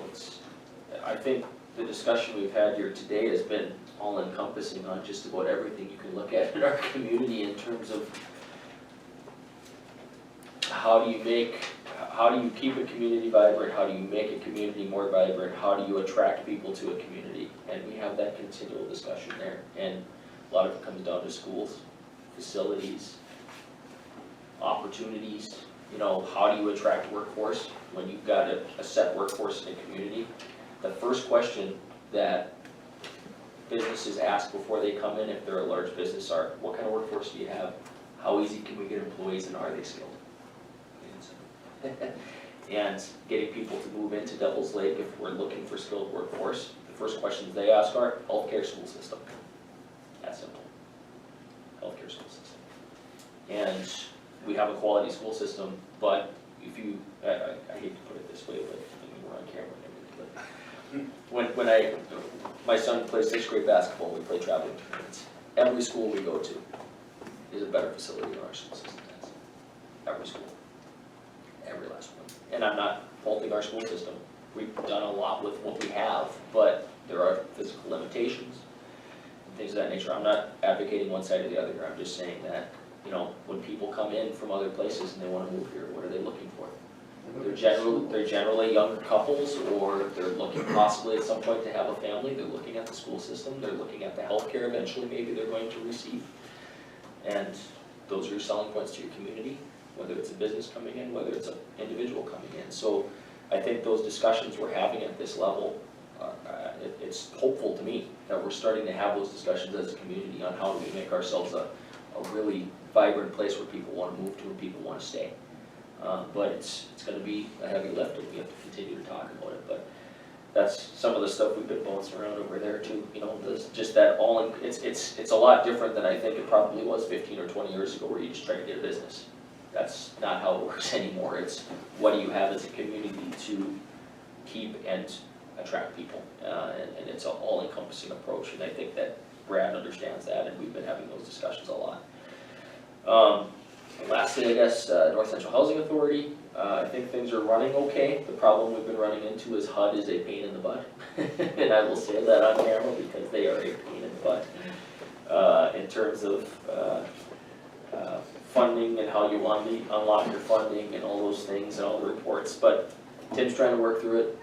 I think the discussion we've had here today has been all encompassing on just about everything you can look at in our community in terms of how do you keep a community vibrant, how do you make a community more vibrant, how do you attract people to a community, and we have that continual discussion there, and a lot of it comes down to schools, facilities, opportunities, you know, how do you attract workforce when you've got a set workforce in a community. The first question that businesses ask before they come in, if they're a large business, are what kind of workforce do you have, how easy can we get employees, and are they skilled? And getting people to move into Devil's Lake, if we're looking for skilled workforce, the first questions they ask are healthcare, school system. That's simple. Healthcare, school system. And we have a quality school system, but if you, I hate to put it this way, but I mean, we're on camera and everything, but my son plays 6th grade basketball, we play traveling tournaments. Every school we go to is a better facility than our school system has. every school. Every last one. And I'm not faulting our school system. We've done a lot with what we have, but there are physical limitations and things of that nature. I'm not advocating one side or the other here. I'm just saying that, you know, when people come in from other places and they wanna move here, what are they looking for? They're generally younger couples, or they're looking possibly at some point to have a family. They're looking at the school system, they're looking at the healthcare eventually maybe they're going to receive. And those are your selling points to your community, whether it's a business coming in, whether it's an individual coming in. So I think those discussions we're having at this level, it's hopeful to me that we're starting to have those discussions as a community on how do we make ourselves a really vibrant place where people wanna move to and people wanna stay. But it's gonna be a heavy lift, and we have to continue to talk about it, but that's some of the stuff we've been bouncing around over there too, you know, just that it's a lot different than I think it probably was 15 or 20 years ago, where you just try to get a business. That's not how it works anymore. It's what do you have as a community to keep and attract people, and it's an all-encompassing approach, and I think that Brad understands that, and we've been having those discussions a lot. Lastly, I guess, North Central Housing Authority, I think things are running okay. The problem we've been running into is HUD is a pain in the butt. And I will say that on camera because they are a pain in the butt. In terms of funding and how you want to unlock your funding and all those things and all the reports. But Tim's trying to work through it.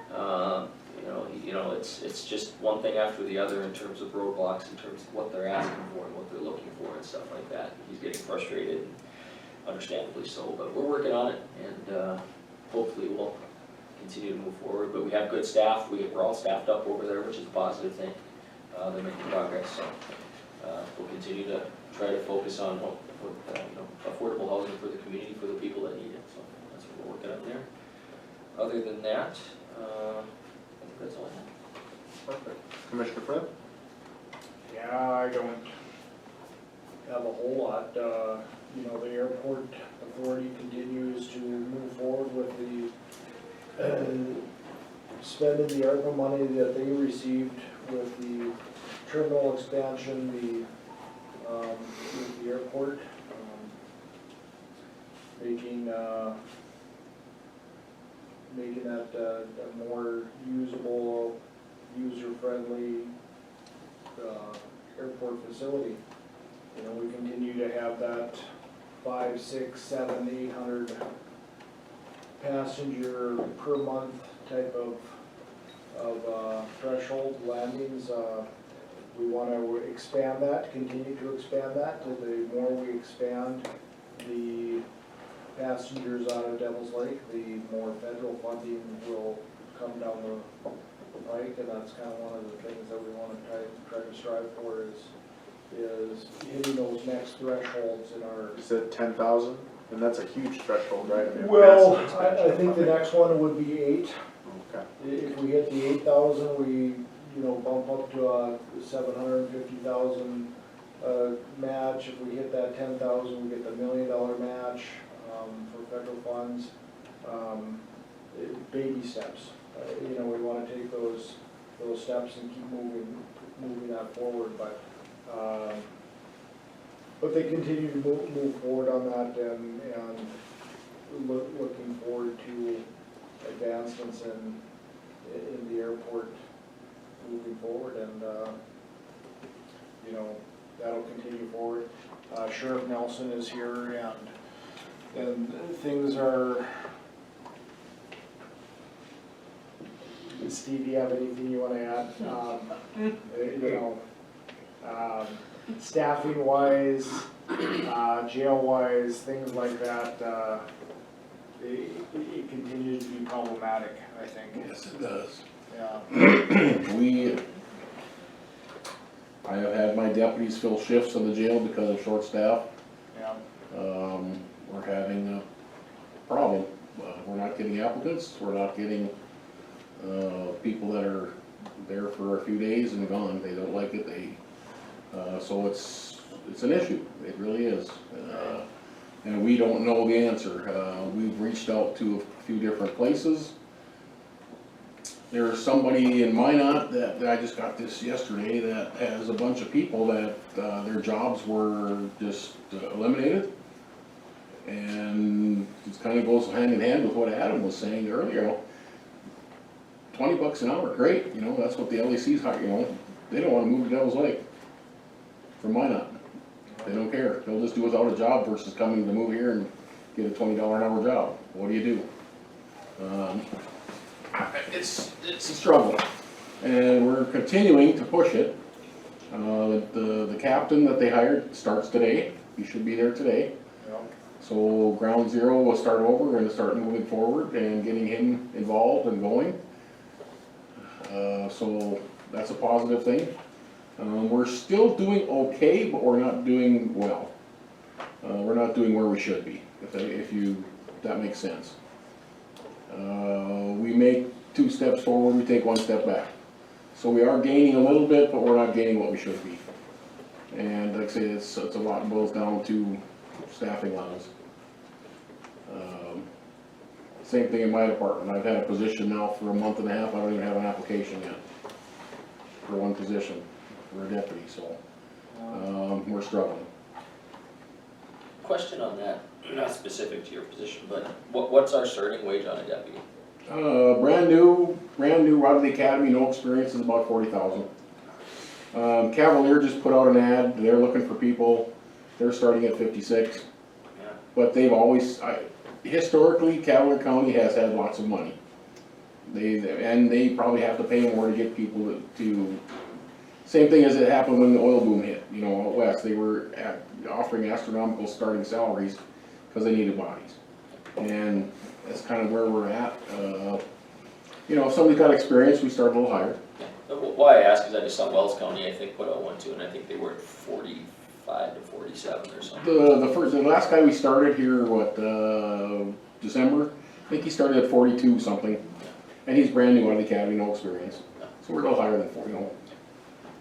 You know, it's just one thing after the other in terms of roadblocks, in terms of what they're asking for and what they're looking for and stuff like that. He's getting frustrated. Understandably so, but we're working on it, and hopefully we'll continue to move forward. But we have good staff, we're all staffed up over there, which is a positive thing. They're making progress, so we'll continue to try to focus on what affordable housing for the community, for the people that need it, so that's what we're working on there. Other than that, I think that's all I have. Perfect. Commissioner Fred? Yeah, I don't have a whole lot. You know, the airport authority continues to move forward with the spending the ARPA money that they received with the terminal expansion, with the airport, making that a more usable, user-friendly airport facility. You know, we continue to have that 500, 600, 700, 800 passenger per month type of threshold landings. We want to expand that, continue to expand that. The more we expand the passengers out of Devil's Lake, the more federal funding will come down the pike, and that's kind of one of the things that we want to try to strive for is hitting those next thresholds in our. You said 10,000, and that's a huge threshold, right? I mean, Well, massive I expansion. think the next one would be 8. Okay. If we hit the 8,000, we, bump up to a 750,000 match. If we hit that 10,000, we get the $1 million match for federal funds. Baby steps. We want to take those steps and keep moving that forward, but they continue to move forward on that, and looking forward to advancements in the airport moving forward, and that'll continue forward. Sheriff Nelson is here, and things are. Steve, do you have anything you want to add? Staffing wise, jail wise, things like that, it continues to be problematic, I think. Yes, it does. Yeah. I have had my deputies fill shifts in the jail because of short staff. Yeah. We're having a problem. We're not getting applicants, we're not getting people that are there for a few days and gone. They don't like it, so it's an issue, it really is. And we don't know the answer. We've reached out to a few different places. There's somebody in Minot that I just got this yesterday that has a bunch of people that their jobs were just eliminated. And of goes hand in hand with what Adam was saying earlier. $20 an hour, great, you know, that's what the LEC's hire, you know, they don't wanna move to Devil's Lake. For why not? They don't care, they'll just do without a job versus coming to move here and get a $20 an hour job. What do you do? It's a struggle, and we're continuing to push it. The captain that they hired starts today, he should be there today. So ground zero will start over and start moving forward and getting him involved and going. So that's a positive thing. We're still doing okay, but we're not doing well. We're not doing where we should be, if that makes sense. We make 2 steps forward, we take 1 step back. So we are gaining a little bit, but we're not gaining what we should be. And like I say, it's a lot boils down to staffing levels. Same thing in my department. I've had a position now for a month and a half. I don't even have an application yet for 1 position for a deputy, so we're struggling. Question on that, not specific to your position, but what's our starting wage on a deputy? Brand new out of the academy, no experience, is about 40,000. Cavalier just put out an ad. They're looking for people. They're starting at 56. Yeah. But they've always, historically, Cavalier County has had lots of money. They probably have to pay more to get people to same thing as it happened when the oil boom hit, you know, out west. They were offering astronomical starting salaries because they needed bodies. And that's kind of where we're at. You know, if somebody's got experience, we start a little higher. Why I ask is I just saw Wells County, I think, put out one too, and I think they were at 45 to 47 or something. The last guy we started here, December, I think he started at 42 something. And he's brand new out of the academy, no experience. So we're a little higher than 40, you know.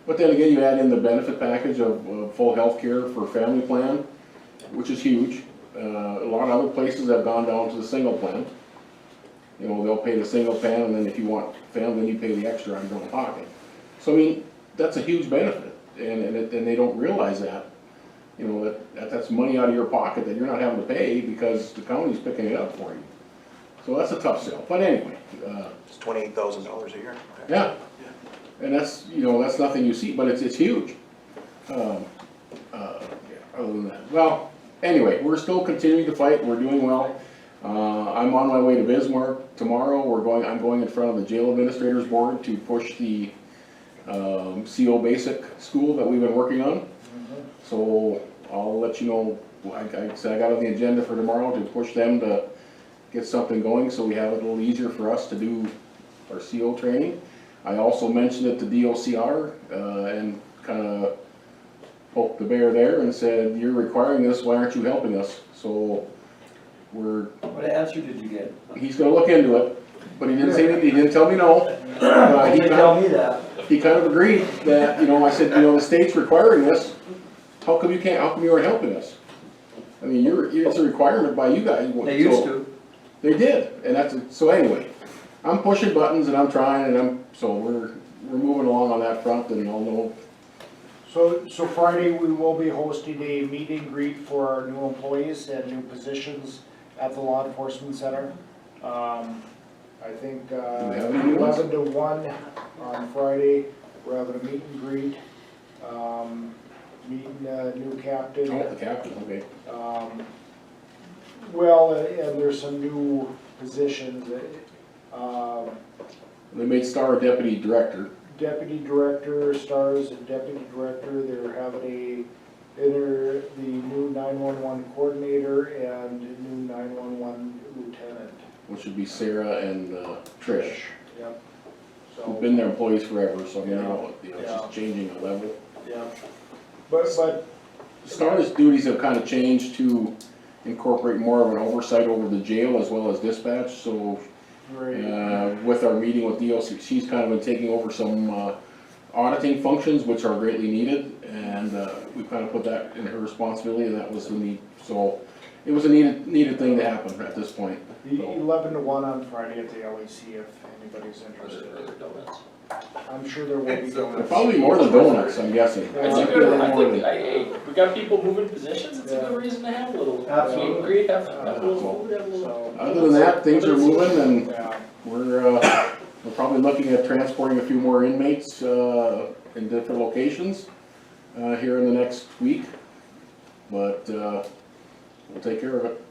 But then again, you add in the benefit package of full health care for family plan, which is huge. A lot of other places have gone down to the single plan. You know, they'll pay the single plan, and then if you want family, then you pay the extra out of your own pocket. So I mean, that's a huge benefit, and they don't realize that. You know, that's money out of your pocket that you're not having to pay because the county's picking it up for you. So that's a tough sell. But anyway. It's $28,000 a year. Yeah. And that's, you know, that's nothing you see, but it's huge. Yeah, other than that. Well, anyway, we're still continuing to fight. We're doing well. I'm on my way to Bismarck tomorrow. I'm going in front of the jail administrators board to push the CO basic school that we've been working on. So I'll let you know. I said I got on the agenda for tomorrow to push them to get something going so we have it a little easier for us to do our CO training. I also mentioned it to DOCR and kind of poked the bear there and said, you're requiring this, why aren't you helping us? So What answer did you get? he's gonna look into it, but he didn't say anything, he didn't tell me no. He didn't tell me that. He kind of agreed that, you know, I said, you know, the state's requiring this, how come you aren't helping us? I mean, it's a requirement by you guys. They used to. They did, and so anyway, I'm pushing buttons and I'm trying and we're moving along on that front and I'll know. So Friday, we will be hosting a meet and greet for our new employees and new positions at the Law Enforcement Center. I think 11 to 1 on Friday, we're having a meet and greet, meeting a new captain. Oh, the captain, okay. Well, and there's some new positions. They made Star a deputy director. Deputy director, stars and deputy director. They're having the new 911 coordinator and new 911 lieutenant. Which would be Sarah and Trish. Yep. Who've been their employees forever, so I mean, it's just changing a level. Yeah. But Star's duties have kind of changed to incorporate more of an oversight over the jail as well as dispatch, so with our meeting with DOC, she's kind of been taking over some auditing functions which are greatly needed, and we kind of put that in her responsibility, and that was the need. So it was a needed thing to happen at this point. 11 to 1 on Friday at the LEC if anybody's interested. Are there donuts? I'm sure there will be There donuts. probably more than donuts, I'm guessing. It's Yeah. a good, I think, hey, we got people moving positions, it's a good reason to have a little, Absolutely. meet and greet, have a little food, have a little. So, Other than that, things are moving and yeah, we're probably looking at transporting a few more inmates, in different locations, here in the next week. But, we'll take care of it.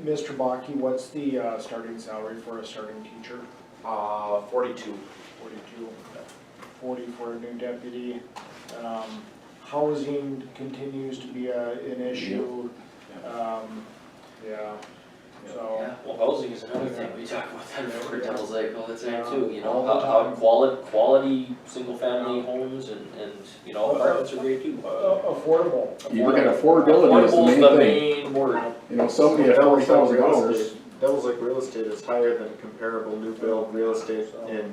Mr. Baki, what's the starting salary for a starting teacher? 42. 42. 40 for a new deputy. Housing continues to be an issue. Yeah, so. Yeah, well, housing is another thing, we talk about that for Devil's Lake all the time Yeah, too, you know, all the how time. quality, single-family homes and, you know, apartments are great too. Affordable. You look at affordability is the Affordable is main the thing. main word. You know, somebody at $40,000. Devil's Lake real estate is higher than comparable new build real estate in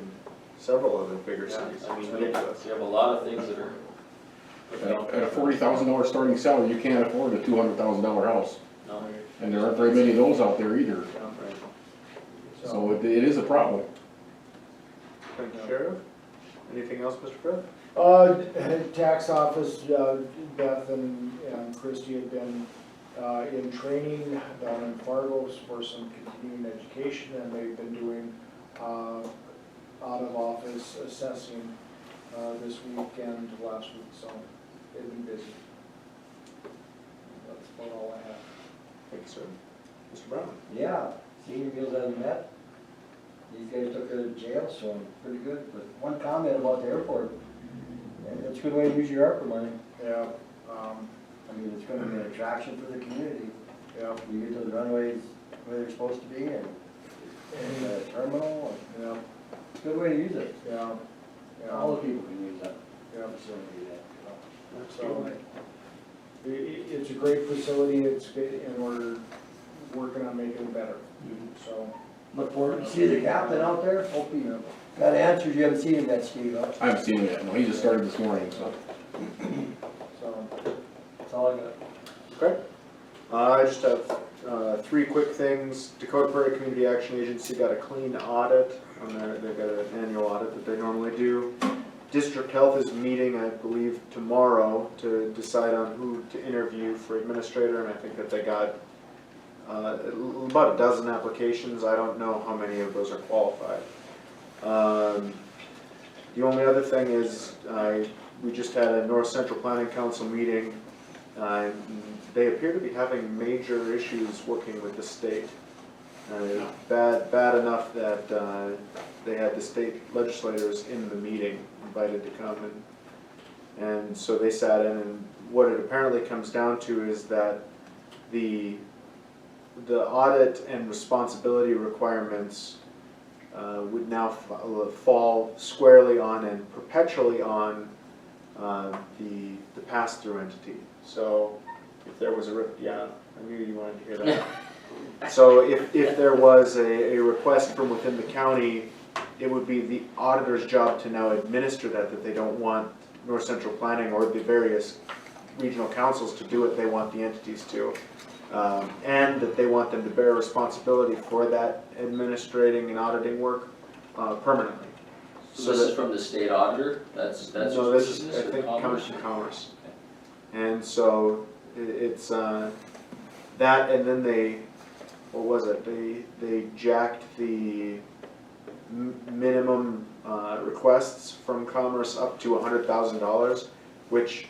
several of the bigger cities. I mean, ridiculous. You have a lot of things that are. At a $40,000 starting salary, you can't afford a $200,000 house. No. And there aren't very many of those out there either. So it is a problem. Thank you, Sheriff. Anything else, Mr. Fred? Tax office, Beth and Christie have been in training down in Fargo for some continuing education, and they've been doing out of office assessing this week and last week, so they've been busy. That's about all I have. Thank you, sir. Mr. Brown? Yeah, senior meals hasn't met. These guys took her to jail, so pretty good. But one comment about the airport, it's a good way to use your ARPA money. Yeah, I mean, it's gonna be an attraction for the community. yeah, You get those runways where they're supposed to be and the terminal, and yeah, it's a good way to use it. yeah, All yeah, the people can use that yeah. facility. So, it's a great facility, it's good, and we're working on making it better, so. Look forward to see the captain out there. Hope you got answers. You haven't seen him yet, Steve, huh? I haven't seen him yet. No, he just started this morning, so. So, That's all I got. Okay. I just have 3 quick things. Dakota Prairie Community Action Agency got a clean audit on their, they've got an annual audit that they normally do. District Health is meeting, I believe, tomorrow to decide on who to interview for administrator, and I think that they got about a dozen applications. I don't know how many of those are qualified. The only other thing is, we just had a North Central Planning Council meeting. They appear to be having major issues working with the state. Bad enough that they had the state legislators in the meeting, invited to come, and so they sat in, and what it apparently comes down to is that the audit and responsibility requirements would now fall squarely on and perpetually on the pass-through entity. So if there was yeah, I knew you wanted to hear that. So if there was a request from within the county, it would be the auditor's job to now administer that they don't want North Central Planning or the various regional councils to do it, they want the entities to. And that they want them to bear responsibility for that administrating and auditing work permanently. So this is from the state auditor, that's. No, this is, I think, comes from Commerce. And so it's that, and then they, what was it, they jacked the minimum requests from Commerce up to $100,000, which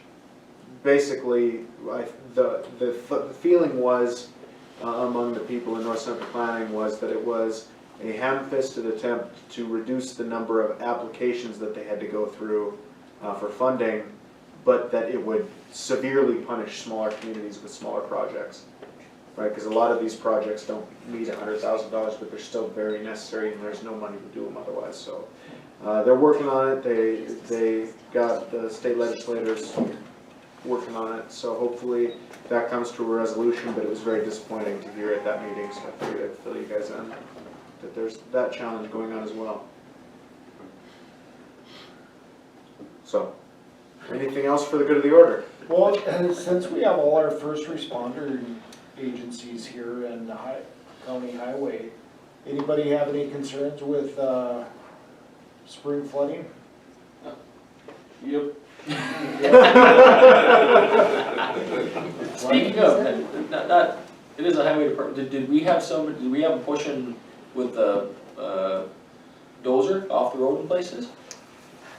basically, the feeling was among the people in North Central Planning was that it was a ham-fisted attempt to reduce the number of applications that they had to go through for funding, but that it would severely punish smaller communities with smaller projects, right? Because a lot of these projects don't need $100,000, but they're still very necessary, and there's no money to do them otherwise. So they're working on it. They got the state legislators working on it, so hopefully that comes to a resolution, but it was very disappointing to hear at that meeting, so I figured I'd fill you guys in that there's that challenge going on as well. So, anything else for the good of the order? Well, since we have all our first responder agencies here in the county highway, anybody have any concerns with, spring flooding? Yep. Speaking of, and not, it is a highway department, did we have did we have a pushing with the, dozer off the road in places?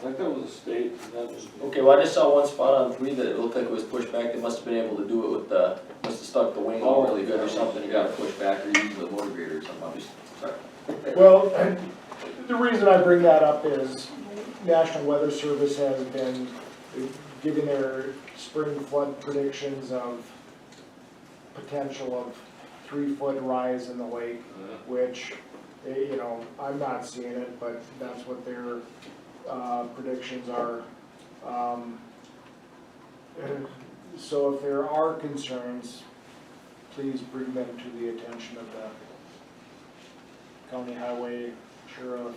I think that was a state, that was. Okay, well, I just saw one spot on 3 that it looked like it was pushed back, they must have been able to do it with the, must have stuck the wing out really good or something, it got pushed back, or using the motor grader or something, I'm just, sorry. Well, the reason I bring that up is National Weather Service has been giving their spring flood predictions of potential of 3-foot rise in the lake, which, you know, I'm not seeing it, but that's what their predictions are. So if there are concerns, please bring them to the attention of the county highway, sheriff,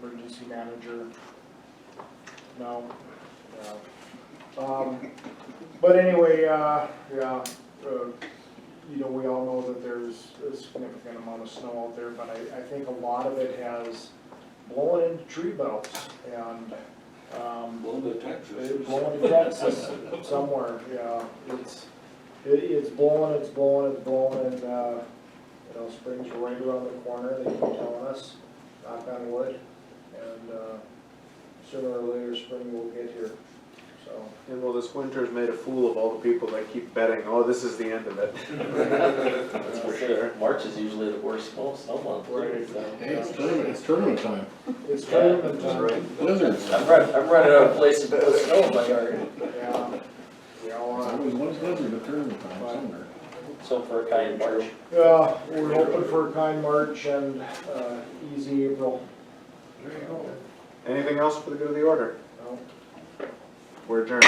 emergency manager. No, yeah. But anyway, you know, we all know that there's a significant amount of snow out there, but I think a lot of it has blown into tree belts and, Blown to Texas. Blowing to Texas somewhere, yeah. It's blowing, and, you know, spring's right around the corner, they keep telling us, knock on wood. And, sooner or later, spring will get here, so. And well, this winter's made a fool of all the people that keep betting, oh, this is the end of it. That's for sure, March is usually the worst snow month, Right. so. Hey, it's tournament time. It's tournament time. Right. Blizzards. I'm running out of places to put snow in my yard, Yeah. There's always one blizzard at tournament time somewhere. so for a kind March. Yeah, we're hoping for a kind March and, easy April. There you go. Anything else for the good of the order? No. We're adjourned.